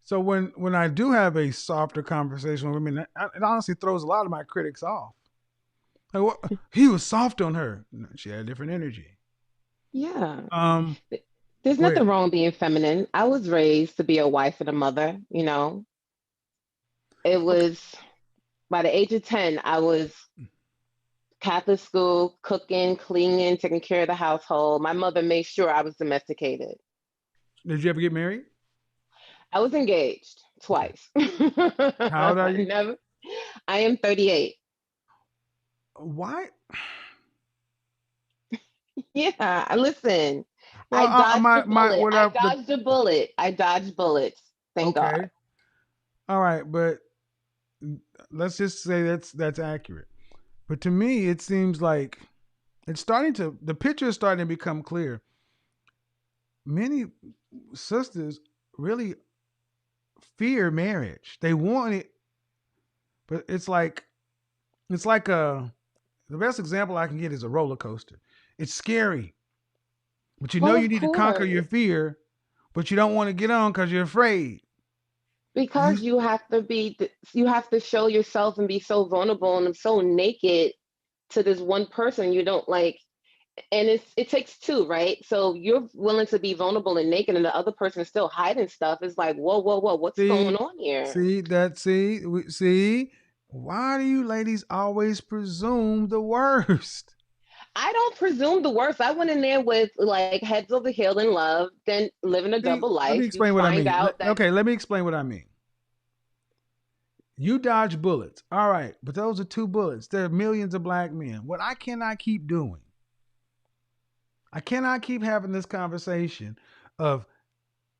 so when I do have a softer conversation with women, it honestly throws a lot of my critics off. Like, what? He was soft on her. She had a different energy. Yeah. Go There's nothing ahead. wrong being feminine. I was raised to be a wife and a mother, you know. It Okay. was by the age of 10, I was Catholic school, cooking, cleaning, taking care of the household. My mother made sure I was domesticated. Did you ever get married? I was engaged Okay. twice. How old are you? Never. I am 38. Why? Yeah, listen. Well, I dodged a my bullet. what I I the dodged a bullet. I dodged bullets. Thank God. okay. All right, but let's just say that's accurate. But to me, it seems like the picture is starting to become clear. Many sisters really fear marriage. They want it, but it's like the best example I can get is a roller coaster. It's scary, but you know Well, you of need to conquer your course, fear, but you don't want to get on because you're afraid. You because you have to show yourself and be so vulnerable and so naked to this one person you don't like. And it takes two, right? So you're willing to be vulnerable and naked, and the other person is still hiding stuff. It's like, whoa, whoa, whoa, what's going see, on here? see. Why do you ladies always presume the worst? I don't presume the worst. I went in there with like heads over heels in love, then living a See, double let me life. You explain what I find mean. out that Okay, let me explain what I mean. You dodge bullets. All right, but those are two bullets. There are millions of black men. What I cannot keep doing, I cannot keep having this conversation of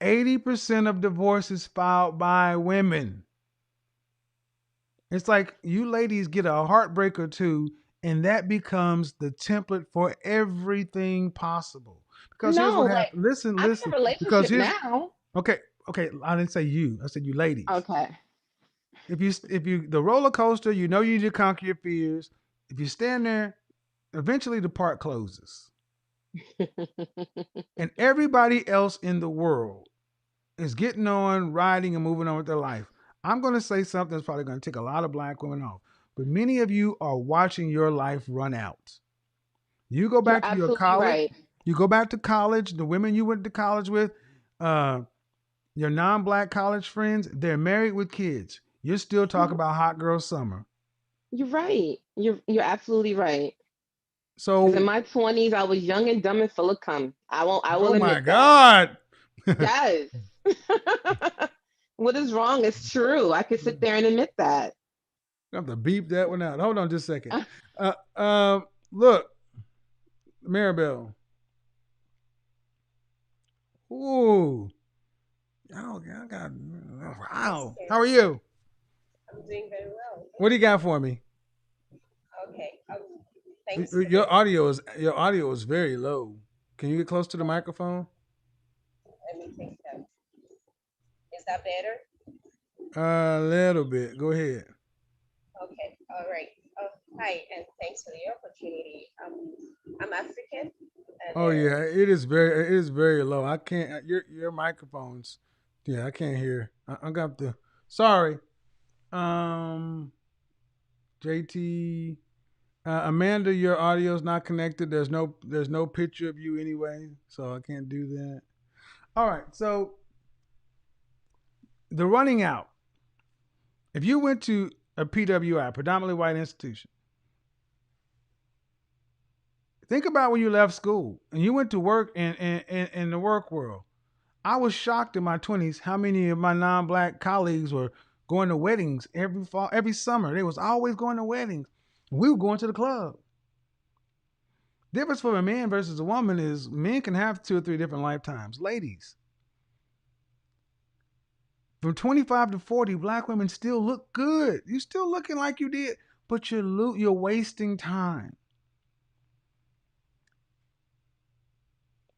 80% of divorces filed by women. It's like you ladies get a heartbreak or two, and that becomes the template for everything possible. Because here's no, what like happened. Listen, I'm listen. in a Because relationship here's now. okay, okay. I didn't say you. I said you ladies. Okay. If you the roller coaster, you know you need to conquer your fears. If you stand there, eventually the part closes. And everybody else in the world is getting on, riding, and moving on with their life. I'm going to say something that's probably going to take a lot of black women off. But many of you are watching your life run out. You go You're back to your absolutely college. right. You go back to college, the women you went to college with, your non-black college friends, they're married with kids. You're still talking about hot girl summer. You're right. You're absolutely right. Because in So, my 20s, I was young and dumb and full of cum. I will oh my admit that. God. Yes. What is wrong is true. I could sit there and admit that. I have to beep that one out. Hold on just a second. Look, Maribel. Ooh. Oh, I got, wow. How are you? I'm doing very well. What do you got for me? Okay. Thanks for Your this. audio is very low. Can you get close to the microphone? Let me take that. Is that better? A little bit. Go ahead. Okay. All right. Hi, and thanks for the opportunity. I'm African. And Oh yeah, it is very low. I can't your microphones. Yeah, I can't hear. I got the sorry. JT Amanda, your audio's not connected. There's no picture of you anyway, so I can't do that. All right, so the running out. If you went to a PWI, predominantly white institution, think about when you left school and you went to work in the work world. I was shocked in my 20s how many of my non-black colleagues were going to weddings every fall, every summer. They was always going to weddings. We were going to the club. Difference for a man versus a woman is men can have 2 or 3 different lifetimes. Ladies, from 25 to 40, black women still look good. You still looking like you did, but you're wasting time.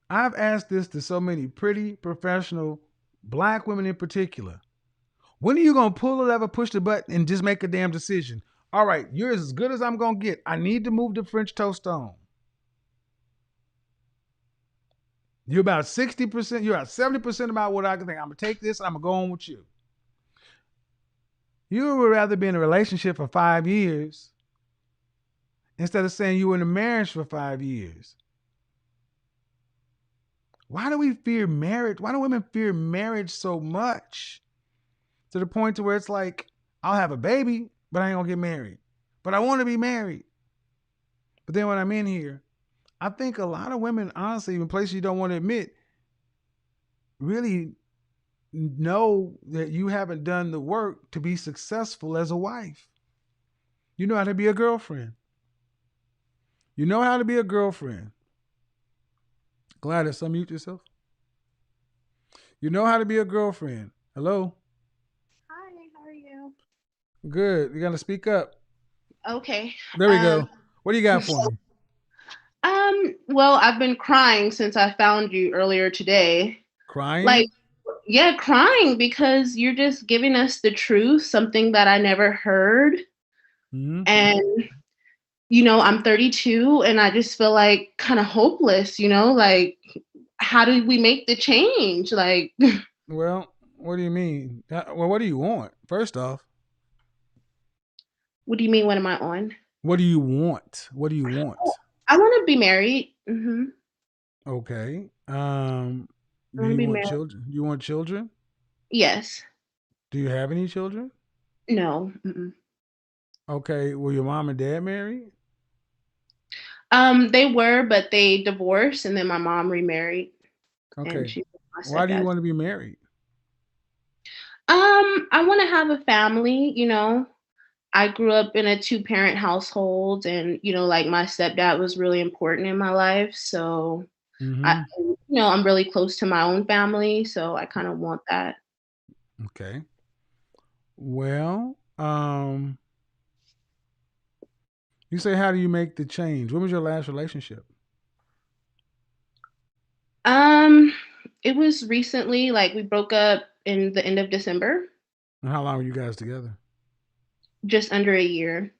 I've asked this to so many pretty professional black women in particular. When are you going to pull the lever, push the button, and just make a damn decision? All right, you're as good as I'm going to get. I need to move the French toast on. You're about 60%, you're about 70% about what I can think. I'm going to take this and I'm going to go on with you. You would rather be in a relationship for 5 years instead of saying you were in a marriage for 5 years. Why do we fear marriage? Why do women fear marriage so much? To the point to where it's like, I'll have a baby, but I ain't gonna get married. But I want to be married. But then when I'm in here, I think a lot of women, honestly, in places you don't want to admit, really know that you haven't done the work to be successful as a wife. You know how to be a girlfriend. You know how to be a girlfriend. Gladys, unmute yourself. You know how to be a girlfriend. Hello? Hi, how are you? Good. You got to speak up. Okay. There we go. What do you got for me? Well, I've been crying since I found you earlier today. Crying? Like, yeah, crying because you're just giving us the truth, something that I never heard. Mm-hmm. And, I'm 32 and I just feel like kind of hopeless, like, how do we make the change? Like, well, what do you mean? Well, what do you want? First off, what do you mean? What am I on? What do you want? What do you want? I want to be married. Mm-hmm. Okay. I Do want to you be want married. children? You want children? Yes. Do you have any children? No. Mm-mm. Okay. Were your mom and dad married? They were, but they divorced, and then my mom remarried. And Okay. she's my Why do you stepdad. want to be married? I want to have a family. I grew up in a 2-parent household, and like my stepdad was really important in my life. So Mm-hmm. I'm really close to my own family, so I kind of want that. Okay. Well, you say, how do you make the change? When was your last relationship? It was recently, like we broke up in the end of December, And how long were you guys together? just under a year.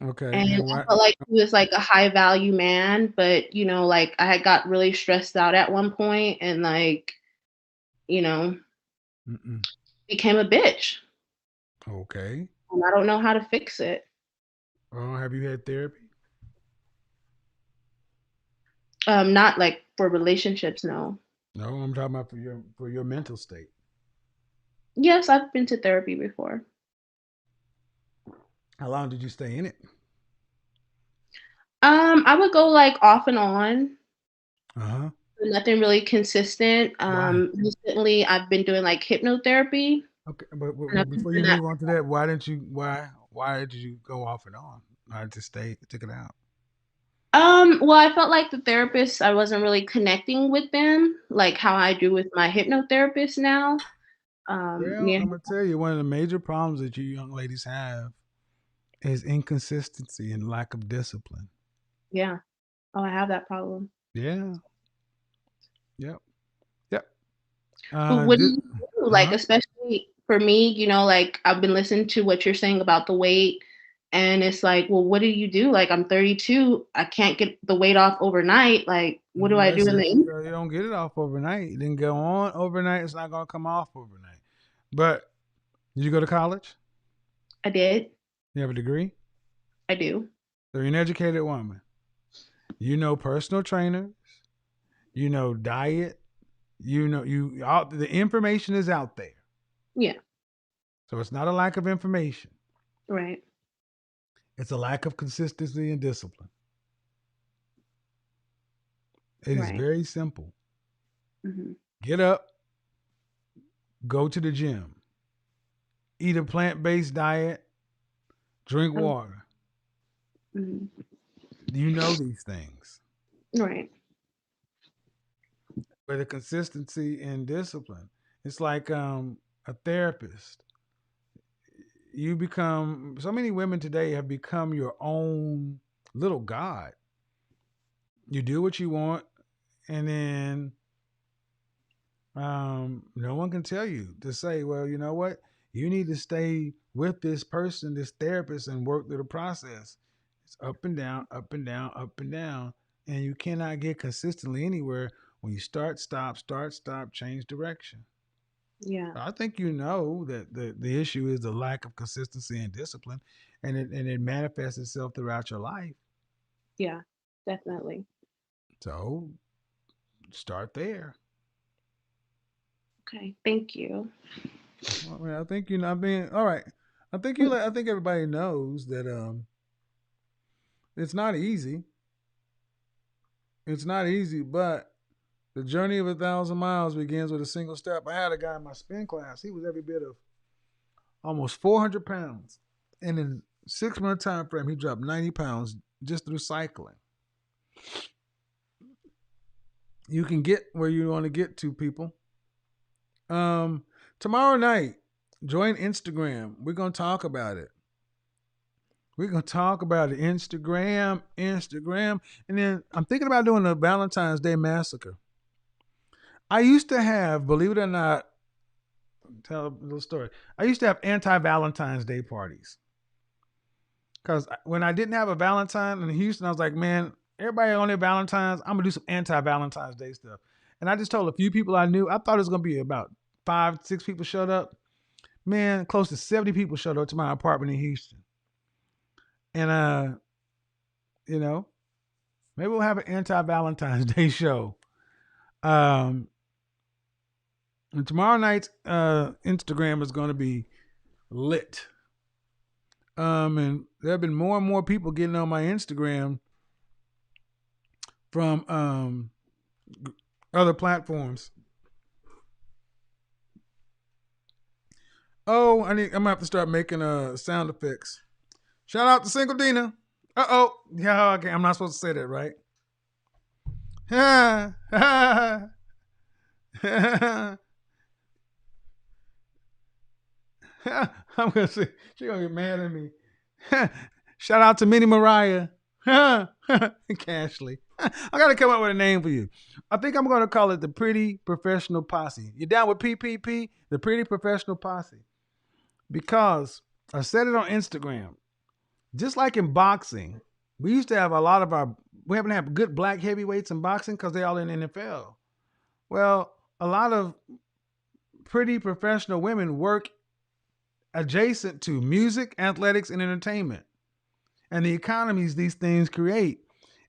Okay. And And I what? felt like he was like a high value man, but like I had got really stressed out at one point and like, Mm-mm. became a bitch. Okay. And I don't know how to fix it. Have you had therapy? Not like for relationships, no. No, I'm talking about for your mental state. Yes, I've been to therapy before. How long did you stay in it? I would go like off and on. Uh-huh. Nothing really consistent. Why? Recently I've been doing like hypnotherapy. Okay, but, And but I've been before doing you that. move on to that, why did you go off and on? Why did you took it out? Well, I felt like the therapist, I wasn't really connecting with them like how I do with my hypnotherapist now. Well, Me and I'm gonna tell you, one of the major problems that you young ladies have is inconsistency and lack of discipline. yeah. Oh, I have that problem. Yeah. Yep. Yep. But what do This, you do? Like, huh? especially for me, like I've been listening to what you're saying about the weight, and it's like, well, what do you do? Like, I'm 32, I can't get the weight off overnight. Like, what do I do That's in it. the You don't get it off overnight. It didn't go on overnight. It's not gonna come off overnight. But did you go to college? I did. You have a degree? I do. So you're an educated woman. You know personal trainers. You know diet. You know the information is out there. Yeah. So it's not a lack of information. Right. It's a lack of consistency and discipline. It is Right. very simple. Hmm. Get up, go to the gym, eat a plant-based diet, drink water. Hmm. You know these things. Right. But the consistency and discipline. It's like a therapist. You become so many women today have become your own little god. You do what you want, and then no one can tell you to say, well, you know what? You need to stay with this person, this therapist, and work through the process. It's up and down, up and down, up and down. And you cannot get consistently anywhere when you start, stop, change direction. Yeah. I think you know that the issue is the lack of consistency and discipline, and it manifests itself throughout your life. Yeah. Definitely. So start there. Okay. Thank you. Well, I mean, I think you know. I mean, all right. I think I think everybody knows that it's not easy. It's not easy, but the journey of 1,000 miles begins with a single step. I had a guy in my spin class. He was every bit of almost 400 pounds, and in 6 month time frame, he dropped 90 pounds just through cycling. You can get where you want to get to, people. Tomorrow night, join Instagram. We're gonna talk about it. We're gonna talk about it. Instagram, and then I'm thinking about doing a Valentine's Day massacre. I used to have, believe it or not, tell a little story. I used to have anti-Valentine's Day parties because when I didn't have a Valentine in Houston, I was like, man, everybody on their Valentines, I'm gonna do some anti-Valentine's Day stuff. And I just told a few people I knew. I thought it was gonna be about 5, 6 people showed up. Man, close to 70 people showed up to my apartment in Houston. And you know, maybe we'll have an anti-Valentine's Day show. And tomorrow night's Instagram is going to be lit. And there have been more and more people getting on my Instagram from other platforms. Oh, I'm gonna have to start making sound effects. Shout out to Single Dina. Yeah, okay. I'm not supposed to say that, right? I'm gonna say she's gonna get mad at me. Shout out to Minnie Mariah. Cashley. I gotta come up with a name for you. I think I'm gonna call it the Pretty Professional Posse. You down with PPP? The Pretty Professional Posse. Because I said it on Instagram. Just like in boxing, we used to have we haven't had good black heavyweights in boxing because they're all in the NFL. Well, a lot of pretty professional women work adjacent to music, athletics, and entertainment, and the economies these things create.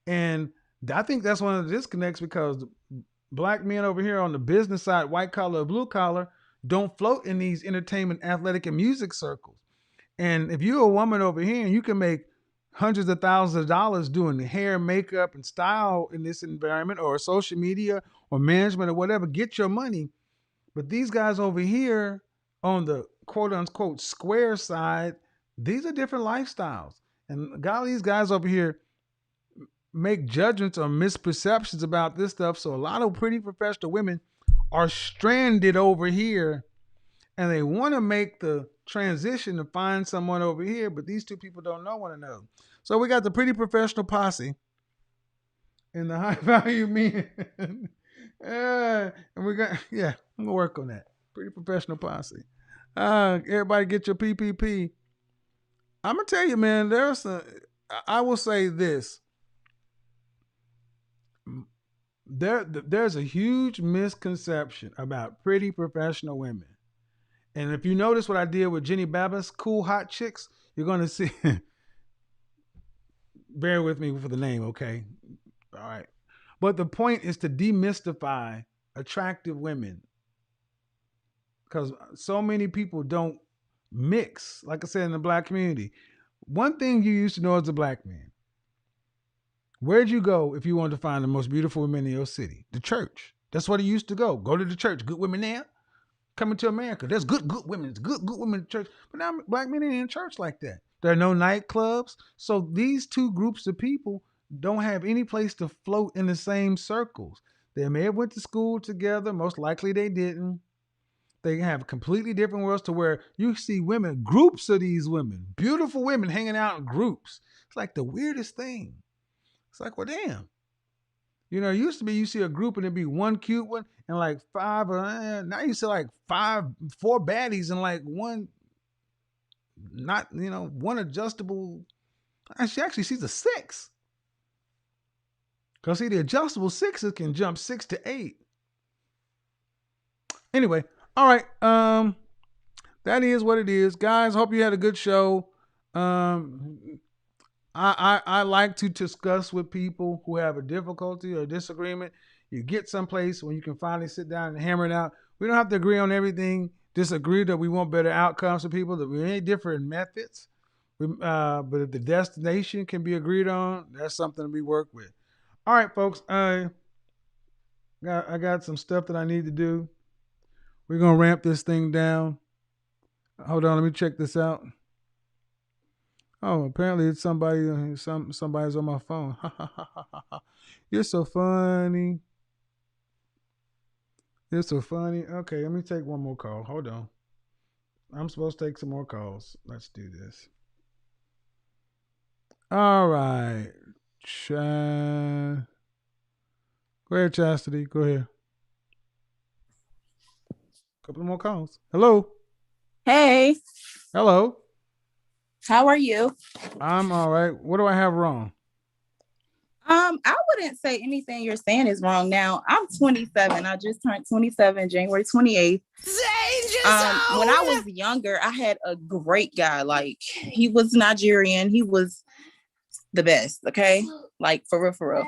And I think that's one of the disconnects because black men over here on the business side, white collar or blue collar, don't float in these entertainment, athletic, and music circles. And if you're a woman over here and you can make hundreds of thousands of dollars doing hair, makeup, and style in this environment or social media or management or whatever, get your money. But these guys over here on the quote unquote square side, these are different lifestyles. And golly, these guys over here make judgments or misperceptions about this stuff. So a lot of pretty professional women are stranded over here and they want to make the transition to find someone over here, but these two people don't know one another. So we got the pretty professional posse and the high value men. And we got, yeah, I'm gonna work on that. Pretty professional posse. Everybody get your PPP. I'm gonna tell you, man, I will say this. There's a huge misconception about pretty professional women. And if you notice what I did with Jenny Babbitt's Cool Hot Chicks, you're going to see. Bear with me for the name, okay? All right. But the point is to demystify attractive women. Because so many people don't mix, like I said, in the black community. One thing you used to know as a black man. Where'd you go if you wanted to find the most beautiful women in your city? The church. That's where you used to go. Go to the church. Good women there. Coming to America. There's good women. It's good women in church. But now black men ain't in church like that. There are no nightclubs. So these two groups of people don't have any place to float in the same circles. They may have went to school together. Most likely they didn't. They have completely different worlds to where you see women, groups of these women, beautiful women hanging out in groups. It's like the weirdest thing. It's like, well, damn. You know, it used to be you see a group and it'd be one cute one and like five, now you see like four baddies and like one, not, one adjustable. Actually, she's a 6. Because see, the adjustable 6s can jump 6 to 8. Anyway, all right. That is what it is. Guys, hope you had a good show. I like to discuss with people who have a difficulty or disagreement. You get someplace when you can finally sit down and hammer it out. We don't have to agree on everything. Disagree that we want better outcomes for people. That we may differ in methods, but if the destination can be agreed on, that's something we work with. All right, folks. I got some stuff that I need to do. We're gonna ramp this thing down. Hold on, let me check this out. Oh, apparently it's somebody. Somebody's on my phone. You're so funny. You're so funny. Okay, let me take one more call. Hold on. I'm supposed to take some more calls. Let's do this. All right. Go ahead, Chastity. Go ahead. Couple more calls. Hello. Hey, Hello. how are you? I'm all right. What do I have wrong? I wouldn't say anything you're saying is wrong now. I'm 27. I just turned 27 January 28th. When I was younger, I had a great guy. Like, he was Nigerian. He was the best, okay? Like, for real, for real.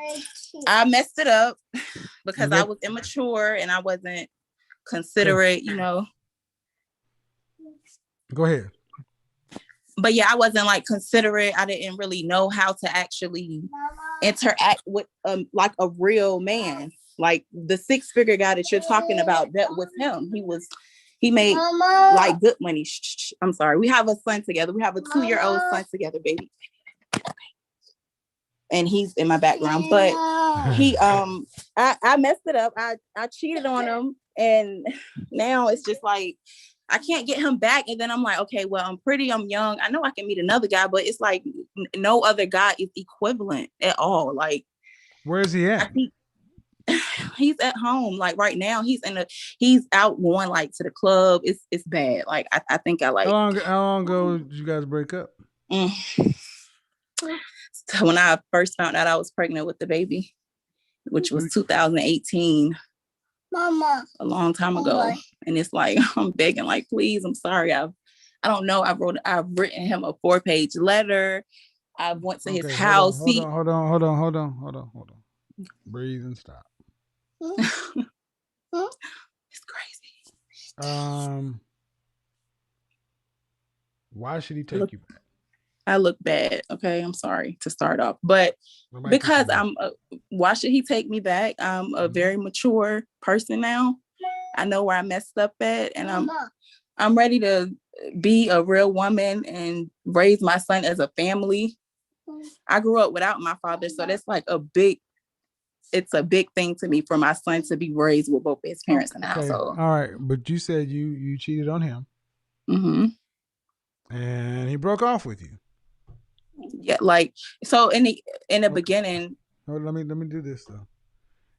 I messed it up because I was immature and I wasn't considerate, Go ahead. But yeah, I wasn't like considerate. I didn't really know how to actually interact with like a real man. Like the 6-figure guy that you're talking about, that was him. He made like good money. I'm sorry. We have a son together. We have a 2-year-old son together, baby. And he's in my background. But he I messed it up. I cheated on him. And now it's just like I can't get him back. And then I'm like, okay, well, I'm pretty, I'm young. I know I can meet another guy, but it's like no other guy is equivalent at all. Like, where is he at? He's at home. Like right now, he's out going like to the club. It's bad. Like I think I like. How long ago did you guys break up? So when I first found out I was pregnant with the baby, which was 2018. Mama. A long time ago. Mama. And it's like, I'm begging, like, please, I'm sorry. I don't know. I've written him a 4-page letter. I went to his house. Hold on. Breathe and stop. It's crazy. Why should he I look, take you back? I look bad. Okay, I'm sorry to start off, but Nobody can because see that. why should he take me back? I'm a very mature person now. I know where I messed up at, and I'm ready to be a real woman and raise my son as a family. I grew up without my father, so that's like it's a big thing to me for my son to be raised with both his parents in the Okay, household. all right, but you said you cheated on him, Mm-hmm. and he broke off with you. Yeah, like so in the Okay. beginning. Oh, let me do this though.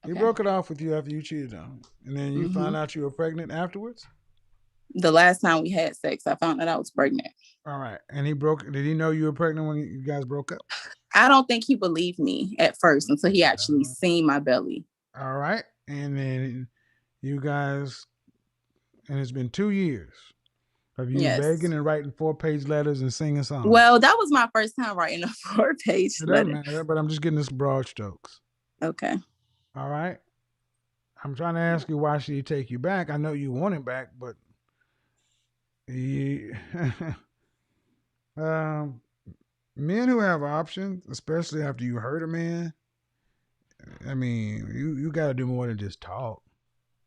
He Okay. broke it off with you after you cheated on him, and then you Mm-hmm. found out you were pregnant afterwards. The last time we had sex, I found that I was pregnant. All right, and he broke. Did he know you were pregnant when you guys broke up? I don't think he believed me at first until he actually seen my belly. All right, and then you guys, and it's been 2 years of you Yes. begging and writing 4-page letters and singing songs. Well, that was my first time writing a 4-page It letter. doesn't matter, but I'm just getting this broad strokes. Okay. All right. I'm trying to ask you, why should he take you back? I know you want him back, but he, men who have options, especially after you hurt a man, I mean, you got to do more than just talk.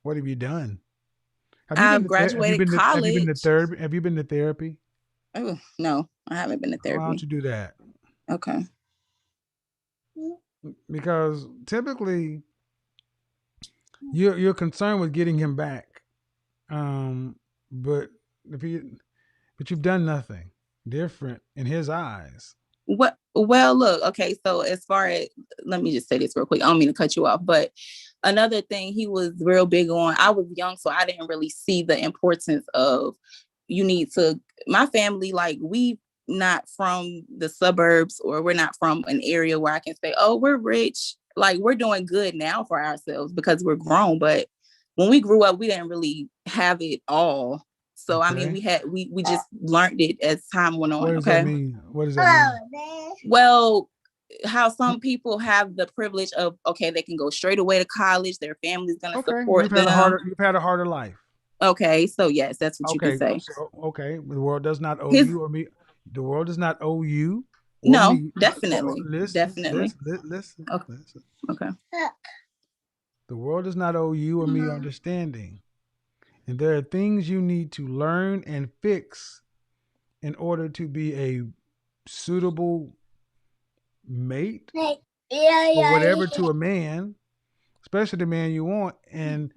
What have you done? I've graduated college. Have you been to therapy? Have you been to therapy? Oh, no, I haven't been to therapy. Why don't you do that? Okay. Because typically you're concerned with getting him back, but you've done nothing different in his eyes. Well, look, okay, so as far as, let me just say this real quick. I don't mean to cut you off, but another thing he was real big on, I was young, so I didn't really see the importance of my family, like we not from the suburbs, or we're not from an area where I can say, oh, we're rich. Like we're doing good now for ourselves because we're grown. But when we grew up, we didn't really have it all. So Okay. I mean, we just learned it as time went on. What does okay. that mean? What does that mean? Well, how some people have the privilege of, okay, they can go straight away to college. Their family's gonna support them. You've had a harder life. Okay, so yes, that's what you can say. So, okay, the world does not owe you or me. The world does not owe you. No, me. definitely. Listen. Okay. The world does not owe you or me understanding. And there are things you need to learn and fix in order to be a suitable mate or whatever to a man, especially the man you want. And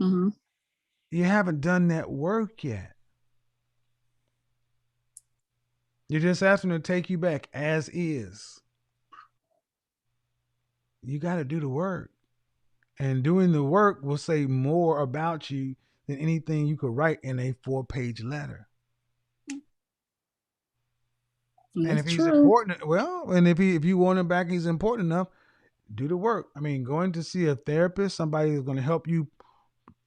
you haven't done that work yet. You're just asking him to take you back as is. You got to do the work. And doing the work will say more about you than anything you could write in a 4-page letter. And if he's important, and if you want him back, he's important enough, do the work. I mean, going to see a therapist, somebody who's going to help you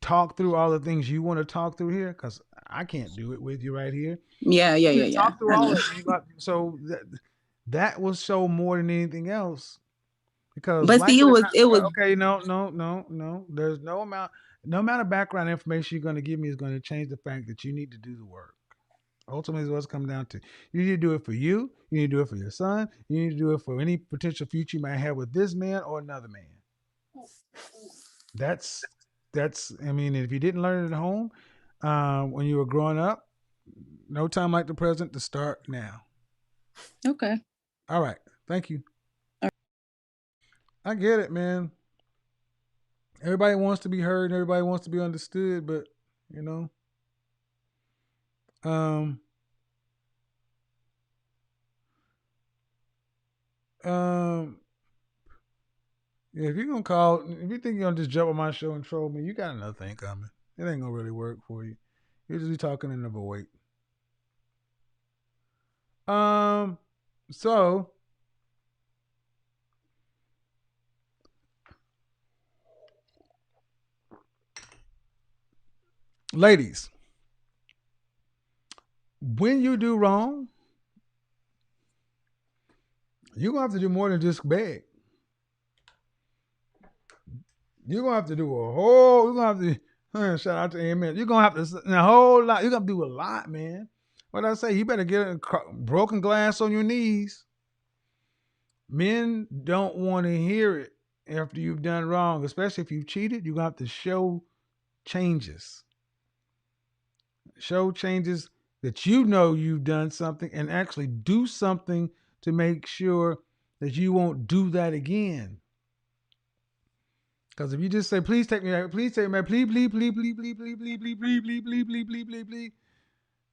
talk through all the things you want to talk through here, because I can't do it with you right here. Yeah. Talk through all of it. So that will show more than anything else. Because but see, it was okay. No. There's no amount of background information you're going to give me is going to change the fact that you need to do the work. Ultimately, is what's come down to. You need to do it for you. You need to do it for your son. You need to do it for any potential future you might have with this man or another man. That's. I mean, if you didn't learn it at home when you were growing up, no time like the present to start now. Okay. All right. Thank you. I get it, man. Everybody wants to be heard. Everybody wants to be understood, but yeah, if you think you're gonna just jump on my show and troll me, you got another thing coming. It ain't gonna really work for you. You'll just be talking in the void. So ladies, when you do wrong, you're gonna have to do more than just beg. You're gonna have to do a whole. You're gonna have to shout out to Amen. You're gonna have to a whole lot. You're gonna do a lot, man. What I say? You better get a broken glass on your knees. Men don't want to hear it after you've done wrong, especially if you've cheated. You're gonna have to show changes. Show changes that you know you've done something, and actually do something to make sure that you won't do that again. Because if you just say, please take me back, please take me back, please, please, please, please, please, please, please, please, please, please, please, please, please, please, please,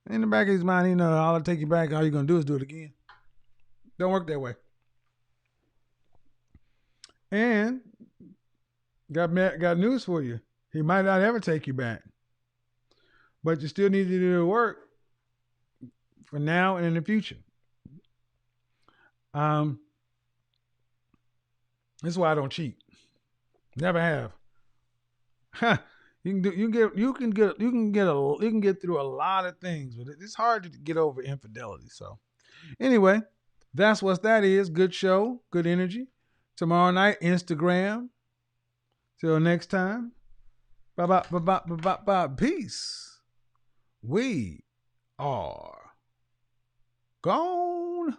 in the back of his mind, you know, all I'll take you back, all you're going to do is do it again. Don't work that way. And got news for you. He might not ever take you back. But you still need to do the work for now and in the future. This is why I don't cheat. Never have. You can get through a lot of things, but it's hard to get over infidelity. So anyway, that's what that is. Good show, good energy. Tomorrow night, Instagram. Till next time. Bye. Peace. We are gone.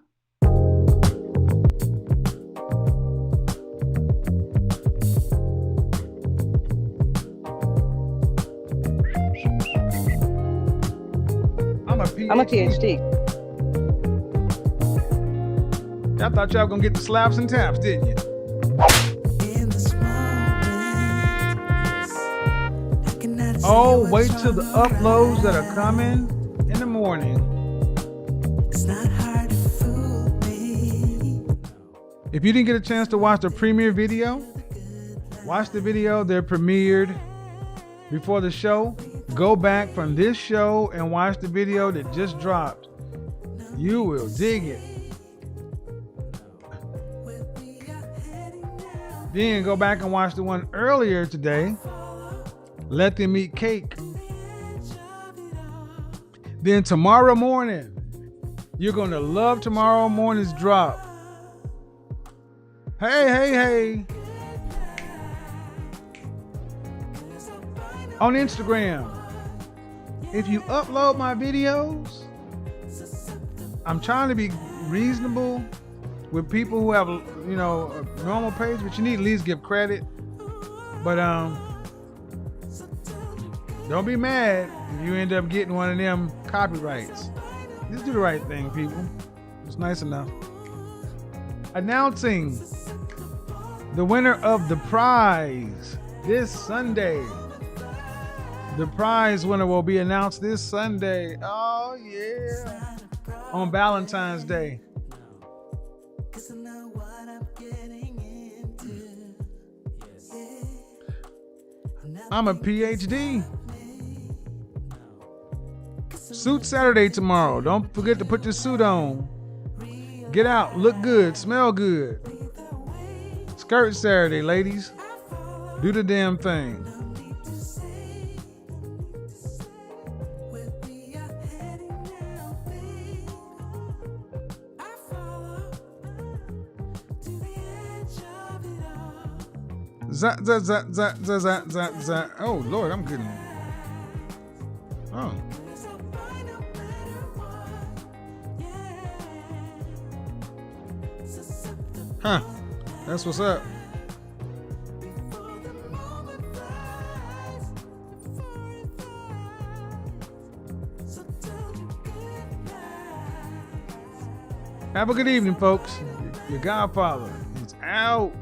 I'm a PhD. Y'all thought y'all were gonna get the slaps and taps, didn't you? Oh, wait till the uploads that are coming in the morning. If you didn't get a chance to watch the premiere video, watch the video that premiered before the show. Go back from this show and watch the video that just dropped. You will dig it. Then go back and watch the one earlier today. Let them eat cake. Then tomorrow morning, you're going to love tomorrow morning's drop. Hey. On Instagram, if you upload my videos, I'm trying to be reasonable with people who have, you know, a normal page, but you need to at least give credit. But don't be mad if you end up getting one of them copyrights. Just do the right thing, people. It's nice enough. Announcing the winner of the prize this Sunday. The prize winner will be announced this Sunday. Oh, yeah. On Valentine's Day. I'm a PhD. Suit Saturday tomorrow. Don't forget to put your suit on. Get out, look good, smell good. Skirt Saturday, ladies. Do the damn thing. Zat. Oh, Lord, I'm getting... Oh. Huh. That's what's up. Have a good evening, folks. Your Godfather is out.